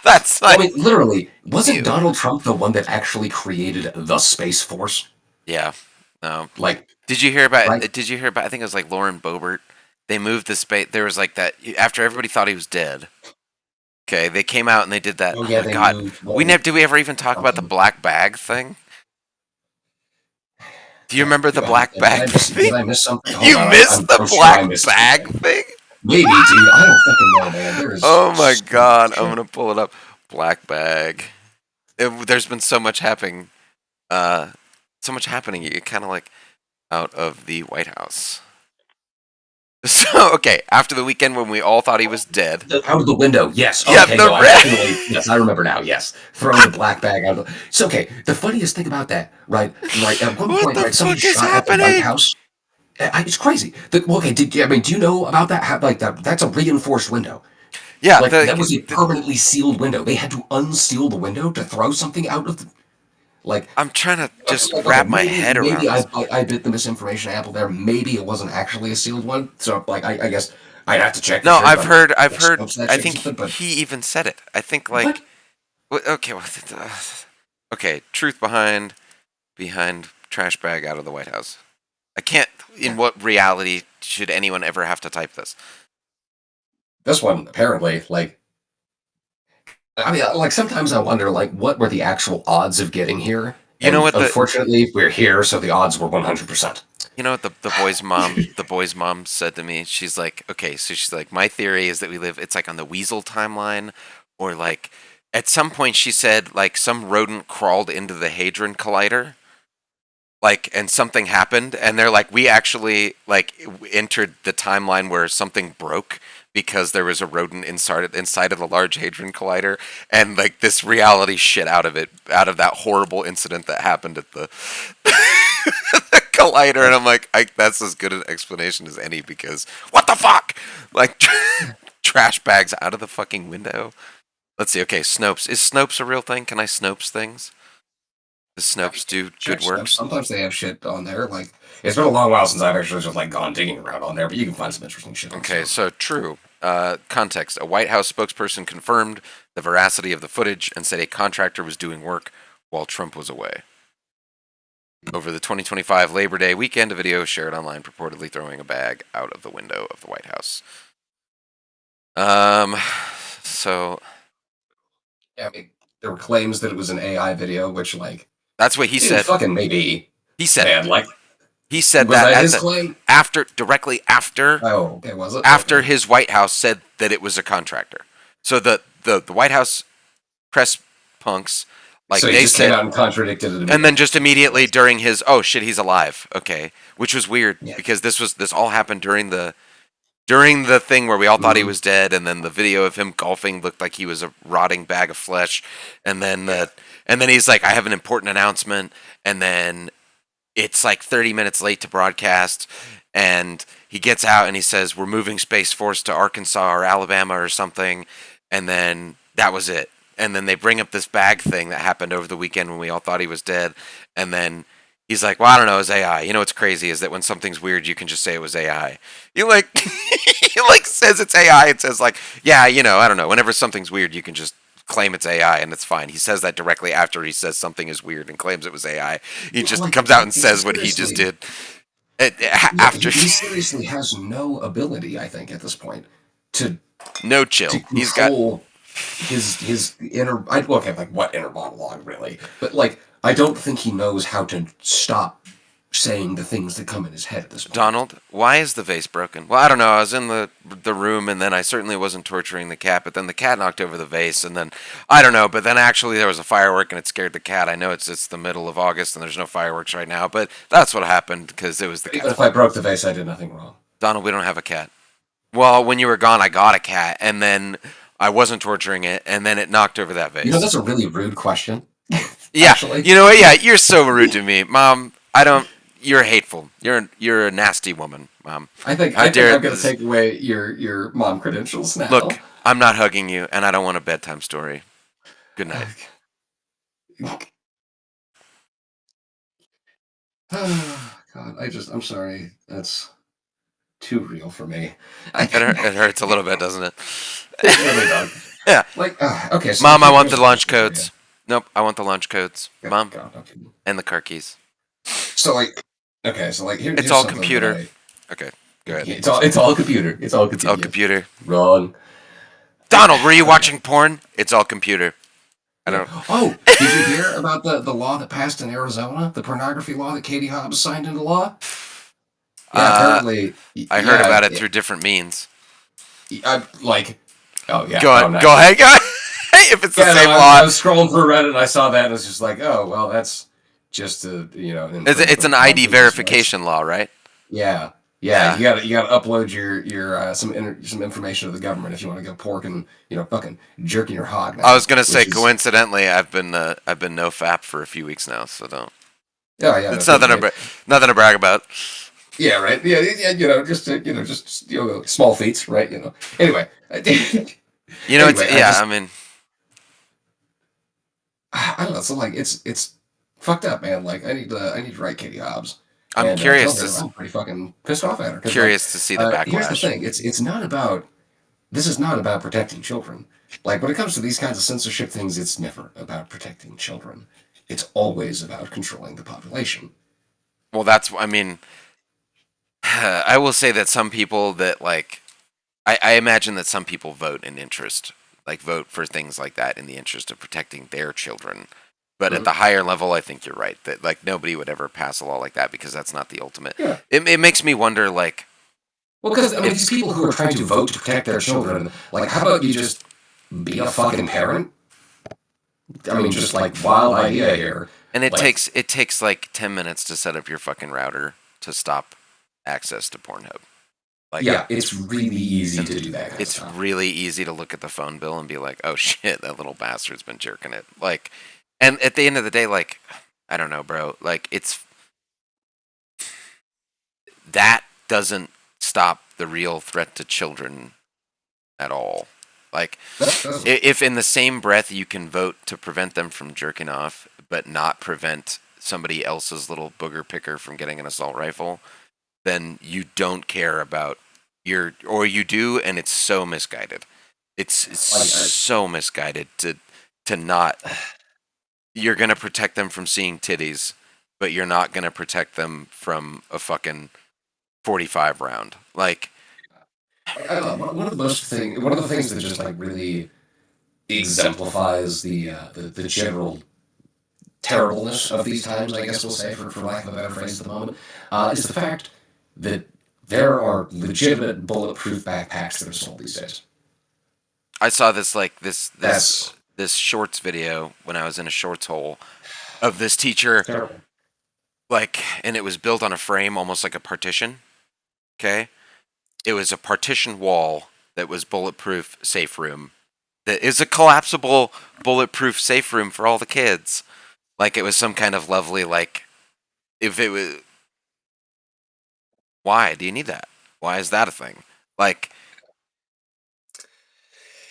That's I like, mean, literally, wasn't ew. Donald Trump the one that actually created the Space Force? Yeah. No. Like, Did you hear about? right? Did you hear about? I think it was like Lauren Boebert. They moved the space. There was like that after everybody thought he was dead. Okay, they came out and they did that. Oh Oh yeah, my they god, moved we never did. We ever even talk about the something. black bag thing? Do you remember the black Did bag I miss? thing? Did I miss something? Hold You on, missed the I'm sure I black missed bag something. thing? Maybe, dude. I don't fucking know, man. There is Oh my so much god, I'm shit. gonna pull it up. Black bag. There's been so much happening. So much happening. You kind of like out of the White House. So okay, after the weekend when we all thought he was dead. Out of the window. Yes. Yeah, Okay. the No, I definitely. red. Yes, I remember now. Yes, throwing the black bag out of the. It's okay. The funniest thing about that, right? Right. At one What point, the right, somebody fuck is shot at the White happening? House. It's crazy. Okay. Do you know about that? Like that? That's a reinforced window. Yeah, Like that was a the permanently sealed window. They had to unseal the window to throw something out of the. Like I'm trying to just okay, wrap my head maybe around this. I bit the misinformation apple there. Maybe it wasn't actually a sealed one. So like I guess I'd have to check for No, sure. But I've heard. scopes that I shit or think something. But he even said it. I think what? like, okay, okay. Truth behind trash bag out of the White House. I can't. In Yeah. what reality should anyone ever have to type this? This one apparently like I mean like sometimes I wonder like what were the actual odds of getting here? You know And what the unfortunately we're here, so the odds were 100%. you know what the boy's mom said to me? She's like, okay, so she's like, my theory is that we live. It's like on the Weasel timeline, or like at some point she said like some rodent crawled into the Hadron Collider like, and something happened, and they're like, we actually like entered the timeline where something broke because there was a rodent inside of the Large Hadron Collider, and like this reality shit out of it, out of that horrible incident that happened at the, the collider, and I'm like, that's as good an explanation as any, because what the fuck, like trash bags out of the fucking window. Let's see. Okay, Snopes. Is Snopes a real thing? Can I Snopes things? Does Snopes do Check good stuff. works? Sometimes they have shit on there. Like it's been a long while since I've actually just like gone digging around on there, but you can find some interesting shit on Okay, stuff. so true. Context. A White House spokesperson confirmed the veracity of the footage and said a contractor was doing work while Trump was away. Over the 2025 Labor Day weekend, a video shared online purportedly throwing a bag out of the window of the White House. So Yeah, I mean, there were claims that it was an AI video, which like that's what he said. fucking maybe. He said Man, it. like He said was that that at his the claim? directly after Oh, okay, was it? after Okay. his White House said that it was a contractor. So the White House press punks, like So he they just came said, out and contradicted it and then immediately. just immediately during his, oh shit, he's alive. Okay, which was weird Yeah. because this all happened during the thing where we all thought he Mhm. was dead, and then the video of him golfing looked like he was a rotting bag of flesh, and then he's like, I have an important announcement, and then it's like 30 minutes late to broadcast, and he gets out and he says, we're moving Space Force to Arkansas or Alabama or something, and then that was it. And then they bring up this bag thing that happened over the weekend when we all thought he was dead, and then he's like, well, I don't know, it's AI. You know what's crazy is that when something's weird, you can just say it was AI. You like he like says it's AI. It says like, yeah, I don't know, whenever something's weird, you can just claim it's AI and it's fine. He says that directly after he says something is weird and claims it was AI. He Yeah, just like comes out and he says what he just seriously. did Yeah, after he seriously has no ability, I think, at this point, to no chill. He's got control his inner. Okay, like what inner monologue, really? But like, I don't think he knows how to stop saying the things that come in his head at this point. Donald. Why is the vase broken? Well, I don't know. I was in the room, and then I certainly wasn't torturing the cat. But then the cat knocked over the vase, and then I don't know. But then actually there was a firework, and it scared the cat. I know it's the middle of August, and there's no fireworks right now. But that's what happened because it was the But even cat's if I fault. broke the vase, I did nothing wrong. Donald, we don't have a cat. Well, when you were gone, I got a cat, and then I wasn't torturing it, and then it knocked over that You know, vase. that's a really rude question. Yeah, Actually, you know what? Yeah, you're so rude to me, Mom. I don't. You're hateful. You're a nasty woman, Mom. How I think dare I'm gonna this? take away your mom credentials now. Look, I'm not hugging you, and I don't want a bedtime story. Good night. God, I'm sorry. That's too real for me. It hurts a little bit, doesn't it? It really does. Yeah, Like, okay, so Mom, I want here's the a launch question for you. codes. Nope, I want the launch codes, God, Mom, God, okay. and the car keys. So like, okay, so like It's here's all something that computer. I. Okay, go ahead. It's all computer. It's all It's all computer. computer. Wrong. Donald, were you Okay. watching porn? It's all computer. I Yeah. don't. Oh, did you hear about the law that passed in Arizona? The pornography law that Katie Hobbs signed into law? Yeah, Uh, apparently. I heard Yeah, about it through different means. I like. Oh yeah. Go Oh go nice. ahead, go ahead. If it's the Yeah, no, same law, I was scrolling through Reddit and I saw that and it's just like, oh well, that's just a an it's infringement an on ID people's rights. verification law, right? Yeah, yeah, Yeah. you gotta upload your some information to the government if you want to go pork and fucking jerking your hog I was now, gonna say, which is coincidentally, I've been no fap for a few weeks now, so don't. oh yeah, no It's kidding, right? nothing to brag about. Yeah, right. Yeah, yeah, just small feats, right? Anyway, It's anyway, yeah. I mean, I don't know. So like, it's fucked up, man. Like, I need to write Katie Hobbs I'm and curious tell to her I'm pretty fucking pissed off at her because like, curious to see the here's the backlash. thing. It's not about this is not about protecting children. Like when it comes to these kinds of censorship things, it's never about protecting children. It's always about controlling the population. Well, that's I mean, I will say that some people that like I imagine that some people vote in interest, like vote for things like that in the interest of protecting their children. But at Mhm. the higher level, I think you're right that like nobody would ever pass a law like that because that's not the ultimate. Yeah. It makes me wonder, like, Well, because I mean, these people who are trying to vote to protect their children, like, how about you just be a fucking parent? I mean, just like wild idea here. And it Like, takes like 10 minutes to set up your fucking router to stop access to Pornhub. Like, yeah, it's really easy to and do that kind of it's stuff. really easy to look at the phone bill and be like, "Oh shit, that little bastard's been jerking it." Like, and at the end of the day, like, I don't know, bro. Like, it's that doesn't stop the real threat to children at all. Like, That's if in the same breath you can vote to prevent them from jerking off, but not prevent somebody else's little booger picker from getting an assault rifle, then you don't care about or you do, and it's so misguided. It's like, so misguided to not. You're gonna protect them from seeing titties, but you're not gonna protect them from a fucking 45 round. Like, I don't know. One of the things that just like really exemplifies the general terribleness of these times, I guess we'll say, for lack of a better phrase at the moment, is the fact that there are legitimate bulletproof backpacks that are sold these days. I saw this like this That's this shorts video when I was in a shorts hole of this teacher, terrible. like, and it was built on a frame almost like a partition. Okay, it was a partition wall that was bulletproof safe room. That is a collapsible bulletproof safe room for all the kids. Like, it was some kind of lovely, like, if it was, why do you need that? Why is that a thing? Like,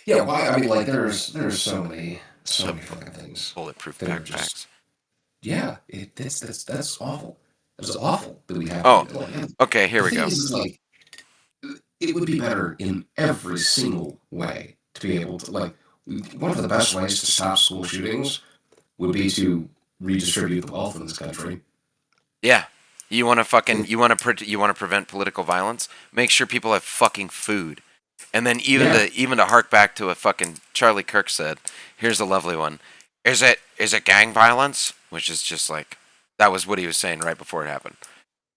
Yeah, why? I mean, like, there's so so many fucking things bulletproof that are just backpacks. yeah. That's awful. It's awful that we have to Oh, do that. Like, and okay, the here we thing go. is like it would be better in every single way to be able to like one of the best ways to stop school shootings would be to redistribute the wealth in this country. Yeah, you want to fucking If, you want to prevent political violence? Make sure people have fucking food. And then yeah, even to hark back to what fucking Charlie Kirk said, here's a lovely one. Is it gang violence? Which is just like, that was what he was saying right before it happened.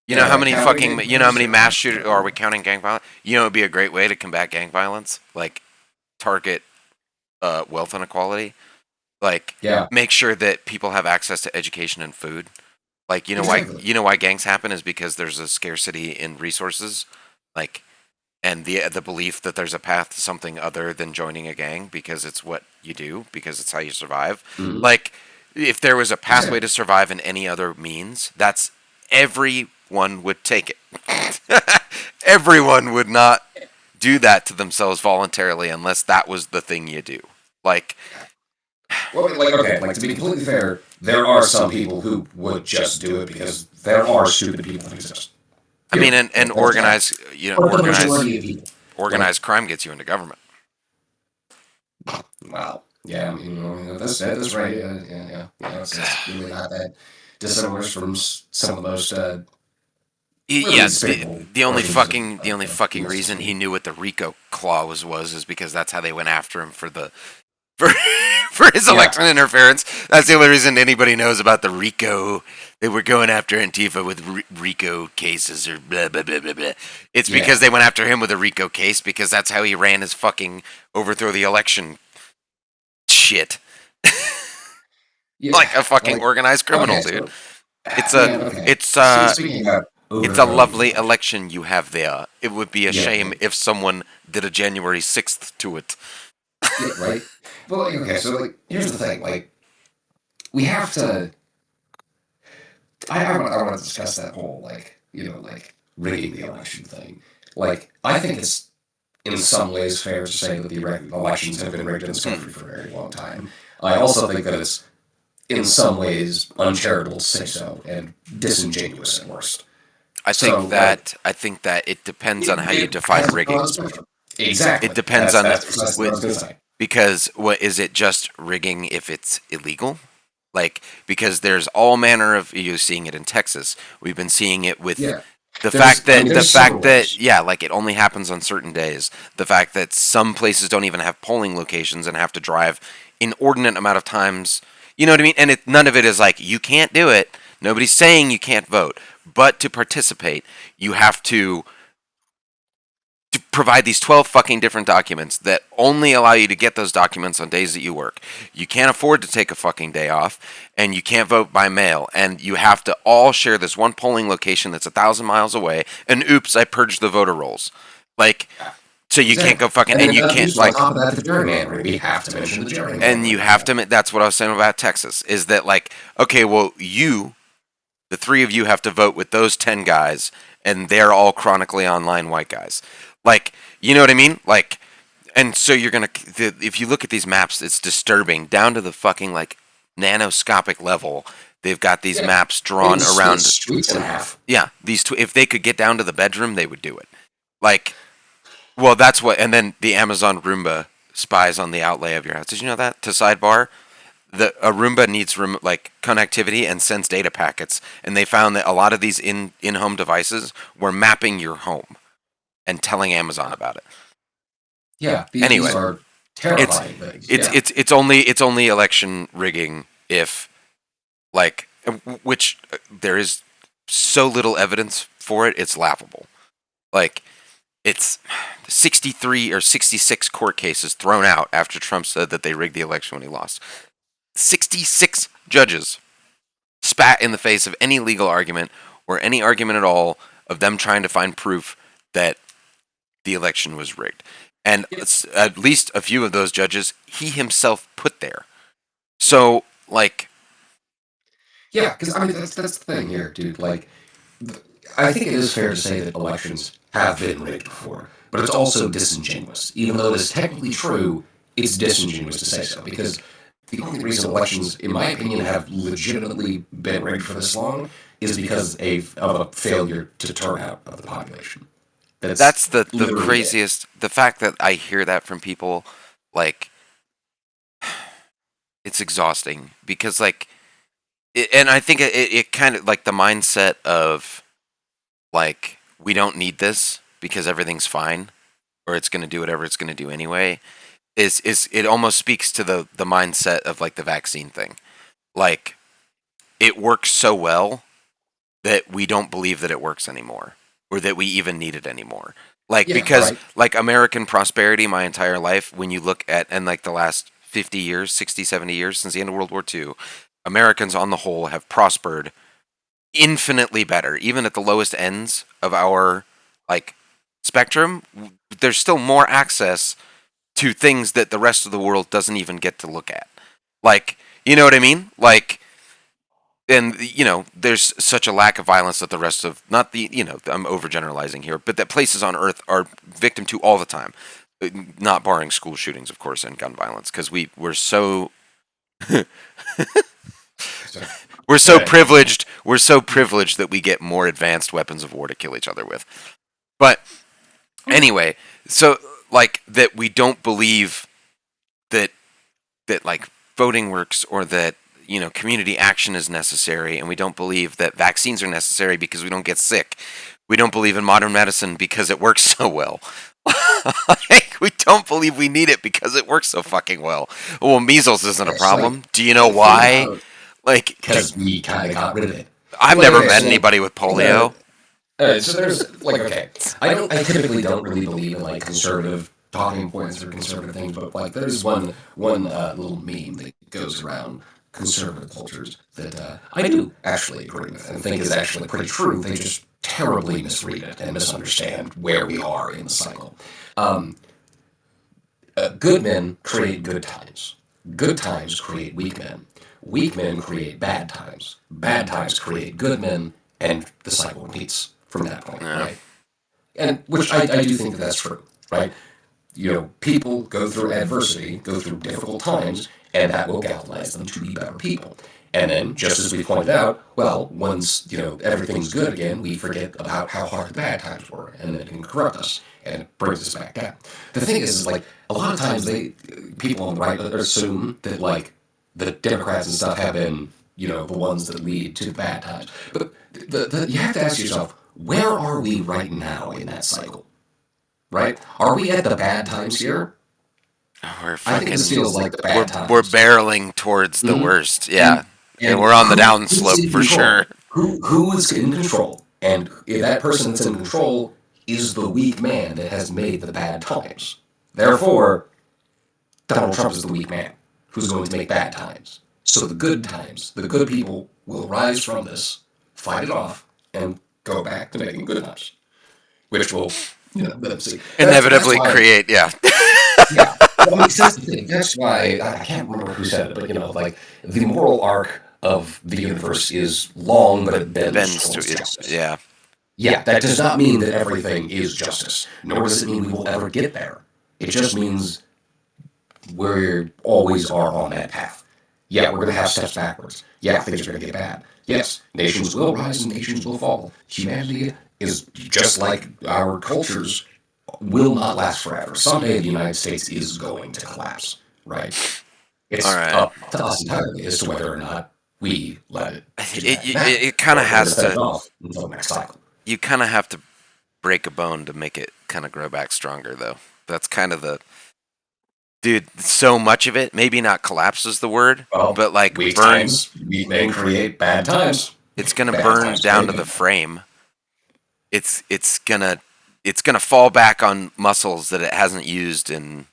yeah, like counting You know how gangbangers, many mass yeah, shooters, or are we counting gang violence? You know, it would be a great way to combat gang violence, like target wealth inequality, like yeah, make sure that people have access to education and food. Like, exactly. you know why gangs happen is because there's a scarcity in resources, like, and the belief that there's a path to something other than joining a gang because it's what you do, because it's how you survive. Hmm. Like, if there was a pathway Exactly. to survive in any other means, that's everyone would take it. Everyone would not do that to themselves voluntarily unless that was the thing you do. Like, Well, like okay, like to be completely fair, there are some people who would just do it because there are stupid people that exist. I mean, Period. and Like that's that. organized, But the majority of people, like, organized crime gets you into government. wow, yeah, I mean, that's said this right, it's really not that dissimilar from some of the most really Yeah, despicable versions the only of fucking the reason system. he knew what the RICO clause was is because that's how they went after him for the for for his Yeah, election interference. That's the only reason anybody knows about the RICO. They were going after Antifa with RICO cases or blah blah blah blah blah. It's because yeah, they went after him with a RICO case because that's how he ran his fucking overthrow the election shit. Like a yeah. fucking Like, organized criminal, okay, dude. so It's a man, okay. it's See, uh speaking about it's a overthrowing the lovely election, election you have there. It would be a yeah, shame right, if someone did a January 6th to it. yeah, right. Well, like, okay, so like, here's the thing, like, we have to. I want to discuss that whole like like rigging the election thing. Like I think it's in some ways fair to say that the elections have been rigged in this Hmm. country for a very long time. I also think that it's in some ways uncharitable to say so and disingenuous at worst. So like I think that it depends on how you it define has a rigging. broad spectrum. It Exactly. depends on That's precisely what I was going to say. because what is it just rigging if it's illegal? Like, because there's all manner of, you seeing it in Texas. We've been seeing it with Yeah. There's I mean the there's several fact that, ways. yeah, like, it only happens on certain days. The fact that some places don't even have polling locations and have to drive inordinate amount of times. You know what I mean? And none of it is like, you can't do it. Nobody's saying you can't vote, but to participate, you have to to provide these 12 fucking different documents that only allow you to get those documents on days that you work. You can't afford to take a fucking day off, and you can't vote by mail, and you have to all share this one polling location that's 1,000 miles away, and oops, I purged the voter rolls. Like, so you can't go fucking, and you can't, on like, top of that, the gerrymandering. We have to mention the gerrymandering. and you have to, that's what I was saying about Texas, is that, like, okay, well, the three of you have to vote with those 10 guys, and they're all chronically online white guys. Like, you know what I mean? Like, and so you're going to, if you look at these maps, it's disturbing down to the fucking, like, nanoscopic level. They've got these maps drawn around streets in half. Yeah, if they could get down to the bedroom, they would do it. Like, well, that's what, and then the Amazon Roomba spies on the outlay of your house. Did you know that? To sidebar, a Roomba needs like connectivity and sends data packets, and they found that a lot of these in-home devices were mapping your home and telling Amazon about it. Yeah. Anyway, these are terrifying things. It's only election rigging if, like, which there is so little evidence for it. It's laughable. Like, it's 63 or 66 court cases thrown out after Trump said that they rigged the election when he lost. 66 judges spat in the face of any legal argument or any argument at all of them trying to find proof that the election was rigged. And at least a few of those judges he himself put there. So, like... Yeah, because, I mean, that's the thing here, dude. Like, I think it is fair to say that elections have been rigged before, but it's also disingenuous. Even though it is technically true, it's disingenuous to say so, because the only reason elections, in my opinion, have legitimately been rigged for this long is because of a failure to turn out of the population. That's the craziest. The fact that I hear that from people, like, it's exhausting because, like, and I think it kind of, like, the mindset of, like, we don't need this because everything's fine, or it's going to do whatever it's going to do anyway, is it almost speaks to the mindset of, like, the vaccine thing. Like, it works so well that we don't believe that it works anymore, or that we even need it anymore. Like, because, like, American prosperity my entire life, when you look at, and, like, the last 50 years, 60, 70 years since the end of World War II, Americans on the whole have prospered infinitely better. Even at the lowest ends of our, like, spectrum, there's still more access to things that the rest of the world doesn't even get to look at. Like, you know what I mean? Like, and, you know, there's such a lack of violence that the rest of, not the, you know, I'm overgeneralizing here, but that places on Earth are victim to all the time. Not barring school shootings, of course, and gun violence, because we're so... We're so privileged. We're so privileged that we get more advanced weapons of war to kill each other with. But anyway, so, like, that we don't believe that like, voting works, or that, you know, community action is necessary, and we don't believe that vaccines are necessary because we don't get sick. We don't believe in modern medicine because it works so well. Like, we don't believe we need it because it works so fucking well. Well, measles isn't a problem. Like, do you know why? Like, because we kind of got rid of it. I've never met anybody with polio. So there's, like, okay, I typically don't really believe in, like, conservative talking points or conservative things, but, like, there's one little meme that goes around conservative cultures that I do actually agree with and think is actually pretty true. They just terribly misread it and misunderstand where we are in the cycle. Good men create good times. Good times create weak men. Weak men create bad times. Bad times create good men, and the cycle repeats from that point, right? And which I do think that that's true, right? You know, people go through adversity, go through difficult times, and that will galvanize them to be better people. And then, just as we pointed out, well, once, you know, everything's good again, we forget about how hard the bad times were, and it can corrupt us, and it brings us back down. The thing is, like, a lot of times people on the right assume that, like, the Democrats and stuff have been, you know, the ones that lead to the bad times. But you have to ask yourself, where are we right now in that cycle? Right? Are we at the bad times here? I think this feels like the bad times. We're barreling towards the worst, yeah. And we're on the downslope for sure. Who is in control? And if that person that's in control is the weak man that has made the bad times. Therefore, Donald Trump is the weak man who's going to make bad times. So the good times, the good people will rise from this, fight it off, and go back to making good times, which will, let's see. That's Inevitably why, create, yeah. yeah. Well, I mean, that's the thing. That's why I can't remember who said it, but like the moral arc of the universe is long, but it bends Bends to towards it, justice. yeah. Yeah, that does not mean that everything is justice, nor does it mean we will ever get there. It just means we always are on that path. Yeah, we're going to have steps backwards. Yeah, things are going to get bad. Yes, nations will rise and nations will fall. Humanity is just like our cultures will not last forever. Someday the United States is going to collapse, right? All It's right. up to us entirely as to whether or not we let it do It, that now, it, it kind or of if we're going to has set it to, off until the next cycle. you kind of have to break a bone to make it kind of grow back stronger, though. That's kind of the, dude, so much of it, maybe not collapse is the word, Well, but like weak burn, times, weak men create bad times. it's going to Bad burn times down create to the good. frame. It's gonna fall back on muscles that it hasn't used in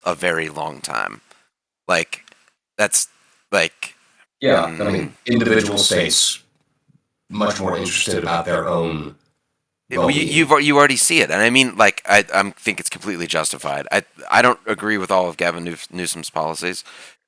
a very long time. Like that's like Yeah, I mean, individual states much more interested about their own well-being. you already see it, and I mean, like I think it's completely justified. I don't agree with all of Gavin Newsom's policies,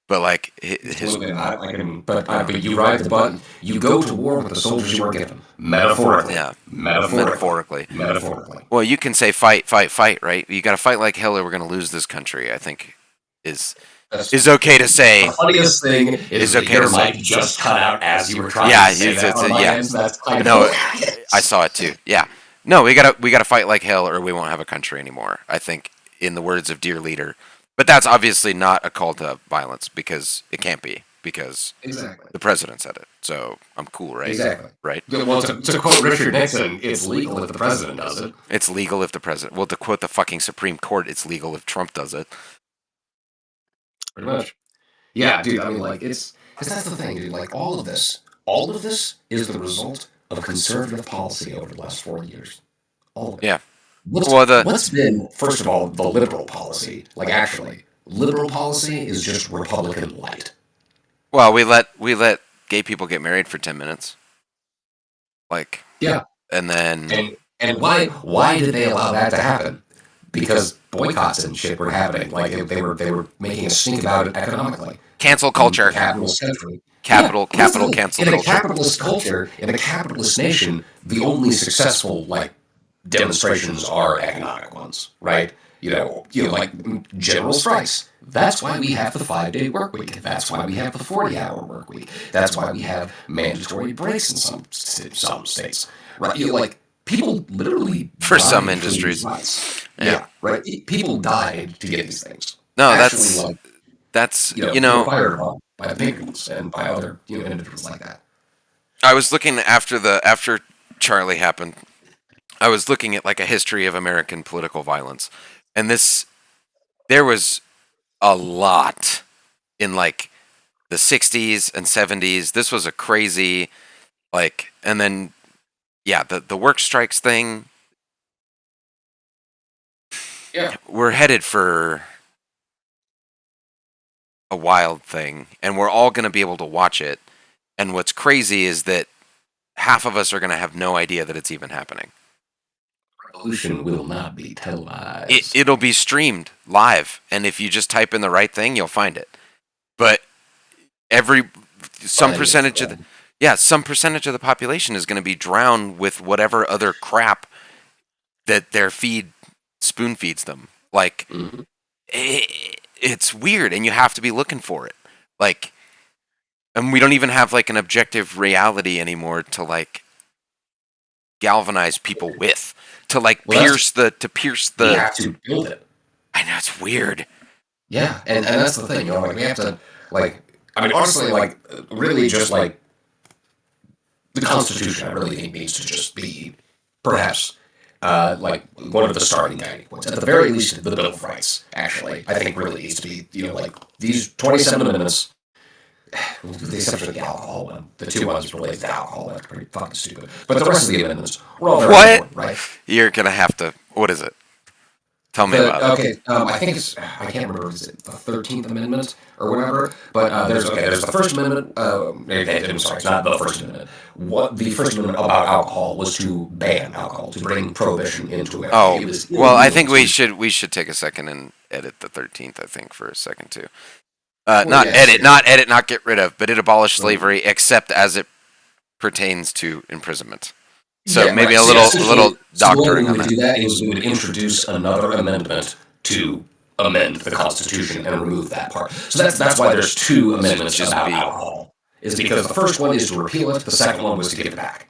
but like his Absolutely not. But you ride the button. You go to war with the soldiers you were given. Metaphorically. yeah, Metaphorically. metaphorically. Metaphorically. Well, you can say fight, fight, fight, right? You got to fight like hell, or we're gonna lose this country. I think is That's is okay to say. the funniest thing is Is that okay to your say. mic just cut out as you were trying Yeah, to say that on my yeah. end. So that's kind of No, I hilarious. saw it too. Yeah. No, we gotta fight like hell, or we won't have a country anymore. I think, in the words of dear leader, but that's obviously not a call to violence because it can't be because Exactly. the president said it. So I'm cool, right? Exactly. Right. Yeah, well, to quote Richard Nixon, it's legal if the president does it. It's legal if the president. Well, to quote the fucking Supreme Court, it's legal if Trump does it. Pretty much. Yeah, dude. I mean, like, it's because that's the thing, dude. Like, all of this is the result of conservative policy over the last 40 years. All of it. Yeah. Well, What's been, first of all, the liberal policy? Like, actually, liberal policy is just Republican light. we let gay people get married for 10 minutes, like, Yeah. and then And why did they allow that to happen? Because boycotts and shit were happening. Like they were making a stink about it economically. cancel In culture, a capitalist country. capital Yeah, that's the capital thing. cancel In a culture. capitalist culture, in a capitalist nation, the only successful demonstrations are economic ones, right? Like general strikes. That's why we have the 5-day work week. That's why we have the 40-hour work week. That's why we have mandatory breaks in some states, right? Like people literally For some died for these industries. rights. Yeah. Yeah, right. People died to get these things. No, Actually, that's they were fired upon by the Pinkertons and by other individuals like that. I was looking after Charlie happened. I was looking at like a history of American political violence, and there was a lot in like the 60s and 70s. This was a crazy and then yeah, the work strikes thing. Yeah. We're headed for a wild thing, and we're all going to be able to watch it. And what's crazy is that half of us are going to have no idea that it's even happening. Revolution will not be televised. It'll be streamed live, and if you just type in the right thing, you'll find it. But some percentage of the population is going to be drowned with whatever other crap that their spoon feeds them. Like it's weird, and you have to be looking for it. And we don't even have like an objective reality anymore to galvanize people with, to pierce the. We have to build it. I know, it's weird. Yeah, and that's the thing, we have to I mean, honestly, really just the Constitution, I really think needs to just be perhaps one of the starting guiding points. At the very least, the Bill of Rights, actually, I think really needs to be, these 27 amendments. with the exception of the alcohol one, the two ones related to alcohol, that's pretty fucking stupid. But the rest of the amendments were all very What? important, right? You're gonna have to. What is it? Tell me about it. I think I can't remember, is it the 13th Amendment or whatever? But there's the First Amendment. I'm sorry, it's not the First Amendment. What the First Amendment about alcohol was to ban alcohol, to bring prohibition into America. Oh, It was well, I illegal think to. we should take a second and edit the 13th. I think for a second too. Well, yes. Not get rid of, but it abolished slavery except as it pertains to imprisonment. So Yeah, maybe right. So, yeah, a little so the way that doctoring we on would that. do that is we would introduce another amendment to amend the Constitution and remove that part. So that's why there's two amendments just about be- alcohol. Is because the first one is to repeal it, the second one was to give it back.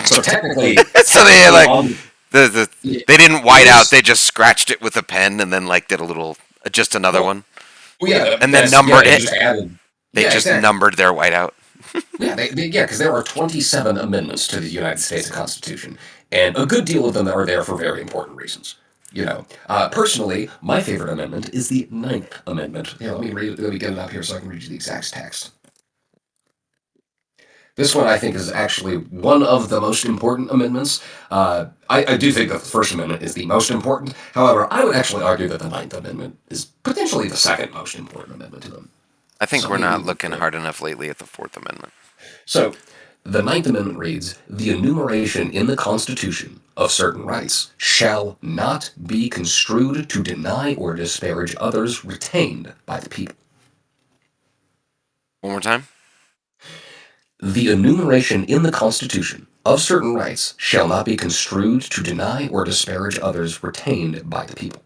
So technically, So they technically like on yeah, they didn't it white out. is. They just scratched it with a pen and then like did a little just another Well, one well, yeah, and then that's yeah. numbered They it. just added. They Yeah, just exactly. numbered their whiteout. Yeah, yeah, because there are 27 amendments to the United States Constitution, and a good deal of them are there for very important reasons. Personally, my favorite amendment is the Ninth Amendment. Here, let me get it up here so I can read you the exact text. This one I think is actually one of the most important amendments. I do think that the First Amendment is the most important. However, I would actually argue that the Ninth Amendment is potentially the second most important amendment to them. I think So we're maybe not even looking third. hard enough lately at the Fourth Amendment. So, the Ninth Amendment reads, "The enumeration in the Constitution of certain rights shall not be construed to deny or disparage others retained by the people." One more time. The enumeration in the Constitution of certain rights shall not be construed to deny or disparage others retained by the people.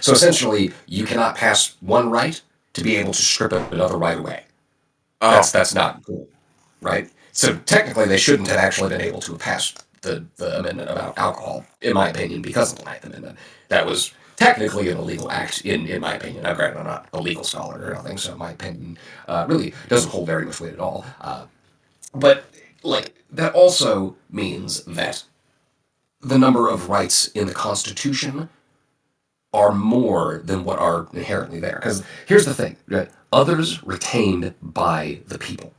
So essentially, you cannot pass one right to be able to strip another right away. Oh, That's not cool, right? So technically, they shouldn't have actually been able to have passed the amendment about alcohol, in my opinion, because of the Ninth Amendment. That was technically an illegal act, in my opinion. Now, granted, I'm not a legal scholar or nothing, so my opinion really doesn't hold very much weight at all. But like that also means that the number of rights in the Constitution are more than what are inherently there. Because here's the thing, right? Others retained by the people.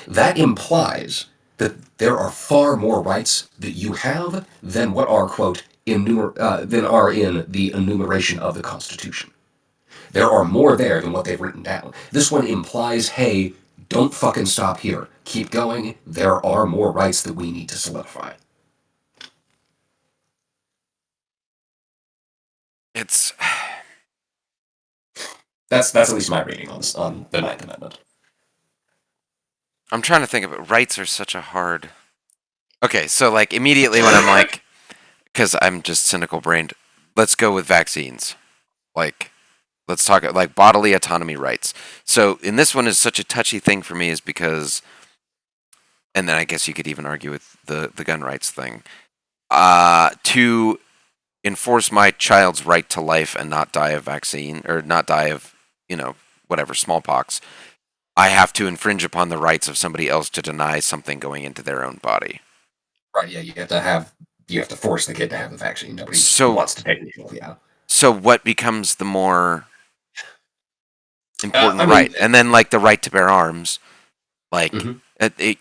That implies that there are far more rights that you have than what are, quote, than are in the enumeration of the Constitution. There are more there than what they've written down. This one implies, hey, don't fucking stop here. Keep going. There are more rights that we need to solidify. it's That's at least my reading on the Ninth Amendment. I'm trying to think of it. Rights are such a hard. Okay, so like immediately when I'm like, because I'm just cynical brained, let's go with vaccines. Like, let's talk like bodily autonomy rights. So in this one is such a touchy thing for me is because, and then I guess you could even argue with the gun rights thing. To enforce my child's right to life and not die of vaccine or not die of whatever smallpox, I have to infringe upon the rights of somebody else to deny something going into their own body. Right, yeah, you have to force the kid to have the vaccine. Nobody So wants to take it. Yeah. so what becomes the more important I right? mean, And then like the right to bear arms, like mhm.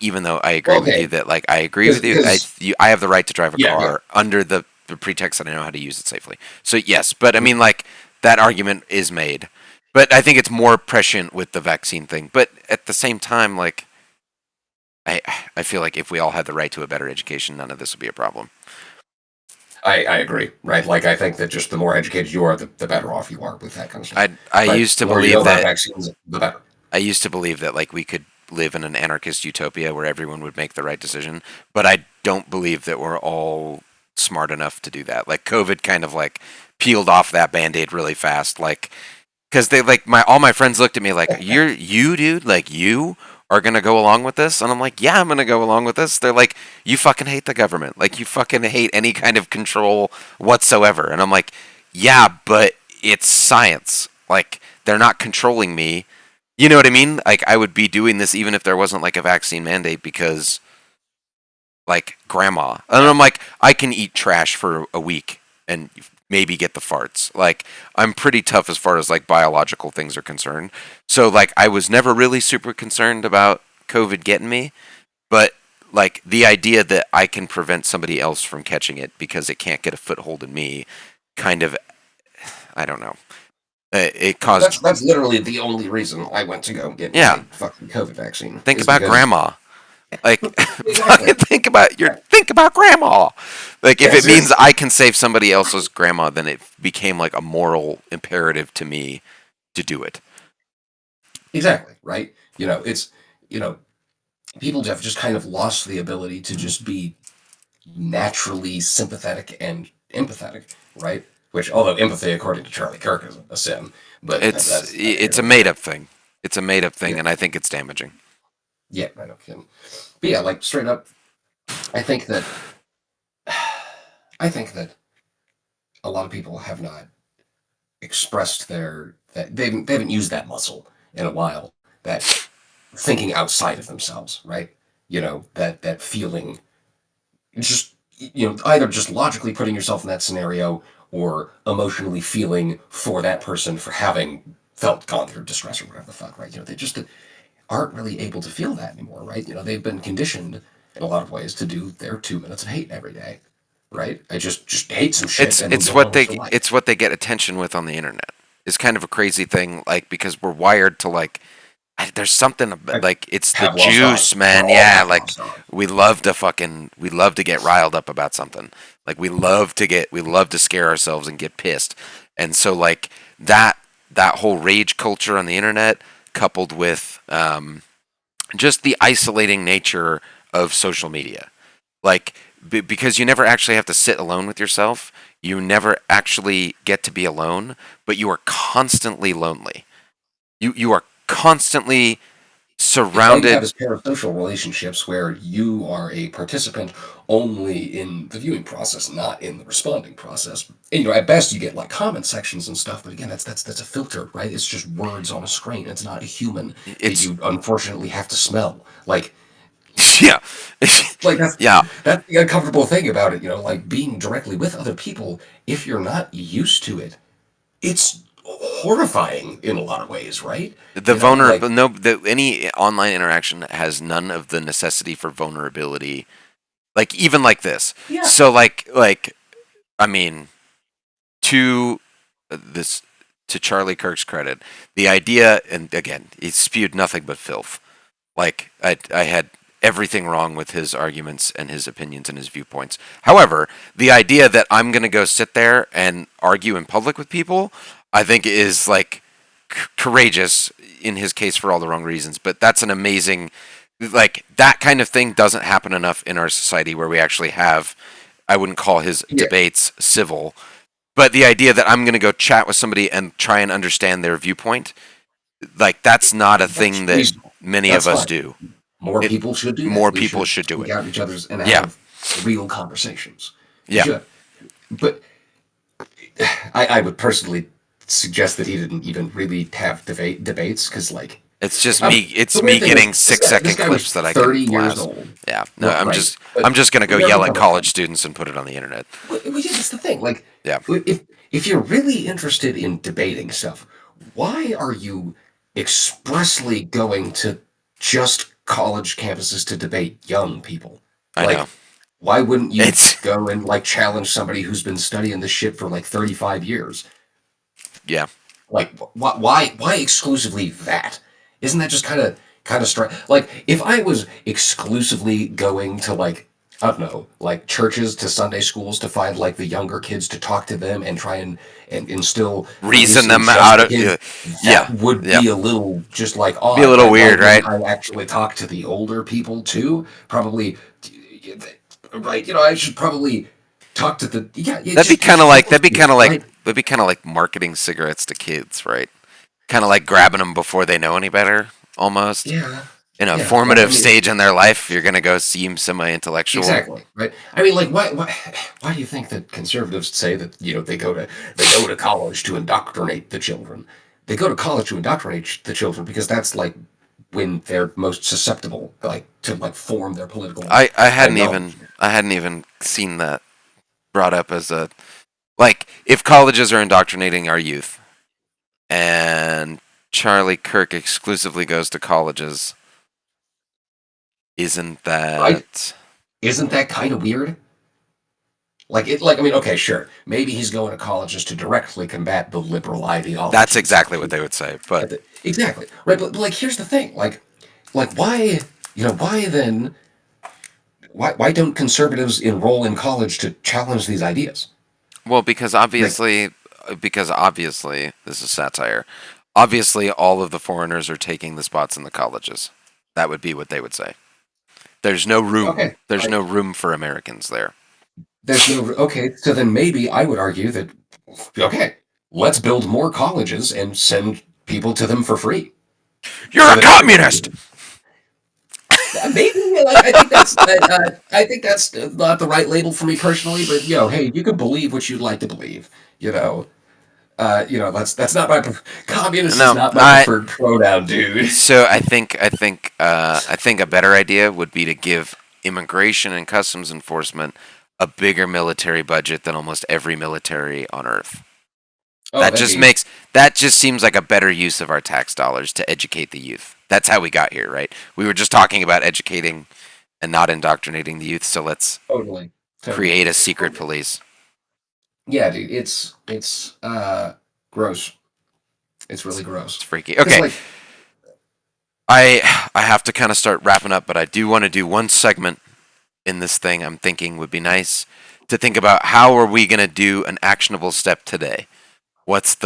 even though I agree Well, with you okay, that like I agree with you, because I have the right to drive a yeah, car under the pretext that I know how to use it safely. So yes, but I mean like that argument is made. But I think it's more prescient with the vaccine thing. But at the same time, like I I feel like if we all had the right to a better education, none of this would be a problem. I agree. Right, like I think that just the more educated you are, the better off you are with that kind of stuff. I Right, used to the more you know believe about that vaccines, the better. I used to believe that like we could live in an anarchist utopia where everyone would make the right decision, but I don't believe that we're all smart enough to do that. Like COVID kind of like peeled off that band-aid really fast like cuz they like my all my friends looked at me like you dude, like you are going to go along with this? And I'm like, "Yeah, I'm going to go along with this." They're like, "You fucking hate the government. Like you fucking hate any kind of control whatsoever." And I'm like, "Yeah, but it's science. Like they're not controlling me, you know what I mean? Like I would be doing this even if there wasn't like a vaccine mandate because like grandma. And I'm like, I can eat trash for a week and maybe get the farts. Like, I'm pretty tough as far as like biological things are concerned. So like I was never really super concerned about COVID getting me, but like the idea that I can prevent somebody else from catching it because it can't get a foothold in me, kind of, I don't know. It caused, That's literally the only reason I went to go get yeah. my fucking COVID vaccine Think is about because grandma. Like, exactly. think about grandma. Like, if Yeah, it means seriously. I can save somebody else's grandma, then it became like a moral imperative to me to do it. Exactly, right? It's you know, people have just kind of lost the ability to just be naturally sympathetic and empathetic, right? Which, although empathy, according to Charlie Kirk, is a sin, but that's neither here It's a nor made there. up thing. It's a made up thing, Yeah, and I think it's damaging. yeah, I don't kidding. But yeah, like straight up, I think that I think that a lot of people have not expressed their that they haven't used that muscle in a while. That thinking outside of themselves, right? That feeling, just either just logically putting yourself in that scenario or emotionally feeling for that person for having gone through distress or whatever the fuck, right? They just aren't really able to feel that anymore, right? They've been conditioned in a lot of ways to do their 2 minutes of hate every day, right? I just hate some shit and then go on with your life. It's what they get attention with on the internet. It's kind of a crazy thing, like because we're wired to like there's something Like like it's the Pavlov's dog. juice, We're man. all Yeah, like Pavlov's dog. we love to get riled up about something. Like we love to scare ourselves and get pissed. And so like that whole rage culture on the internet, coupled with just the isolating nature of social media, like because you never actually have to sit alone with yourself. You never actually get to be alone, but you are constantly lonely. You are constantly All you have surrounded. is parasocial relationships where you are a participant only in the viewing process, not in the responding process. And at best you get like comment sections and stuff, but again, that's a filter, right? It's just words on a screen. It's not a human that It's you unfortunately have to smell. yeah, Like that's yeah. that's the uncomfortable thing about it. Like being directly with other people. If you're not used to it, it's horrifying in a lot of ways, right? The Like vulnerable no the any online interaction has none of the necessity for vulnerability. Like even like this. yeah, So like I mean to this to Charlie Kirk's credit, the idea, and again, he spewed nothing but filth. Like I had everything wrong with his arguments and his opinions and his viewpoints. However, the idea that I'm going to go sit there and argue in public with people, I think is like courageous in his case for all the wrong reasons. But that's an amazing, like that kind of thing doesn't happen enough in our society where we actually have. I wouldn't call his yeah, debates civil, but the idea that I'm going to go chat with somebody and try and understand their viewpoint, like that's not a that's thing that reasonable. many That's of us fine. do. More It people should do that. More We people should should do speak it. out each other's and Yeah, have real conversations. We yeah. should. But I would personally suggest that he didn't even really have debates because, like, It's just um, me. the It's me weird thing getting was this six guy. This second guy was clips that I can 30 years blast. old, Yeah. No, right? I'm But just gonna go where I'm yell at coming college from, students and put it on the internet. yeah, that's the thing. Like, Yeah. if you're really interested in debating stuff, why are you expressly going to just college campuses to debate young people? I know. Like, why wouldn't you It's go and like challenge somebody who's been studying this shit for like 35 years? yeah. Like, why exclusively that? Isn't that just kind of strange? Like, if I was exclusively going to like, I don't know, like churches to Sunday schools to find like the younger kids to talk to them and try and instill Reason beliefs in them just out the of kids, yeah. that would Yeah. be a little just like Be a odd, little right? Why weird, wouldn't right? I actually talk to the older people too? Probably, right? I should probably talk to the yeah. You just focus here, right? That'd be kind of like marketing cigarettes to kids, right? Kind of like grabbing them before they know any better, almost. Yeah, In a yeah. Like, I formative mean, stage in their life, you're gonna go seem semi-intellectual. exactly, right? I mean, like, why do you think that conservatives say that they go to college to indoctrinate the children? They go to college to indoctrinate the children because that's like when they're most susceptible, like to like form their political ideology. I hadn't even seen that brought up as a Like, if colleges are indoctrinating our youth and Charlie Kirk exclusively goes to colleges, isn't Right? that. Isn't that kind of weird? Like I mean, okay, sure. Maybe he's going to colleges to directly combat the liberal That's ideologies of exactly what people. they would say. But Exactly. Right, but like here's the thing. Like why why then why don't conservatives enroll in college to challenge these ideas? well, Like, because obviously this is satire. Obviously, all of the foreigners are taking the spots in the colleges. That would be what they would say. There's no room. okay, There's right. no room for Americans there. There's no okay, so then maybe I would argue that okay, let's build more colleges and send people to them for free You're so a that everybody communist. can. Maybe like I think that's not the right label for me personally, but hey, you can believe what you'd like to believe. You know, that's not my communist is No, not my I. preferred pronoun, dude. So I think a better idea would be to give immigration and customs enforcement a bigger military budget than almost every military on Earth. Oh, That that'd just be makes that just seems like a better use of our tax dollars to educate the youth. That's how we got here, right? We were just talking about educating and not indoctrinating the youth, so let's totally, totally. create a secret police. Yeah, dude, it's gross. It's really It's gross. freaky. Because Okay, like, I have to kind of start wrapping up, but I do want to do one segment in this thing. I'm thinking would be nice to think about how are we going to do an actionable step today.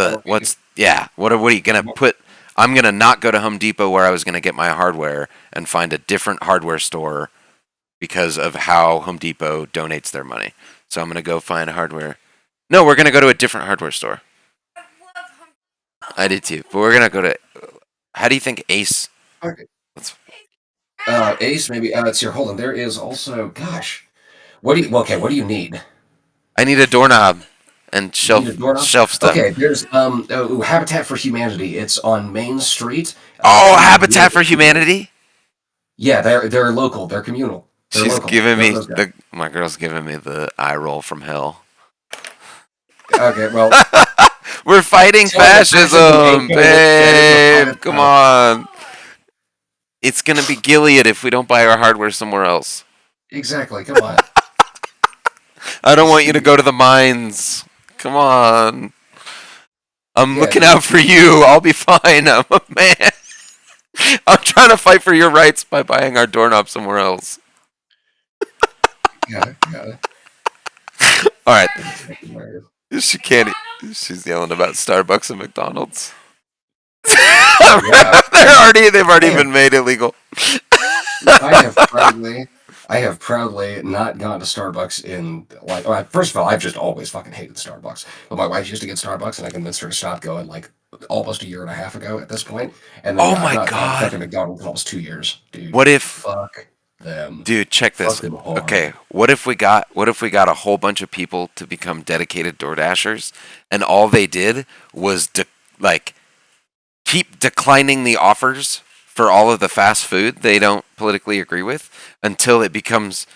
how are we? What are you gonna put? I'm gonna not go to Home Depot where I was gonna get my hardware and find a different hardware store because of how Home Depot donates their money. So I'm gonna go find a hardware. No, we're gonna go to a different hardware store. I did too, but we're gonna go to. How do you think Ace? Okay. Let's, Ace, maybe. Let's see. Hold on. There is also, gosh, what do you? Well, okay, what do you need? I need a doorknob and You need a doorknob. shelf stuff. Okay, there's Habitat for Humanity. It's on Main Street. Oh, Kind of near Habitat the for Humanity. yeah, they're local. They're communal. They're She's local. giving me Those guys. the my girl's giving me the eye roll from hell. Okay, well, We're fighting tell her that fascism ain't fascism, gonna get into a babe. private Come mouth. on. It's gonna be Gilead if we don't buy our hardware somewhere else. Exactly. Come on. I don't want you to Stupid. go to the mines. Come on. I'm Yeah, looking dude. out for you. I'll be fine. I'm a man. I'm trying to fight for your rights by buying our doorknob somewhere else. Got it. All right. That's fucking hilarious. She can't. She's yelling about Starbucks and McDonald's. Oh yeah. They've I already have been made illegal. I have proudly I have proudly not gone to Starbucks in like well, first of all, I've just always fucking hated Starbucks. But my wife used to get Starbucks and I convinced her to stop going like almost a year and a half ago at this point. And then Oh yeah, I've my not gone to fucking god. McDonald's in almost 2 years. Dude, What if fuck them. Dude, check Fuck this. them Okay, hard. what if we got a whole bunch of people to become dedicated DoorDashers, and all they did was like keep declining the offers for all of the fast food they don't politically agree with until it becomes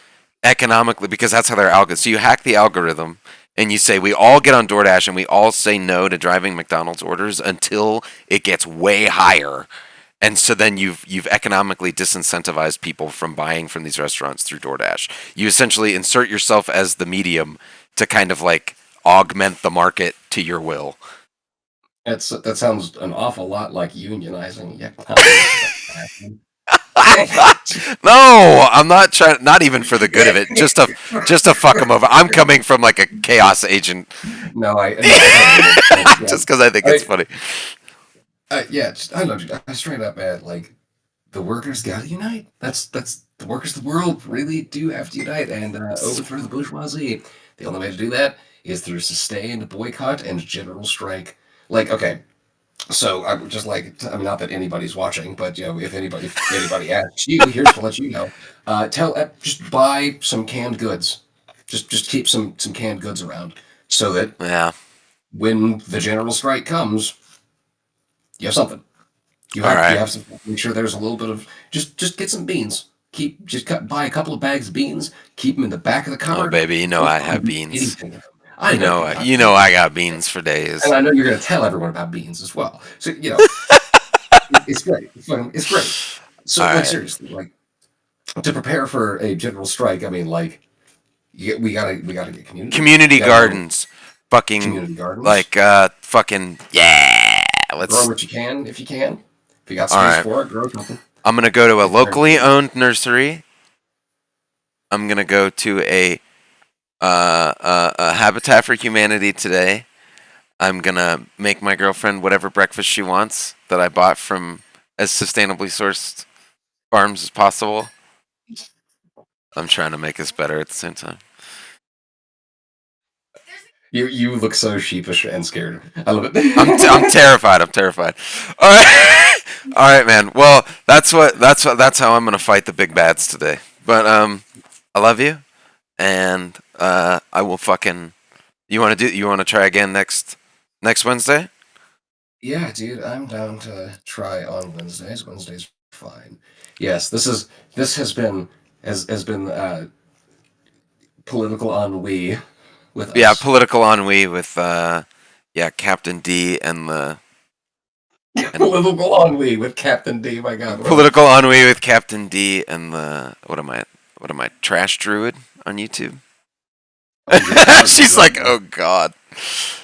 economically, because that's how their algorithm. So you hack the algorithm and you say we all get on DoorDash and we all say no to driving McDonald's orders until it gets way higher, and so then you've economically disincentivized people from buying from these restaurants through DoorDash. You essentially insert yourself as the medium to kind of like augment the market to your will. That sounds an awful lot like unionizing. Yeah, communist bastard. Dang No, I'm not trying. Not even for the good of it. it. Just to fuck them over. I'm coming from like a chaos agent, No, I totally get it. Like, yeah. just because I think it's I funny. yeah, I know, dude. I straight up at like the workers gotta unite. That's the workers of the world really do have to unite and overthrow the bourgeoisie. The only way to do that is through sustained boycott and general strike. Like, okay, so I would just like, I mean, not that anybody's watching, but if anybody asks you, here's to let you know. Just buy some canned goods. Just keep some canned goods around so that Yeah. when the general strike comes, you have something. All You right. have some. Make sure there's a little bit of just get some beans. Buy a couple of bags of beans. Keep them in the back of the Oh cupboard. baby, you know I Don't have do beans. anything with them. I know you got You know I got beans for and days. I know you're going to tell everyone about beans as well. So it's great. It's great. So All like right. seriously, like to prepare for a general strike. I mean, like we gotta get community. Community Gotta go gardens. Fucking community gardens. like fucking yeah. Grow Let's what you can if you can. If you got all space right. for it, grow something. I'm gonna go to a If you're locally owned nursery. I'm gonna go to a Habitat for Humanity today. I'm gonna make my girlfriend whatever breakfast she wants that I bought from as sustainably sourced farms as possible. I'm trying to make us better at the same time. you look so sheepish and scared. I love I'm it. terrified. I'm terrified. All right, all right, man. Well, that's how I'm gonna fight the big bads today. But I love you, and I will fucking. You want to try again next Wednesday? Yeah, dude, I'm down to try on Wednesdays. Wednesdays fine. Yes, this has been political ennui with Yeah, us. political ennui with yeah, Captain D and the and Political ennui with Captain D. My God, political ennui with Captain D and the what am I trash druid on YouTube? oh, you're dark She's like, druid. oh god.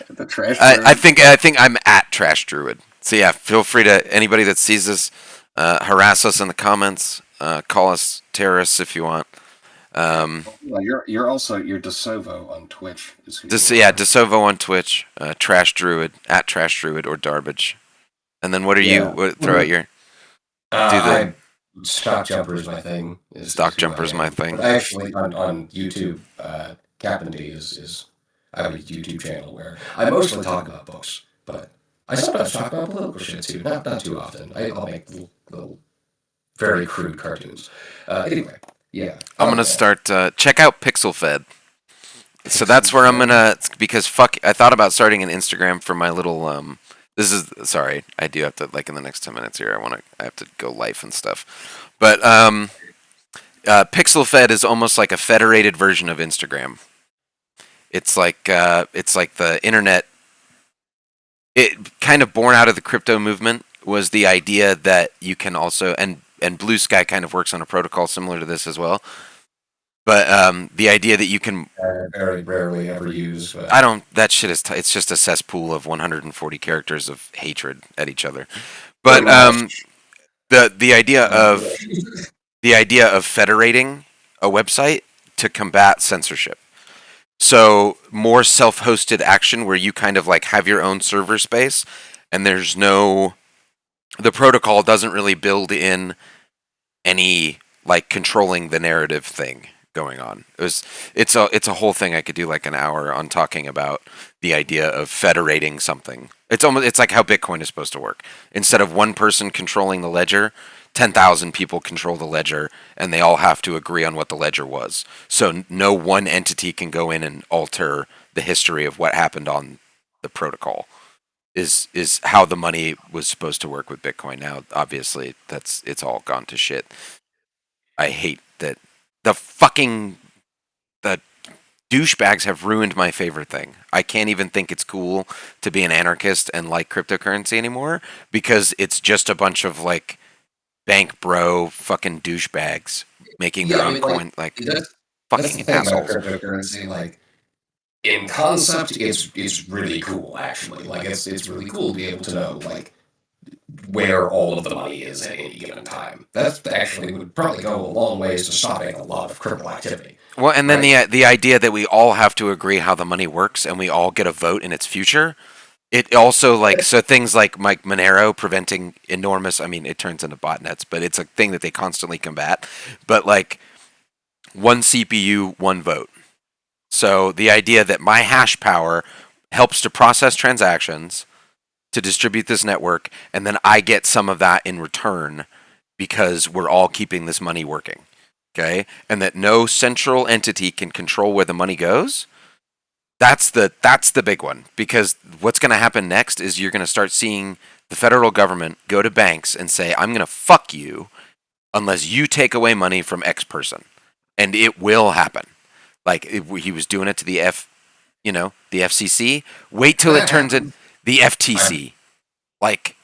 The trash I druid. think I'm at trash druid. So yeah, feel free to anybody that sees this, harass us in the comments, call us terrorists if you want. Well, you're DeSovo on Twitch is who you Yeah, are. DeSovo on Twitch, trash druid at trash druid or Darbage. And then what are you? Yeah. What, throw out your do the I stock jumper is my thing. Is stock who I jumpers my am. thing. But actually, on YouTube, Captain D is I have a YouTube channel where I mostly talk about books, but I sometimes talk about political shit too. Not too often. I'll make little very crude cartoons. Anyway, yeah. I'm Oh gonna man, start check out Pixel Fed. So Pixel that's where I'm Fed. gonna because fuck I thought about starting an Instagram for my little this is sorry, I do have to like in the next 10 minutes here I have to go life and stuff. But Pixel Fed is almost like a federated version of Instagram. It's like the internet it kind of born out of the crypto movement was the idea that you can also and Blue Sky kind of works on a protocol similar to this as well. But the idea that you can Very rarely ever use, but I don't that shit is it's just a cesspool of 140 characters of hatred at each other. pretty But much. the idea of federating a website to combat censorship. So more self-hosted action where you kind of like have your own server space and there's no the protocol doesn't really build in any like controlling the narrative thing going on. It's a whole thing I could do like an hour on talking about the idea of federating something. It's like how Bitcoin is supposed to work. Instead of one person controlling the ledger, 10,000 people control the ledger and they all have to agree on what the ledger was. So no one entity can go in and alter the history of what happened on the protocol. Is how the money was supposed to work with Bitcoin. Now, obviously, it's all gone to shit. I hate that the fucking the douchebags have ruined my favorite thing. I can't even think it's cool to be an anarchist and like cryptocurrency anymore because it's just a bunch of like bank bro fucking douchebags making Yeah, their I own mean, like coin like that's the fucking thing about assholes. cryptocurrency. Like in concept, it's really cool. Actually, like it's really cool to be able to know like where all of the money is at any given time. That actually would probably go a long ways to stopping a lot of criminal activity, Well, and then right? the idea that we all have to agree how the money works and we all get a vote in its future. It also like so things like Mike Monero preventing enormous. I mean, it turns into botnets, but it's a thing that they constantly combat. But like one CPU, one vote. So the idea that my hash power helps to process transactions to distribute this network, and then I get some of that in return because we're all keeping this money working. Okay, and that no central entity can control where the money goes. That's the big one because what's going to happen next is you're going to start seeing the federal government go to banks and say, "I'm going to fuck you unless you take away money from X person," and it will happen. Like he was doing it to the You know, the FCC. Wait till it That turns in happens. the FTC. Like,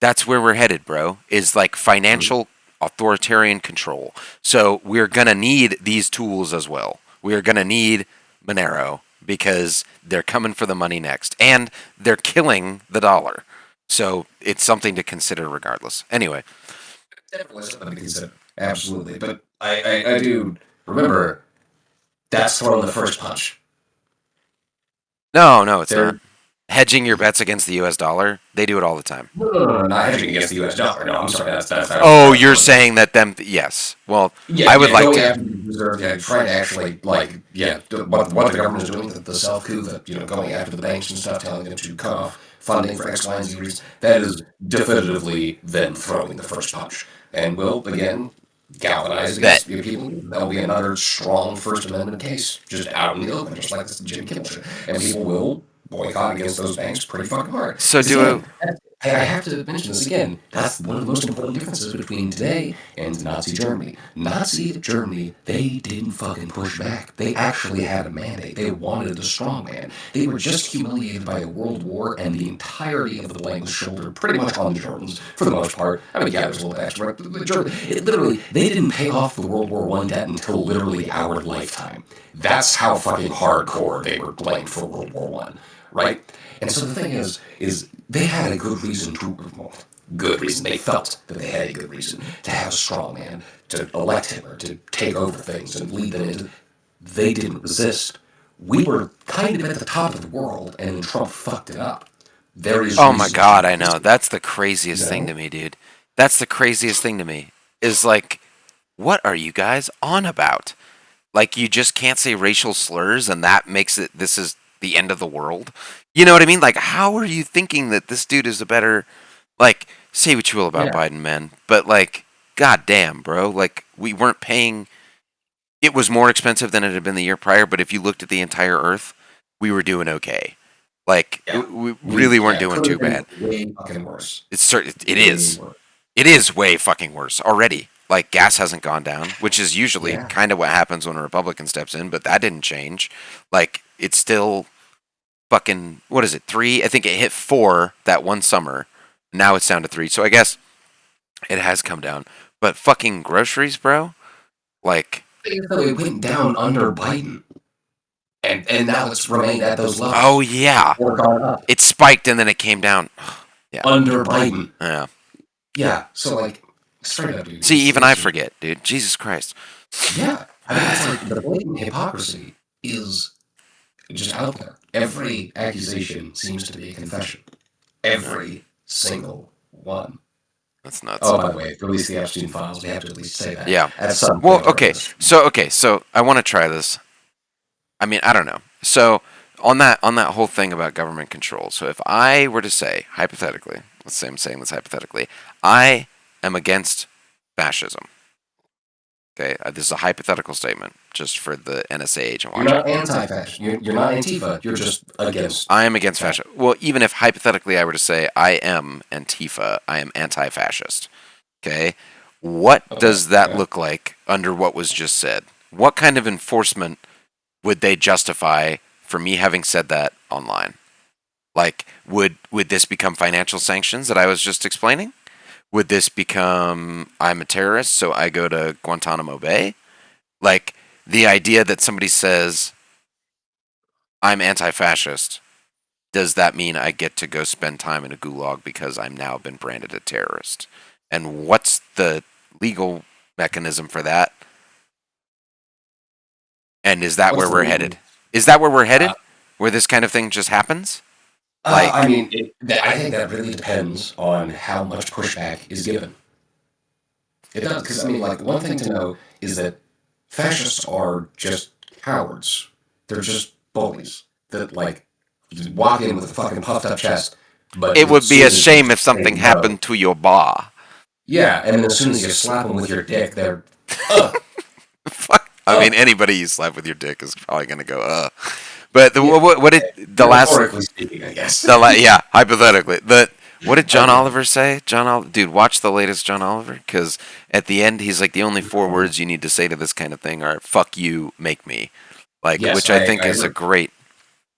that's where we're headed, bro. Is like financial authoritarian control. So we're gonna need these tools as well. We are gonna need Monero because they're coming for the money next, and they're killing the dollar. So it's something to consider regardless. Anyway, Definitely something to consider. Absolutely. But I do remember that's throwing the first punch. no, it's not. They're Hedging your bets against the U.S. dollar, they do it all the time. no, not hedging against the U.S. dollar. No, I'm sorry. Oh, That was you're one thing. saying that them? Yes. Well, Yeah, I would yeah, like going to. after the reserve, yeah, trying to actually what the government is doing, the self coup, that going after the banks and stuff, telling them to cut off funding for X, Y, and Z reasons. That is definitively them throwing the first punch, and will again galvanize Bet. against people. That'll be another strong First Amendment case, just out in the open, just like this Jimmy Kimmel shit, and people will boycott against those banks pretty fucking hard. So Because do. again, I have to mention this again. That's one of the most important differences between today and Nazi Germany. Nazi Germany, they didn't fucking push back. They actually had a mandate. They wanted the strong man. They were just humiliated by a world war, and the entirety of the blame was shouldered pretty much on the Germans for the most part. I mean, yeah, there's a little extra, but literally, they didn't pay off the World War I debt until literally our lifetime. That's how fucking hardcore they were blamed for World War One, right? And so the thing is they had a good reason to, well, good reason. They felt that they had a good reason to have a strong man, to elect him, or to take over things and lead them into. They didn't resist. We were kind of at the top of the world, and then Trump fucked it up. There is Oh my reason to god, I know. resist. That's the craziest thing to me, dude. That's the craziest thing to me. Is like, what are you guys on about? Like, you just can't say racial slurs, and that makes it. This is the end of the world. You know what I mean? Like, how are you thinking that this dude is a better? Like, say what you will about Yeah, Biden, man, but like, goddamn, bro. Like, we weren't paying. It was more expensive than it had been the year prior, but if you looked at the entire Earth, we were doing okay. Like, yeah. we really weren't doing Could too have been bad. way fucking worse. It's certain. It Way is. worse. It is way fucking worse already. Like, gas hasn't gone down, which is usually Yeah. kind of what happens when a Republican steps in, but that didn't change. Like, it's still fucking, what is it, 3? I think it hit 4 that one summer. Now it's down to 3. So I guess it has come down. But fucking groceries, bro? Like, So it went down under Biden, and now it's remained at those oh levels yeah. or gone up It spiked and then it came down. Yeah. under Biden. Yeah. Yeah. So like straight up, dude. See, even I forget, dude. Jesus Christ. Yeah. I mean, it's like the blatant hypocrisy is just out there. Every accusation seems to be a confession. Every single one. That's nuts. Oh, by the way, release the Epstein files. We have to at least say that. Yeah. At some Well, point. okay. So I want to try this. I mean, I don't know. So on that whole thing about government control. So if I were to say hypothetically, let's say I'm saying this hypothetically, I am against fascism. Okay, this is a hypothetical statement, just for the NSA agent You're watching. not anti-fascist. You're not Antifa. You're just against. I am against fascism. Well, even if hypothetically I were to say I am Antifa, I am anti-fascist. Okay, what does that look like under what was just said? What kind of enforcement would they justify for me having said that online? Like, would this become financial sanctions that I was just explaining? Would this become I'm a terrorist, so I go to Guantanamo Bay? Like, the idea that somebody says I'm anti-fascist, does that mean I get to go spend time in a gulag because I'm now been branded a terrorist? And what's the legal mechanism for that? And is that where we're headed? Is that where we're headed? Where this kind of thing just happens? I mean, I think that really depends on how much pushback is given. It does, because I mean, like, one thing to know is that fascists are just cowards. They're just bullies that like just walk in with a fucking puffed up chest. But It would as be soon a as you shame if something say happened to your bar. yeah, and then as soon as you slap them with your dick, they're uh, Fuck. I mean, anybody you slap with your dick is probably going to go, But yeah, what did the last, metaphorically speaking, I guess. yeah, hypothetically. What did John Oliver say? Dude, watch the latest John Oliver, because at the end he's like, the only 4 words you need to say to this kind of thing are "fuck you, make me," like, Yes, which I think I is a agree. great.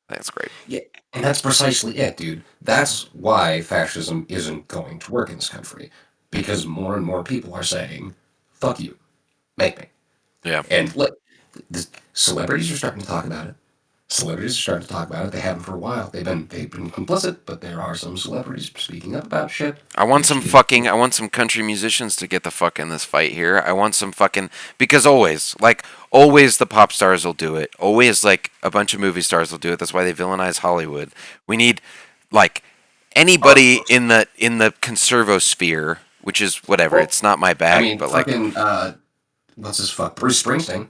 That's great. Yeah, and that's precisely it, dude. That's why fascism isn't going to work in this country. Because more and more people are saying, fuck you, make me. Yeah. And look, the celebrities are starting to talk about it. Celebrities are starting to talk about it. They haven't for a while. They've been complicit, but there are some celebrities speaking up about shit, which is I want some country musicians to get the fuck in this fight here. I want some fucking, because always the pop stars will do it. Always like a bunch of movie stars will do it. That's why they villainize Hollywood. We need like art anybody books. in the conservosphere, which is whatever. Well, It's not my I bag, mean, but like fucking what's his fuck? Bruce Springsteen.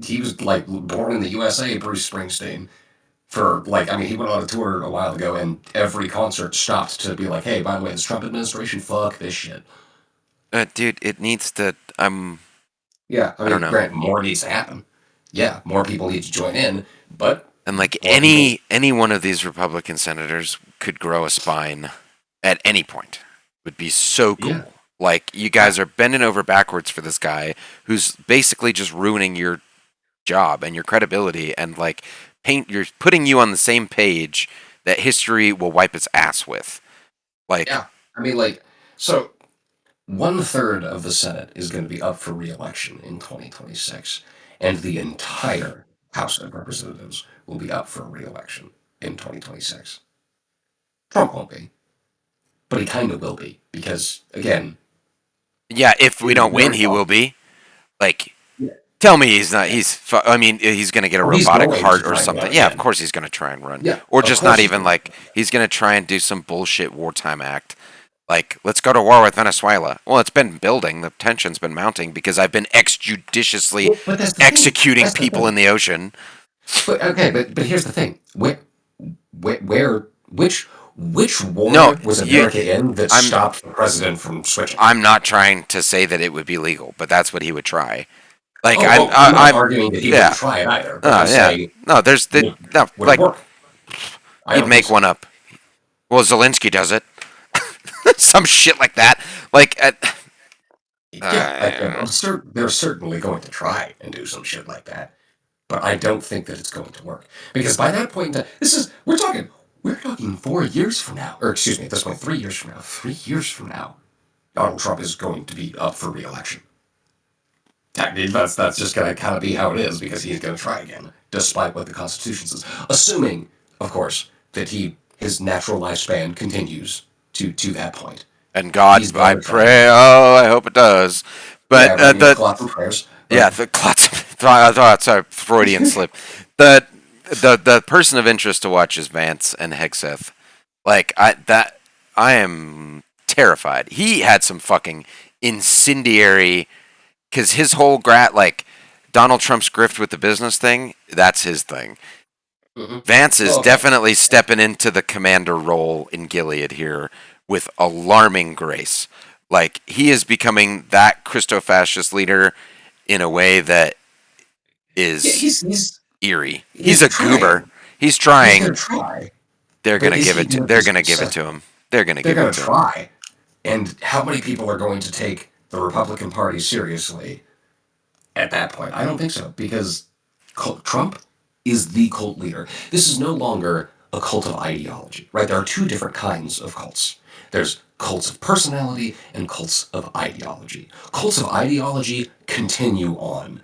He was like born in the USA. Bruce Springsteen. For like, I mean, he went on a tour a while ago, and every concert stopped to be like, "Hey, by the way, this Trump administration, fuck this shit." dude, it needs to Yeah, I I don't mean, know. grant more needs to happen. Yeah, more people need to join in, but And like more people. any one of these Republican senators could grow a spine at any point. Would be so Yeah, cool. Like you I, guys are bending over backwards for this guy who's basically just ruining your job and your credibility and like you're putting you on the same page that history will wipe its ass with. Like yeah. I mean, like, so 1/3 of the Senate is going to be up for re-election in 2026, and the entire House of Representatives will be up for re-election in 2026. Trump won't be, but he kind of will be because, again, yeah, if we in don't win, he America, will be. Like yeah, tell me he's not. I mean, he's going to get a oh, he's robotic going to heart or try and run something. Yeah, of again. course he's going to try and run, Yeah, or of just not course he's even going to. like he's going to try and do some bullshit wartime act. Like, let's go to war with Venezuela. Well, it's been building. The tension's been mounting because I've been extrajudiciously Well, but that's the thing. executing That's the people in thing. the ocean. But okay, but here's the thing. Which No, war was you. America in that I'm. stopped the president from switching? I'm not trying to say that it would be legal, but that's what he would try. Like, Oh, oh, I'm not I'm. arguing that he wouldn't Yeah. try it either, but I'm Yeah. saying No, there's the. would, No, would it like, work? I he'd don't think make so. one up. Well, Zelensky does it. Some shit like that. Like, Yeah, they're certainly going to try and do some shit like that, but I don't think that it's going to work because by that point, we're talking 4 years from now, or excuse me, at this point, 3 years from now. 3 years from now, Donald Trump is going to be up for re-election. That's just going to kind of be how it is because he's going to try again, despite what the Constitution says, assuming, of course, that his natural lifespan continues to that point. and God, He's I going to try pray. again. Oh, I hope it does. Yeah, But right. You know, thoughts and prayers, yeah, but the clots. Sorry, Freudian slip. The the person of interest to watch is Vance and Hegseth. Like I am terrified. He had some fucking incendiary because his whole like Donald Trump's grift with the business thing. That's his thing. mhm. Vance is Well, okay. definitely stepping into the commander role in Gilead here with alarming grace. Like he is becoming that Christo-fascist leader in a way that Yeah, is eerie. He's he's a goober. trying. He's He's trying. going to try, They're but gonna is give he it. going to They're be gonna give it to successful? him. They're gonna They're give it going to to him. try, and how many people are going to take the Republican Party seriously at that point? I don't think so because Trump is the cult leader. This is no longer a cult of ideology, right? There are two different kinds of cults. There's cults of personality and cults of ideology. Cults of ideology continue on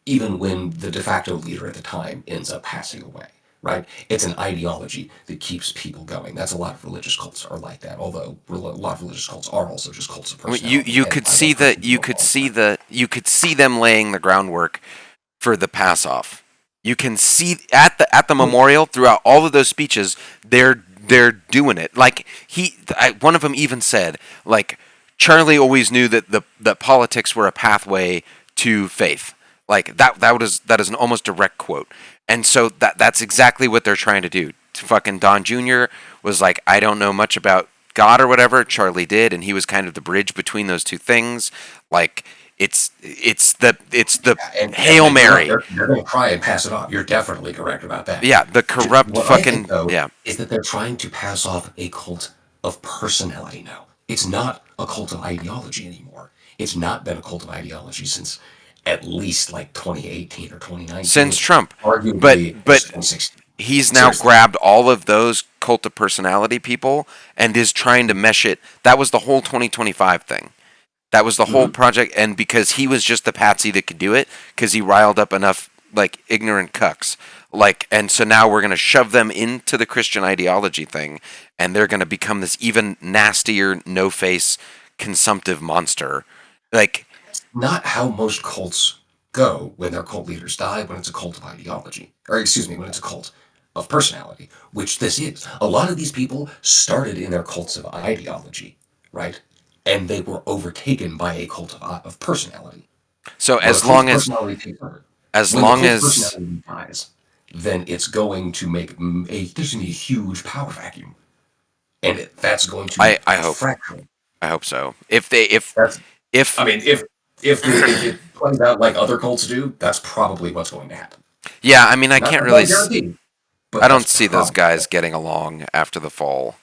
even when the de facto leader at the time ends up passing away, right? It's an ideology that keeps people going. That's a lot of religious cults are like that, although a lot of religious cults are also just cults of I mean, personality, and I love Christian people all the time. you could see them laying the groundwork for the pass off. You can see at the Oh, memorial throughout all of those speeches, they're doing it. Like one of them even said, like Charlie always knew that that politics were a pathway to faith. Like that is an almost direct quote. And so that's exactly what they're trying to do. Fucking Don Jr. was like, I don't know much about God or whatever. Charlie did, and he was kind of the bridge between those two things. Like it's the and Hail you're right. Mary. They're going to try and pass it off. You're definitely correct about that. Yeah, the corrupt What I think, fucking though, yeah. is that they're trying to pass off a cult of personality now. It's not a cult of ideology anymore. It's not been a cult of ideology since at least like 2018 or Since 2019, Trump. arguably But 2016. he's now Seriously. grabbed all of those cult of personality people and is trying to mesh it. That was the whole 2025 thing. That was the whole Hmm. project, and because he was just the patsy that could do it, because he riled up enough like ignorant cucks, like, and so now we're gonna shove them into the Christian ideology thing, and they're gonna become this even nastier, no face, consumptive monster. Like, Not how most cults go when their cult leaders die, when it's a cult of ideology. Or, excuse me, when it's a cult of personality, which this is. A lot of these people started in their cults of ideology, right? And they were overtaken by a cult of personality. so When a as cult long of as personality takes over, as when the long cult of as personality dies, then it's going to make there's going to be a huge power vacuum. And that's going to I hope fracture. I hope so. If That's if I mean, if it plays out like other cults do, that's probably what's going to happen. yeah, I mean, I Not can't that's really. not guaranteed, I but don't that's see those probably guys getting along after the fall.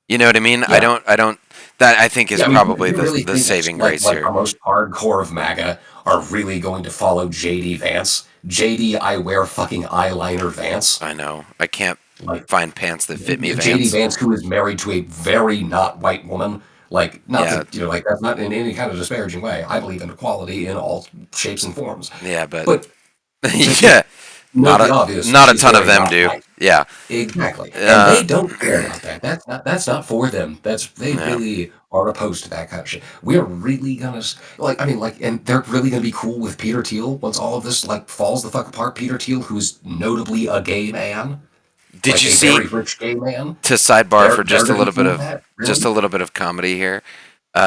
You know what I mean? yeah. I don't. That I think is Yeah, I mean, do probably you really the think that saving grace like here. the most hardcore of MAGA are really going to follow JD Vance? JD, I wear fucking eyeliner Vance. I know. I can't Like find pants that fit me, JD Vance. Vance, who is married to a very not white woman. Like, not Yeah, that, like, that's not in any kind of disparaging way. I believe in equality in all shapes and forms. yeah, but But to yeah, note the obvious, not a she's ton of very them not do. white. Yeah. Exactly. And Uh, they don't care about that. That's not for them. They yeah. really are opposed to that kind of shit. We're really gonna like I mean like and they're really gonna be cool with Peter Thiel once all of this like falls the fuck apart. Peter Thiel, who's notably a gay man, Did like you a see? very rich gay man, To sidebar for they're gonna be cool with that. just a Really? little bit of comedy here.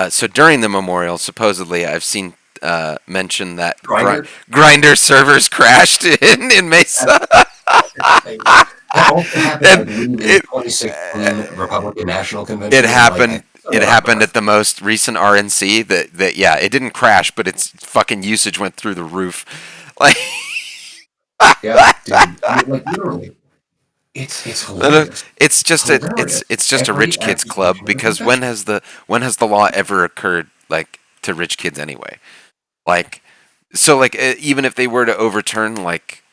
So during the memorial, supposedly I've seen mention that Grinder? grinder servers crashed in That's Mesa, fucking amazing. That also happened, I and believe, in the it 2016 Republican National it Convention in like happened. It somewhere up happened north. at the most recent RNC. That yeah, it didn't crash, but its fucking usage went through the roof. Like, Yeah, dude. I mean, like literally. It's hilarious. It's hilarious. it's just a Every rich kids club accusation is a because confession. when has the law ever occurred like to rich kids anyway? Like, so like even if they were to overturn like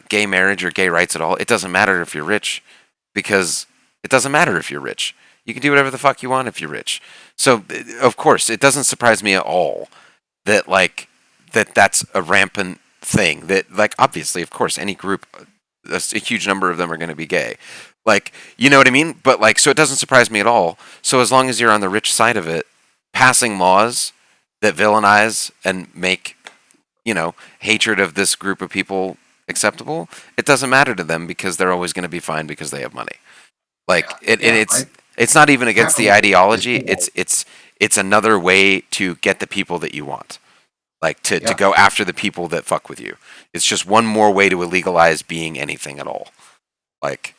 gay marriage or gay rights at all, it doesn't matter if you're rich because it doesn't matter if you're rich. You can do whatever the fuck you want if you're rich. So of course, it doesn't surprise me at all that like that's a rampant thing. That like obviously, of course, any group, a huge number of them are going to be gay. Like, you know what I mean? But like, so it doesn't surprise me at all. So as long as you're on the rich side of it, passing laws that villainize and make hatred of this group of people acceptable, it doesn't matter to them because they're always going to be fine because they have money. Like Yeah, it yeah, it's right. it's not even against the Capitalism is ideology. all. It's another way to get the people that you want. Like to Yeah, go after the people that fuck with you. It's just one more way to illegalize being anything at all. Like,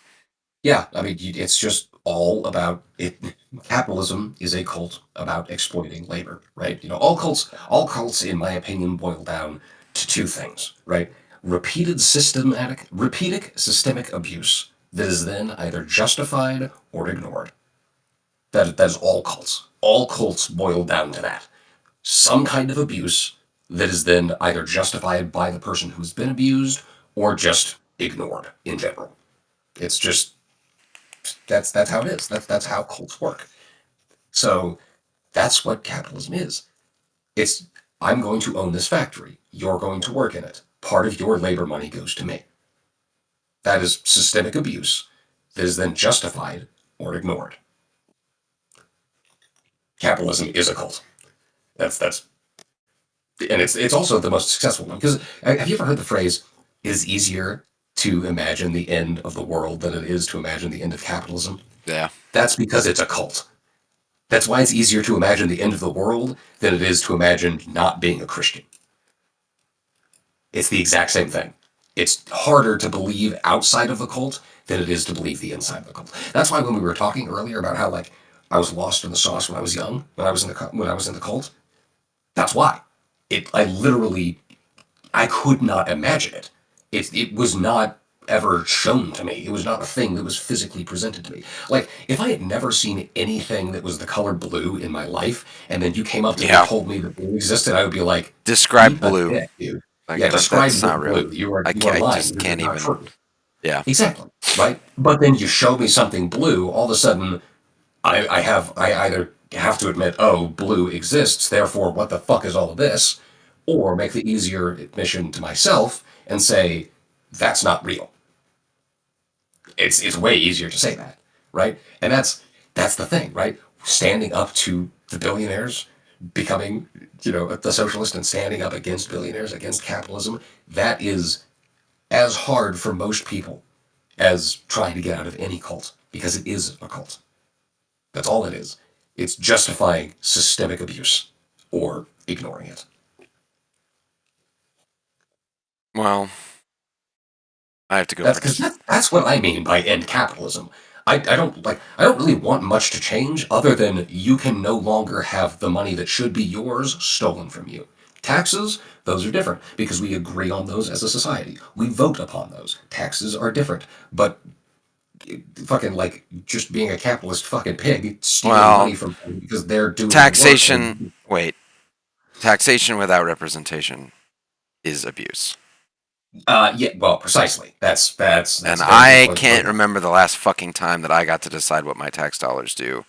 yeah. I mean, it's just all about it. Capitalism is a cult about exploiting labor, right? All cults, in my opinion, boil down to two things, right? Repeated systemic abuse that is then either justified or ignored. That is all cults. All cults boil down to that. Some kind of abuse that is then either justified by the person who's been abused or just ignored in general. It's just that's how it is. That's how cults work. So that's what capitalism is. It's I'm going to own this factory. You're going to work in it. Part of your labor money goes to me. That is systemic abuse that is then justified or ignored. Capitalism is a cult. That's and it's also the most successful one because have you ever heard the phrase "it is easier to imagine the end of the world than it is to imagine the end of capitalism"? yeah, That's because it's a cult. That's why it's easier to imagine the end of the world than it is to imagine not being a Christian. It's the exact same thing. It's harder to believe outside of the cult than it is to believe the inside of the cult. That's why when we were talking earlier about how like I was lost in the sauce when I was young, when I was in the cult, that's why. I literally I could not imagine it. It was not ever shown to me. It was not a thing that was physically presented to me. Like if I had never seen anything that was the color blue in my life, and then you came up to me and yeah. told me that blue existed, I would be like, Describe "Eat a blue. dick, dude." Like Yeah, that's describe not what real. blue. You are I lying. just This is can't not even. true. Yeah. Exactly. Right. But then you show me something blue, all of a sudden I either have to admit, oh, blue exists, therefore what the fuck is all of this? Or make the easier admission to myself and say, that's not real. It's way easier to say that, right? And that's the thing, right? Standing up to the billionaires, becoming, the socialist and standing up against billionaires, against capitalism, that is as hard for most people as trying to get out of any cult, because it is a cult. That's all it is. It's justifying systemic abuse or ignoring it. Well, I have to go That's because participate. that's what I mean by end capitalism. I don't really want much to change other than you can no longer have the money that should be yours stolen from you. Taxes, those are different because we agree on those as a society. We vote upon those. Taxes are different. But fucking like just being a capitalist fucking pig, stealing Well, money from them because they're doing the work taxation. and Wait, taxation without representation is abuse. yeah, well, precisely. That's And a very good I point to can't bring up. remember the last fucking time that I got to decide what my tax dollars do,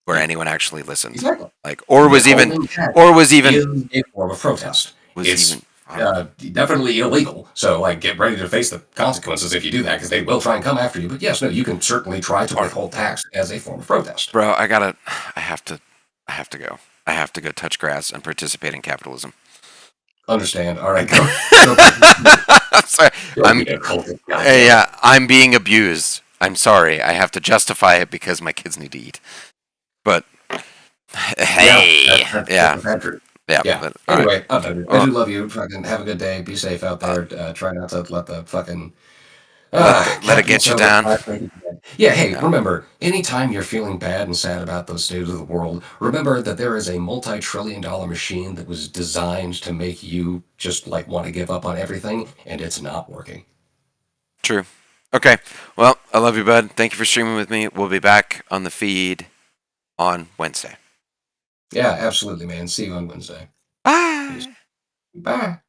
where anyone actually listened. Exactly. Like, or was even, Withholding tax or was even, is a form of protest. was even. It's definitely illegal. So, like, get ready to face the consequences if you do that, because they will try and come after you. But yes, no, you can certainly try to Or, withhold tax as a form of protest. bro, I have to, I have to go. I have to go touch grass and participate in capitalism. Understand? All right, go. Go. I'm sorry. Don't I'm be a cultist. Goddamn it. yeah. I'm being abused. I'm sorry. I have to justify it because my kids need to eat. But Yeah, hey, that's yeah, a bad truth. yeah. Yeah. But all right. Anyway, I Well, do love you. Fucking have a good day. Be safe out uh, there. Try not to let the fucking let it Captain get you Soda down. Flash make it bad. Yeah, hey, Yeah. remember, anytime you're feeling bad and sad about those states of the world, remember that there is a multi-trillion-dollar machine that was designed to make you just like want to give up on everything, and it's not working. True. Okay. Well, I love you, bud. Thank you for streaming with me. We'll be back on the feed on Wednesday. Yeah, absolutely, man. See you on Wednesday. Peace. Bye. Bye.